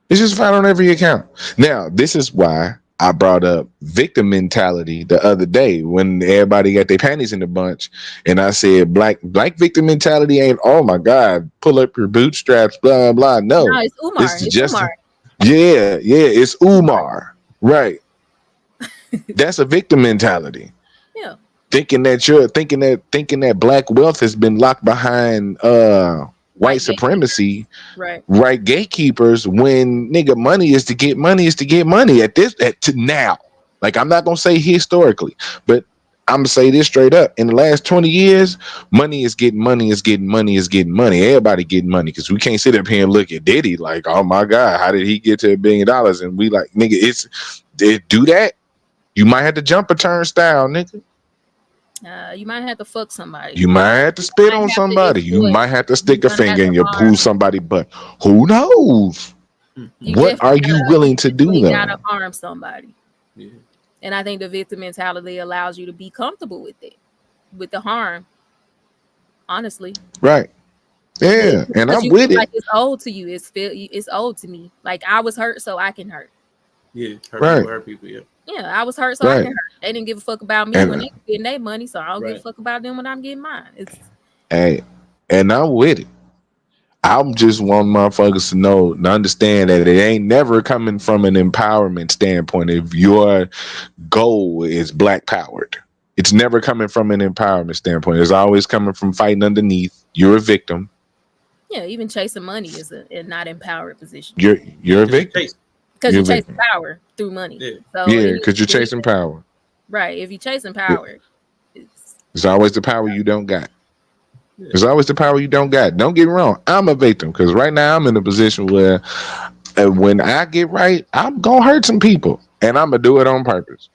It's justified on every account. Now, this is why I brought up victim mentality the other day when everybody got their panties in a bunch, and I said black victim mentality ain't, oh my God, pull up your bootstraps, blah blah. no, No, it's Umar. this is It's just Umar. yeah, it's Umar. Umar, right? That's a victim mentality. Yeah. Thinking that black wealth has been locked behind white White gatekeeper. supremacy, Right. right? Gatekeepers, when nigga money is to get money to now. Like, I'm not gonna say historically, but I'm gonna say this straight up. In the last 20 years, money is getting money is getting money is getting money. Everybody getting money because we can't sit up here and look at Diddy like, oh my God, how did he get to $1 billion? And we like, nigga, they do that. You might have to jump a turnstile, nigga. You might have to fuck somebody. You might have to You spit might on have to somebody. You exploit. might have to You're stick a gonna have finger to in your harm. who somebody butt. Who knows? You What are you willing to do definitely gotta though? harm somebody. Yeah. And I think the victim mentality allows you to be comfortable with it, with the harm. Honestly, Right. Yeah. And because I'm you feel with like it. it's owed to you. It's owed to me. Like I was hurt, so I can hurt. Yeah. Right. Hurt people. Yeah. Yeah, I was hurt, so I can Right. hurt. They didn't give a fuck about me when And they getting their money, so I don't give a Right. fuck about them when I'm getting mine. It's hey, and I'm with it. I'm just want motherfuckers to know to understand that it ain't never coming from an empowerment standpoint. If your goal is black powered, it's never coming from an empowerment standpoint. It's always coming from fighting underneath. You're a victim. yeah, even chasing money is a not empowered position You're a Because you victim. chase. because You're you're a chasing victim. power through money. Yeah. So Yeah, because you're chasing power. right, if you're chasing Yeah. power, it's It's always the power you don't got. Yeah. It's always the power you don't got. Don't get me wrong. I'm a victim because right now I'm in a position where when I get right, I'm gonna hurt some people, and I'm gonna do it on purpose.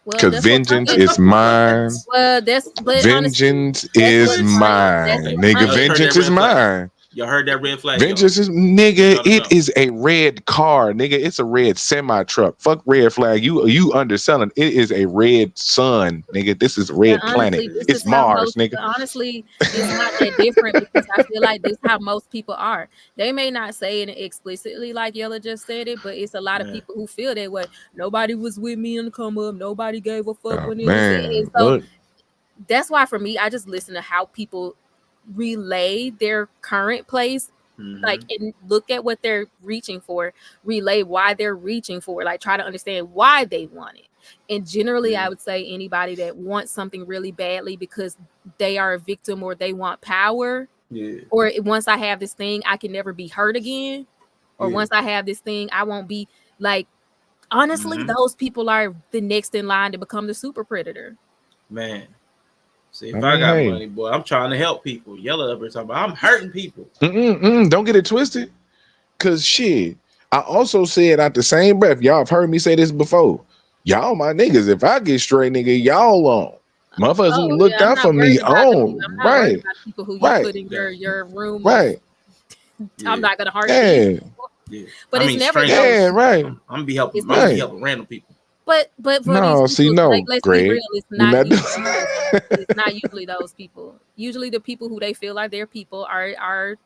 well, Because that's what vengeance Kanye. is mine. Well, but honestly, Vengeance that's is what Kanye. That's mine, what nigga. Y'all just Kanye. heard that Vengeance is red flag. mine. Y'all heard that red flag, y'all. Vengeance is nigga. Y'all to It know. is a red car, nigga. It's a red semi truck. Fuck red flag. You underselling. It is a red sun, nigga. This is a But red planet. honestly, this It's is how Mars, most. nigga. But honestly, it's not that different because I feel like this is how most people are. They may not say it explicitly like Yella just said it, but it's a lot of Man. people who feel that way. Nobody was with me in the come up. Nobody gave a fuck Oh when it was. And man, so look. that's why for me, I just listen to how people relay their current place, like, and look at what they're reaching for, relay why they're reaching for, like try to understand why they want it. And generally, I would say anybody that wants something really badly because they are a victim or they want power, Yeah. or once I have this thing, I can never be hurt again, or Yeah. once I have this thing, I won't be like. Honestly, those people are the next in line to become the super predator. Man. See, if I I mean, got hey. money, boy, I'm trying to help people. Yellow up here talking about I'm hurting people. Don't get it twisted. Cause shit, I also said out the same breath, y'all have heard me say this before. Y'all my niggas. If I get straight, nigga, y'all on. Motherfuckers who Oh looked yeah, I'm out for not me worried about the people. on. I'm not worried Right, about the people who you right, put in your room of. right. I'm not gonna harm Yeah, these people. Yeah. But I it's mean, never strangers. yeah, those. right. I'm gonna be helping. It's I'm gonna be Right. helping random people. But for these No, see, people, like, no, let's be Greg. real. It's We not not usually doing those. It's not usually those people. Usually the people who they feel like they're people are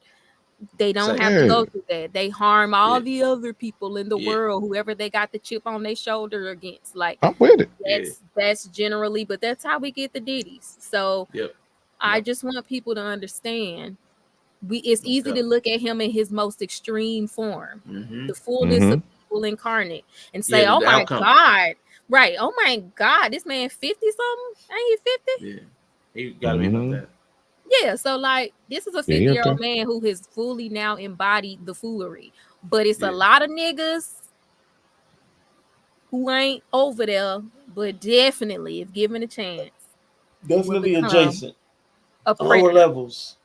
they don't Say, have to Yeah, go through that. They harm all Yeah. the other people in the Yeah. world, whoever they got the chip on their shoulder against. Like I'm with it. Yeah. that's generally, but that's how we get the ditties. So Yep. I Yep. just want people to understand. It's Most easy to definitely. look at him in his most extreme form, Mm-hmm. the fullness Mm-hmm. of people incarnate, and Yeah. say, "Oh The my outcome. God, right? Oh my God, this man 50 something? Ain't he 50? Yeah. He got to be about Mm-hmm. that. Yeah. So like, this is a Yeah, he up 50-year-old there. man who has fully now embodied the foolery. But it's a lot of niggas who ain't over there, but definitely, if given a chance, Definitely adjacent. A predator. Lower levels.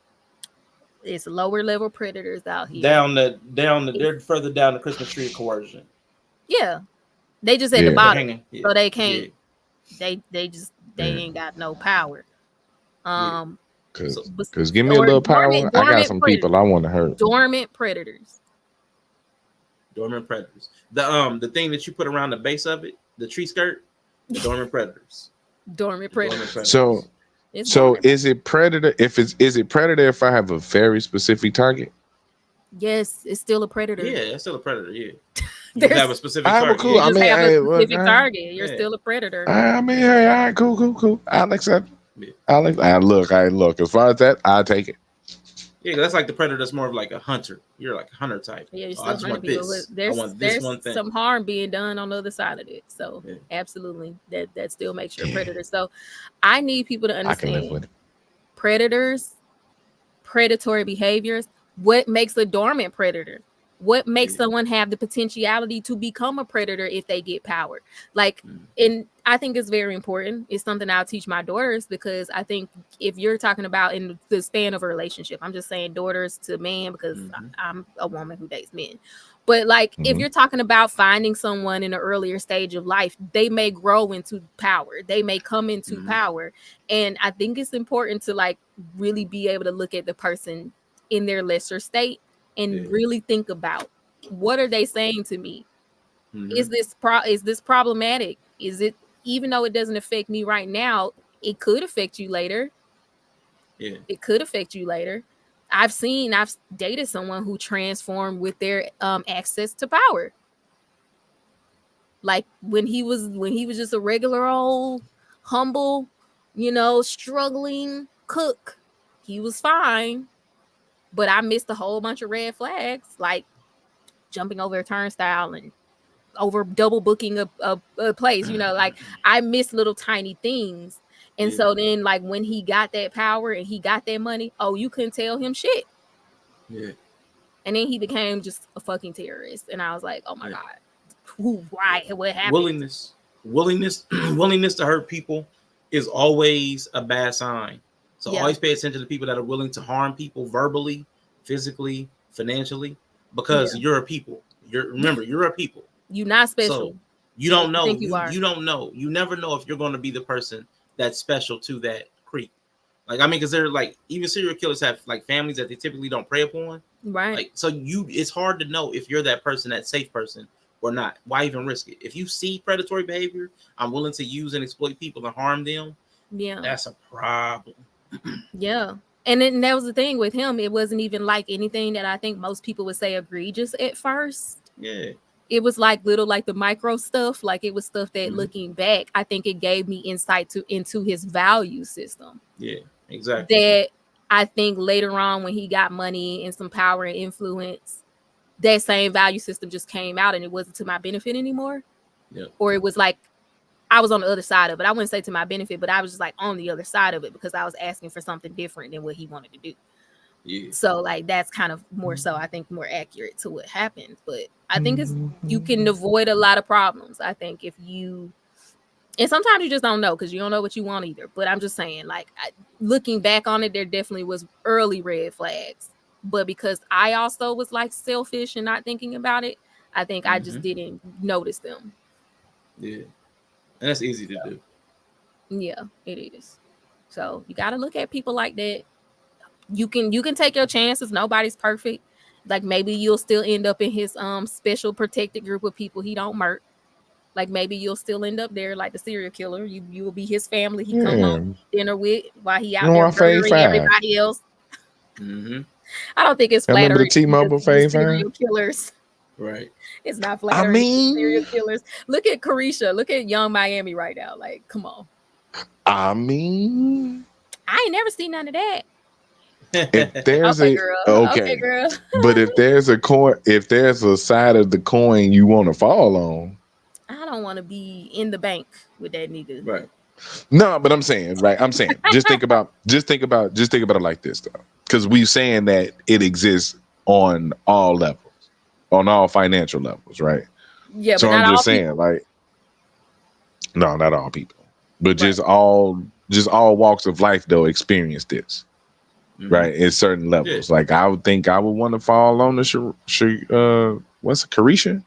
It's lower level predators out here. They're further down the Christmas tree of coercion. Yeah. They just at the bottom. So they can't they ain't got no power. Because give me a little power. I got some people I want to hurt. Dormant predators. The thing that you put around the base of it, the tree skirt, the dormant predators. Dormant predators. So is it predator is it predator if I have a very specific target? Yes, it's still a predator. Yeah, it's still a predader. Yeah. You have a specific target. Cool. You have a specific target. You're still a predator. I mean, hey, all right, cool. I'll accept. Yeah. Look. As far as that, I'll take it. Yeah, that's like the predator. That's more of like a hunter. You're like a hunter type. Yeah, you're still hunting people. There's some harm being done on the other side of it. So absolutely, that still makes you a predator. So I need people to understand I can live with it. Predators, predatory behaviors. What makes a dormant predator? What makes someone have the potentiality to become a predator if they get power? And I think it's very important. It's something I'll teach my daughters, because I think if you're talking about in the span of a relationship, I'm just saying daughters to men because I'm a woman who dates men. But if you're talking about finding someone in an earlier stage of life, they may grow into power. They may come into power. And I think it's important to really be able to look at the person in their lesser state and really think about, what are they saying to me? Is this problematic? Is it, even though it doesn't affect me right now, it could affect you later. Yeah, it could affect you later. I've dated someone who transformed with their access to power. Like when he was just a regular old humble, struggling cook, he was fine. But I missed a whole bunch of red flags, like jumping over a turnstile and over double booking a place. I missed little tiny things. And so then when he got that power and he got that money, you couldn't tell him shit. Yeah. And then he became just a fucking terrorist. And I was like, oh my God. Why? What happened? Willingness to hurt people is always a bad sign. So always pay attention to people that are willing to harm people verbally, physically, financially, because you're a people. Remember, you're a people. You're not special. So you don't know. You don't know. You never know if you're going to be the person that's special to that creep. Because they're even serial killers have families that they typically don't prey upon. Right. It's hard to know if you're that person, that safe person or not. Why even risk it? If you see predatory behavior, I'm willing to use and exploit people and harm them. Yeah. That's a problem. Yeah. And then that was the thing with him. It wasn't even anything that I think most people would say egregious at first. Yeah. It was little the micro stuff. It was stuff that looking back, I think it gave me insight into his value system. Yeah, exactly. That I think later on when he got money and some power and influence, that same value system just came out and it wasn't to my benefit anymore. Yeah. Or it was I was on the other side of it. I wouldn't say to my benefit, but I was just on the other side of it because I was asking for something different than what he wanted to do. Yeah. So that's kind of more so, I think, more accurate to what happened. But I think you can avoid a lot of problems. I think and sometimes you just don't know because you don't know what you want either. But I'm just saying, looking back on it, there definitely was early red flags. But because I also was selfish and not thinking about it, I think I just didn't notice them. Yeah. And that's easy to do. Yeah, it is. So you got to look at people like that. You can take your chances. Nobody's perfect. Maybe you'll still end up in his special protected group of people he don't murk. Maybe you'll still end up there like the serial killer. You will be his family. He come home dinner with while he out there murdering everybody else. I don't think it's flattering. The T-Mobile serial killers. Right. It's not flattering. Serial killers. Look at Carisha. Look at Young Miami right now. Come on. I ain't never seen none of that. If there's okay, girl. But if there's a side of the coin you want to fall on, I don't want to be in the bank with that nigga. Right. No, but I'm saying, just think about it like this though, because we're saying that it exists on all levels. on all financial levels, right? Yeah, So but I'm not all just saying, people. like, no, not all people, but Right. just all walks of life though experience this, right? At certain levels. Like I would think I would want to fall on the what's it, Carisha?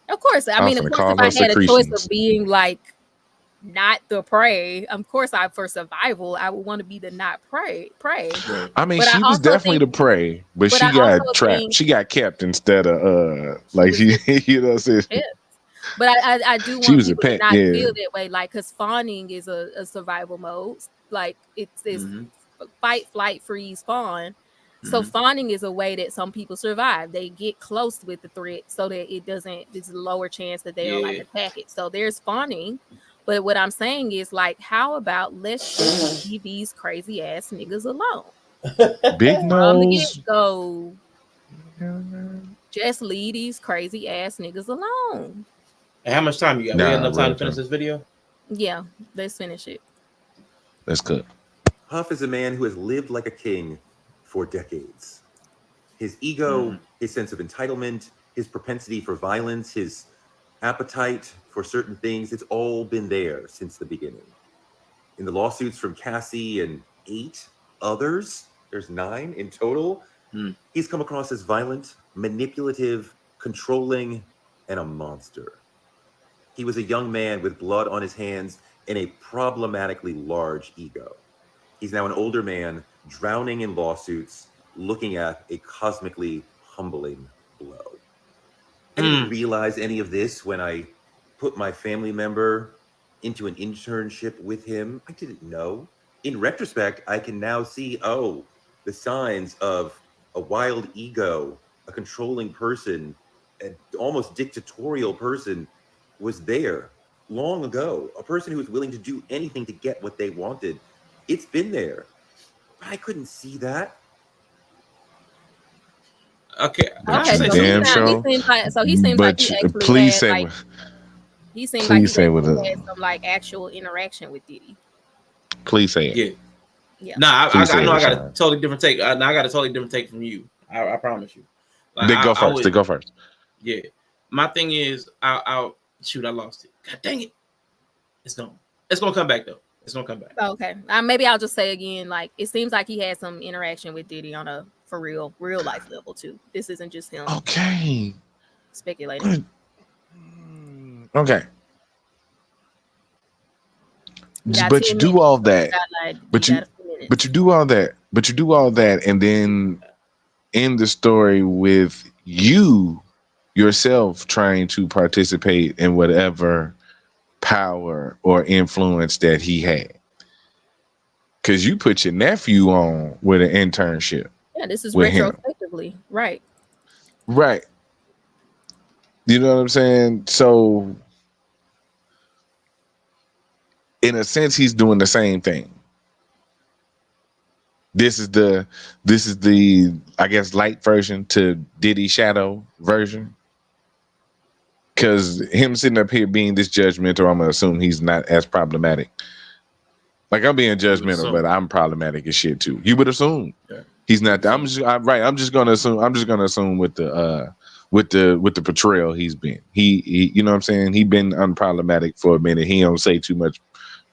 Of course. I I'm mean, of gonna course, if call I her had a choice secretions. of being like not the prey, of course, for survival, I would want to be the not prey. Right. I mean, But I she was also definitely think, the prey, but but I she got also trapped. think She got kept instead of she like was she, just you know, what I'm saying? yeah. But I do She want was a people to pet. not Yeah, feel that way, like, because fawning is a survival mode. Like it's fight, flight, freeze, fawn. So fawning is a way that some people survive. They get close with the threat so that it's a lower chance that they'll like attack it. So there's fawning. But what I'm saying is, like, how about let's just leave these crazy ass niggas alone big from the nose. get-go. Just leave these crazy ass niggas alone. And how much time you got? We got enough time to finish this video? Yeah, let's finish it. That's good. Huff is a man who has lived like a king for decades. His ego, his sense of entitlement, his propensity for violence, his appetite for certain things, it's all been there since the beginning. In the lawsuits from Cassie and 8 others, there's 9 in total, he's come across as violent, manipulative, controlling, and a monster. He was a young man with blood on his hands and a problematically large ego. He's now an older man, drowning in lawsuits, looking at a cosmically humbling blow. I didn't realize any of this when I put my family member into an internship with him. I didn't know. In retrospect, I can now see, the signs of a wild ego, a controlling person, an almost dictatorial person was there long ago. A person who was willing to do anything to get what they wanted. It's been there. But I couldn't see that. Okay. But Okay, you so damn he sure. seems like he actually Please had say like what. he seemed like Please he say actually what. had some like actual interaction with Diddy. Please say it. Yeah. Yeah. Nah, Please say I know it, I got a Sean. totally different take. Now I got a totally different take from you. I promise you. Like, They go I first. would, They go first. yeah. My thing is, I'll shoot. I lost it. God dang it! It's gone. It's gonna come back though. It's gonna come back. Okay. Maybe I'll just say again, like, it seems like he had some interaction with Diddy on a for real life level too. This isn't just him Okay. speculating. Okay. You got But 10 you minutes. do all So that. you got a few minutes. But you do all that. But you do all that, and then end the story with you yourself trying to participate in whatever power or influence that he had. Because you put your nephew on with an internship. Yeah, this is with him. retrospectively, right? Right. You know what I'm saying? So, in a sense, he's doing the same thing. This is the I guess light version to Diddy Shadow version. Because him sitting up here being this judgmental, I'm gonna assume he's not as problematic. Like, I'm being judgmental, but I'm problematic as shit too. You would assume he's not. I'm just gonna assume with the portrayal he's been. He you know what I'm saying? He been unproblematic for a minute. He don't say too much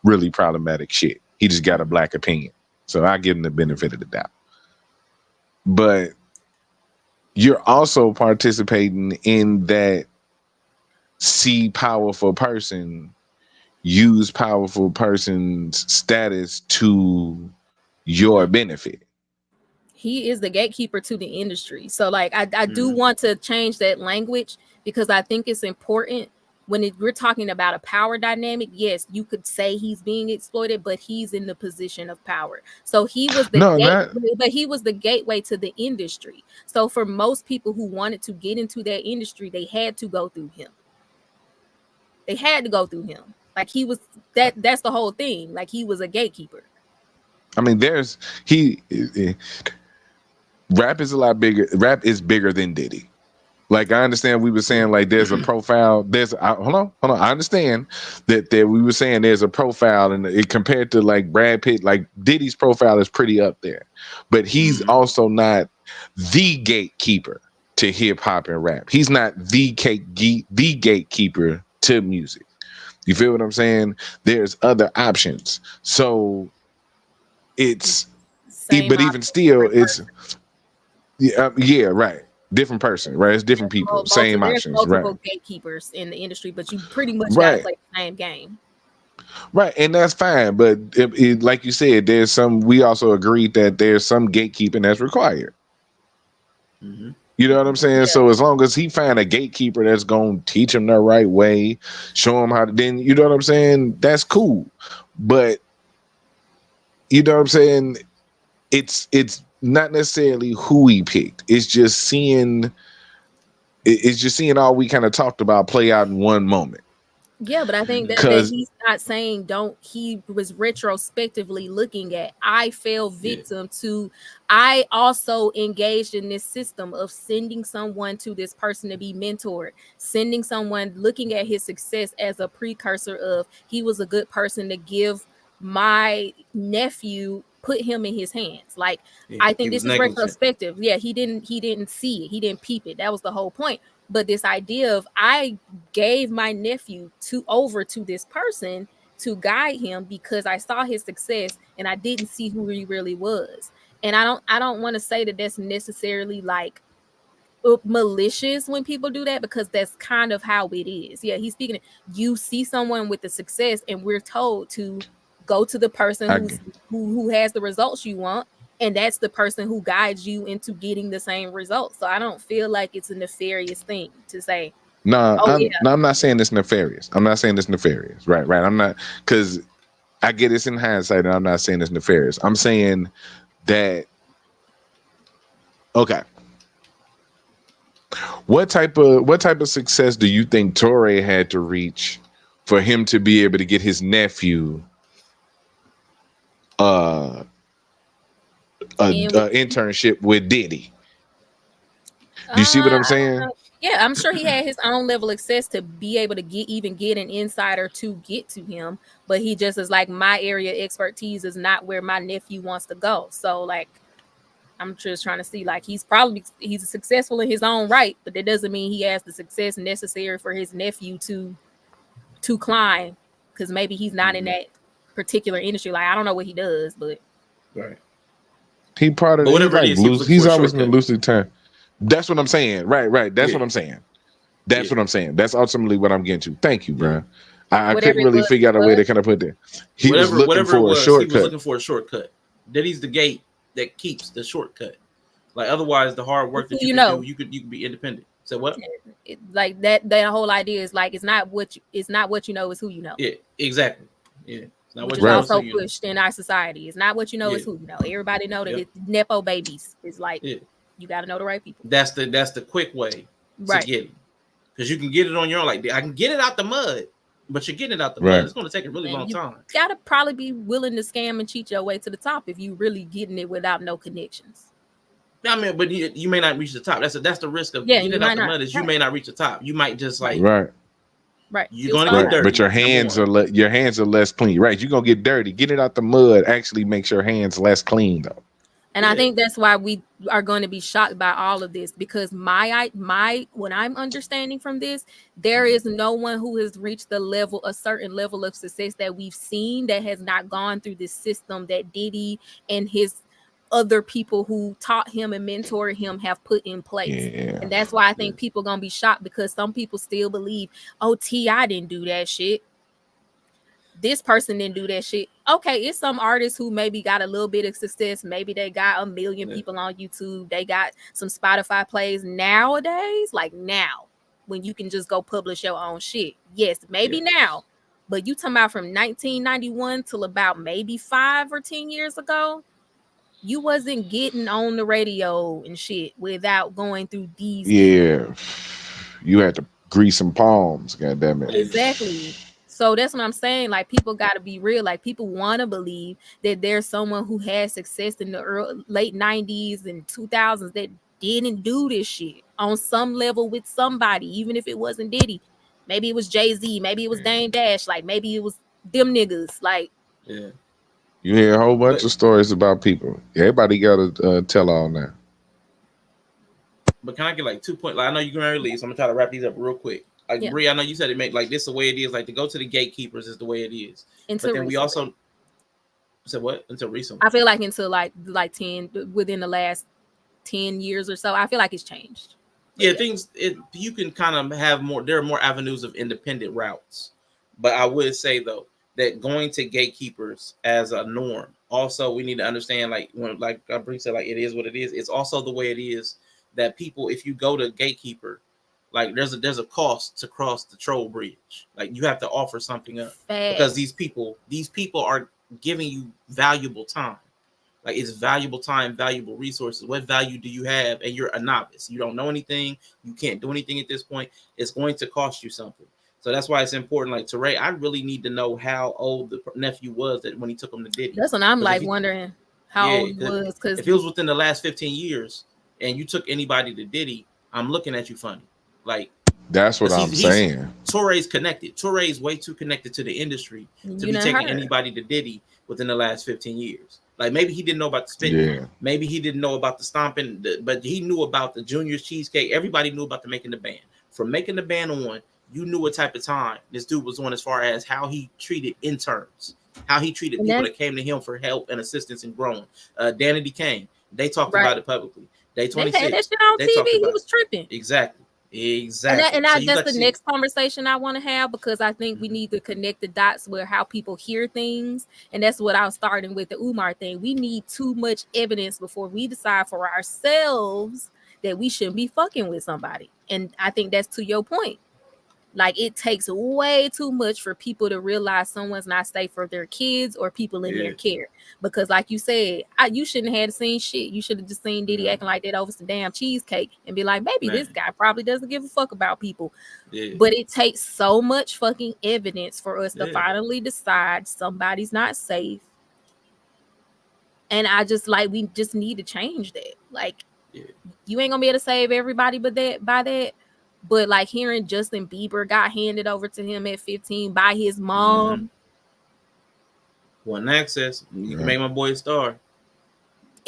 really problematic shit. He just got a black opinion. So I give him the benefit of the doubt. But you're also participating in that see powerful person use powerful person's status to your benefit. He is the gatekeeper to the industry. So, like, I do want to change that language because I think it's important when we're talking about a power dynamic. Yes, you could say he's being exploited, but he's in the position of power. So he was but he was the gateway to the industry. So for most people who wanted to get into that industry, they had to go through him. They had to go through him. Like, he was that's the whole thing. Like, he was a gatekeeper. I mean, rap is a lot bigger. Rap is bigger than Diddy. Like, I understand we were saying like there's a profile. Hold on. I understand that we were saying there's a profile, and it compared to like Brad Pitt, like Diddy's profile is pretty up there, but he's also not the gatekeeper. to hip hop and rap. He's not the gatekeeper to music. You feel what I'm saying? There's other options. So it's Same but option, even still, different it's person. yeah, right. Different person, right? It's different people, same There's options, right? multiple gatekeepers in the industry, but you pretty much got to Right, play the same game. right, and that's fine. But like you said, there's some. We also agreed that there's some gatekeeping that's required. Mm-hmm. You know what I'm saying? Yeah. So as long as he find a gatekeeper that's gonna teach him the right way, show him how to, then you know what I'm saying? That's cool. But you know what I'm saying? It's not necessarily who he picked. It's just seeing all we kind of talked about play out in one moment. Yeah, but I think that Cause he's not saying don't. He was retrospectively looking at. I fell victim to. I also engaged in this system of sending someone to this person to be mentored, sending someone looking at his success as a precursor of he was a good person to give my nephew, put him in his hands. Like I think this is retrospective. Yeah, he didn't see it. He didn't peep it. That was the whole point. But this idea of I gave my nephew over to this person to guide him because I saw his success and I didn't see who he really was. And I don't want to say that that's necessarily like malicious when people do that, because that's kind of how it is. Yeah, he's speaking. You see someone with the success and we're told to go to the person who has the results you want, and that's the person who guides you into getting the same results. So I don't feel like it's a nefarious thing to say. No, Oh I'm yeah, no, I'm not saying it's nefarious. I'm not saying it's nefarious. Right, right. I'm not, because I get it's in hindsight, and I'm not saying it's nefarious. I'm saying that okay. What type of success do you think Torre had to reach for him to be able to get his nephew a internship with Diddy? Do you see what I'm saying? Yeah, I'm sure he had his own level of success to be able to get an insider to get to him, but he just is like, my area of expertise is not where my nephew wants to go. So like, I'm just trying to see, like, he's successful in his own right, but that doesn't mean he has the success necessary for his nephew to climb, because maybe he's not in that particular industry. Like, I don't know what he does, but right. He part of whatever like it is, he's always in a lucid time. That's what I'm saying. Right, right. That's what I'm saying. That's what I'm saying. That's ultimately what I'm getting to. Thank you, bro. I couldn't really figure out a way to kind of put that. He was looking for a shortcut. He was looking for a shortcut. Diddy's the gate that keeps the shortcut. Like otherwise, the hard work that you can do, you could be independent. So what? Like that whole idea is like, it's not what you know, it's who you know. Yeah, exactly. Yeah. Which is also pushed in our society. It's not what you know, it's who you know. Everybody know that it's nepo babies. It's like you got to know the right people. That's the quick way to get it, because you can get it on your own. Like, I can get it out the mud, but you're getting it out the mud. It's going to take a really long time. You got to probably be willing to scam and cheat your way to the top if you really getting it without no connections. I mean, but you may not reach the top. That's the risk of getting it out the mud. Is you may not reach the top. You might just like right. You're going to get dirty, but your hands are less clean. Right, you're gonna get dirty. Get it out the mud actually makes your hands less clean though. And I think that's why we are going to be shocked by all of this, because what I'm understanding from this, there is no one who has reached a certain level of success that we've seen that has not gone through this system that Diddy and his other people who taught him and mentored him have put in place. And that's why I think people gonna be shocked, because some people still believe, oh, T.I. didn't do that shit, this person didn't do that shit. Okay, it's some artists who maybe got a little bit of success. Maybe they got 1 million people on YouTube. They got some Spotify plays nowadays. Like now, when you can just go publish your own shit. Yes, maybe now. But you talking about from 1991 till about maybe 5 or 10 years ago, you wasn't getting on the radio and shit without going through these people. You had to grease some palms, goddamn it. Exactly. So that's what I'm saying. Like, people got to be real. Like, people want to believe that there's someone who had success in the late 90s and 2000s that didn't do this shit on some level with somebody, even if it wasn't Diddy. Maybe it was Jay-Z. Maybe it was Dame Dash. Like, maybe it was them niggas. Like, you hear a whole bunch of stories about people. Everybody got to tell all now. But can I get like 2 points? Like, I know you can release. I'm gonna try to wrap these up real quick. Like Yeah. Bri, I know you said it made like this the way it is. Like to go to the gatekeepers is the way it is. Until But then we recently. also said what? Until recently. I feel like until like 10 within the last 10 years or so, I feel like it's changed. Yeah, things you can kind of have more. There are more avenues of independent routes, but I would say though that going to gatekeepers as a norm. Also, we need to understand like when like Bri said, like it is what it is. It's also the way it is that people, if you go to gatekeeper, like there's a cost to cross the troll bridge. Like you have to offer something up because these people are giving you valuable time. Like it's valuable time, valuable resources. What value do you have? And you're a novice. You don't know anything. You can't do anything at this point. It's going to cost you something. So that's why it's important. Like Teray, I really need to know how old the nephew was that when he took him to Diddy. That's when I'm like wondering how old he was. Because if it was within the last 15 years and you took anybody to Diddy, I'm looking at you funny. Like that's what I'm saying. Torre's connected. Torre's way too connected to the industry to be taking anybody to Diddy within the last 15 years. Like maybe he didn't know about the spitting. Yeah. Maybe he didn't know about the stomping, but he knew about the Junior's cheesecake. Everybody knew about the Making the Band. From Making the Band on, you knew what type of time this dude was on as far as how he treated interns, how he treated people that came to him for help and assistance in growing. Danity Kane, they talked about it publicly. Day 26. They had that shit on TV. He was tripping. Exactly. And that's the next conversation I want to have, because I think we need to connect the dots with how people hear things. And that's what I was starting with the Umar thing. We need too much evidence before we decide for ourselves that we shouldn't be fucking with somebody. And I think that's to your point. Like it takes way too much for people to realize someone's not safe for their kids or people in their care. Because like you said, you shouldn't have seen shit. You should have just seen Diddy acting like that over some damn cheesecake and be like, maybe this guy probably doesn't give a fuck about people. But it takes so much fucking evidence for us to finally decide somebody's not safe. And I just like, we just need to change that. Like you ain't gonna be able to save everybody by that. But like hearing Justin Bieber got handed over to him at 15 by his mom. One access. You can make my boy a star.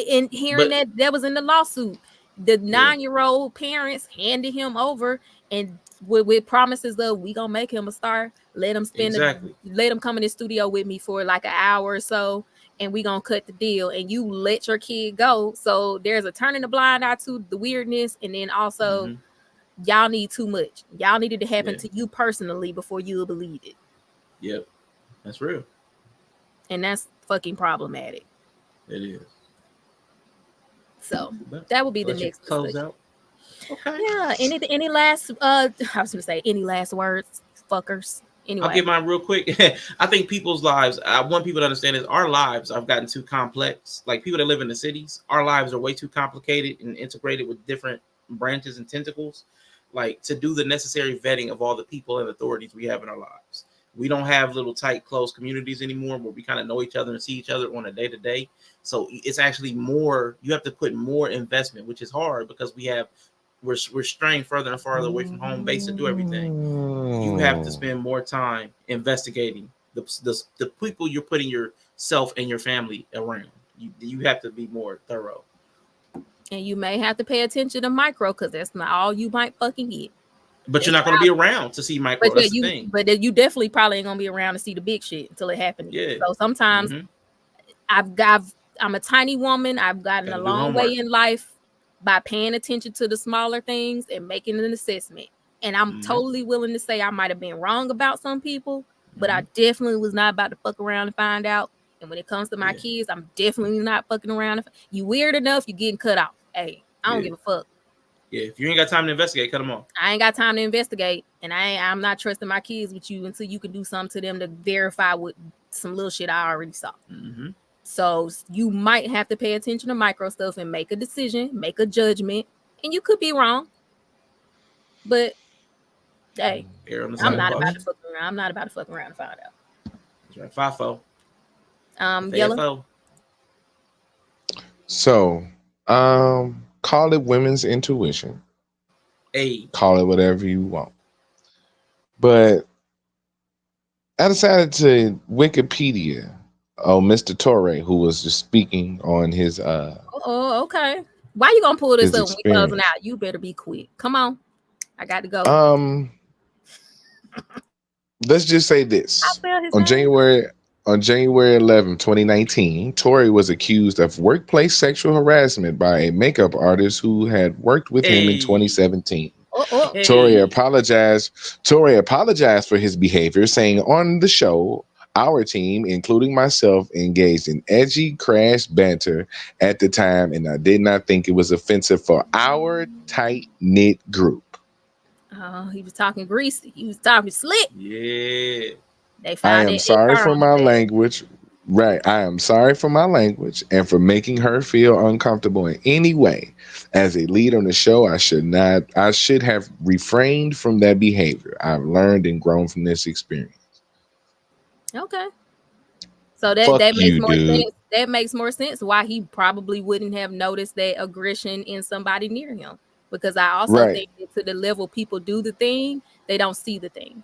And hearing that was in the lawsuit. The 9-year-old parents handed him over and with promises of we gonna make him a star. Let him let him come in the studio with me for like an hour or so, and we gonna cut the deal. And you let your kid go. So there's a turning the blind eye to the weirdness, and then also y'all need too much. Y'all needed to happen to you personally before you believe it. Yep. That's real. And that's fucking problematic. It is. So that would be the next close out. Okay. Yeah. Any last I was gonna say any last words, fuckers. Anyway. I'll get mine real quick. I think people's lives, I want people to understand is our lives have gotten too complex. Like people that live in the cities, our lives are way too complicated and integrated with different branches and tentacles. Like to do the necessary vetting of all the people and authorities we have in our lives. We don't have little tight, close communities anymore where we kind of know each other and see each other on a day-to-day. So it's actually more, you have to put more investment, which is hard because we're straying further and farther away from home base to do everything. You have to spend more time investigating the people you're putting yourself and your family around. You have to be more thorough. And you may have to pay attention to micro because that's not all you might fucking get. But you're not going to be around to see micro. That's the thing. But you definitely probably ain't going to be around to see the big shit until it happens. Yeah. So sometimes I'm a tiny woman. I've gotten a long way in life by paying attention to the smaller things and making an assessment. And I'm totally willing to say I might have been wrong about some people, but I definitely was not about to fuck around and find out. And when it comes to my kids, I'm definitely not fucking around. You weird enough, you're getting cut off. Hey, I don't give a fuck. Yeah, if you ain't got time to investigate, cut them off. I ain't got time to investigate, and I'm not trusting my kids with you until you can do something to them to verify what some little shit I already saw. So you might have to pay attention to micro stuff and make a decision, make a judgment, and you could be wrong. But hey, I'm not about to fuck around. I'm not about to fuck around and find out. That's right, FIFO. Yellow. So, call it women's intuition. Call it whatever you want. But I decided to Wikipedia Mr. Torre, who was just speaking on his okay. Why you gonna pull this his up when we closing experience. out? You better be quick. Come on. I got to go. Let's just say I this. spell his On name. January 11, 2019, Tory was accused of workplace sexual harassment by a makeup artist who had worked with him in Hey, 2017. Oh. Tory hey, apologized for his behavior, saying on the show, our team, including myself, engaged in edgy, crass banter at the time, and I did not think it was offensive for our tight-knit group. Oh, he was talking greasy. He was talking slick. yeah. They I filed am that sorry HR for on my his ass. language. Right. I am sorry for my language and for making her feel uncomfortable in any way. As a lead on the show, I should have refrained from that behavior. I've learned and grown from this experience. Okay. So Fuck that makes you, more dude. sense. That makes more sense why he probably wouldn't have noticed that aggression in somebody near him. Because I also Right. think that to the level people do the thing, they don't see the thing.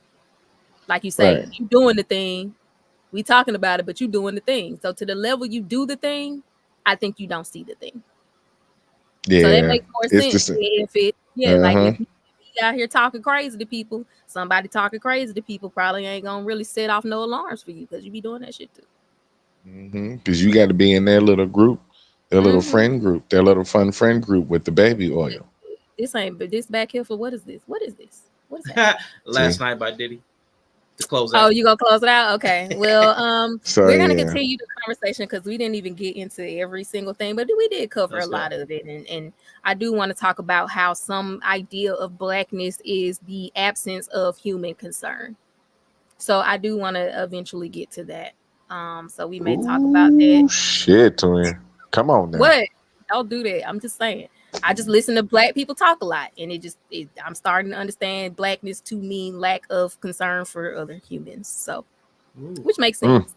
Like you say, Right. you doing the thing. We talking about it, but you doing the thing. So to the level you do the thing, I think you don't see the thing. So that Yeah. makes more It's the sense. same. Like Uh-huh. if you out here talking crazy to people, somebody talking crazy to people probably ain't gonna really set off no alarms for you because you be doing that shit too. Because you got to be in their little group, their little Mm-hmm. friend group, their little fun friend group with the baby oil. This ain't, but this back here for what is this? What is this? What is happening? Last See? night by Diddy to close Oh, out. you gonna close it out? Okay. Well, So we're gonna yeah. continue the conversation because we didn't even get into every single thing, but we did cover Let's a go. lot of it. And I do want to talk about how some idea of blackness is the absence of human concern. So I do want to eventually get to that. So we may talk about that. Ooh, shit, twin. Come on now. What? Don't do that. I'm just saying. I just listen to black people talk a lot, and I'm starting to understand blackness to mean lack of concern for other humans. So, Ooh. which makes Mm. sense.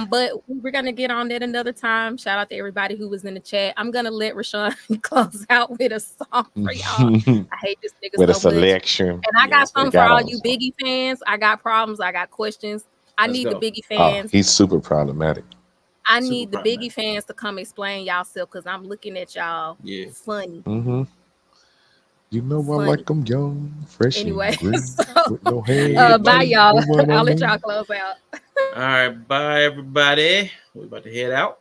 But we're gonna get on that another time. Shout out to everybody who was in the chat. I'm gonna let Rashawn close out with a song for y'all. I hate this nigga With a so much. selection. And I got Yes, something we for got all on you song. Biggie fans. I got problems. I got questions. I Let's need the go. Biggie Oh, fans. he's super problematic. I Super need the problematic. Biggie fans to come explain y'all self because I'm looking at y'all Yeah. funny. Mm-hmm. You know I Funny. like them young, fresh Anyway, and green, so with no hair. Yeah, bye buddy. y'all. You know what I I'll let mean? y'all close out. All right, bye everybody. We're about to head out.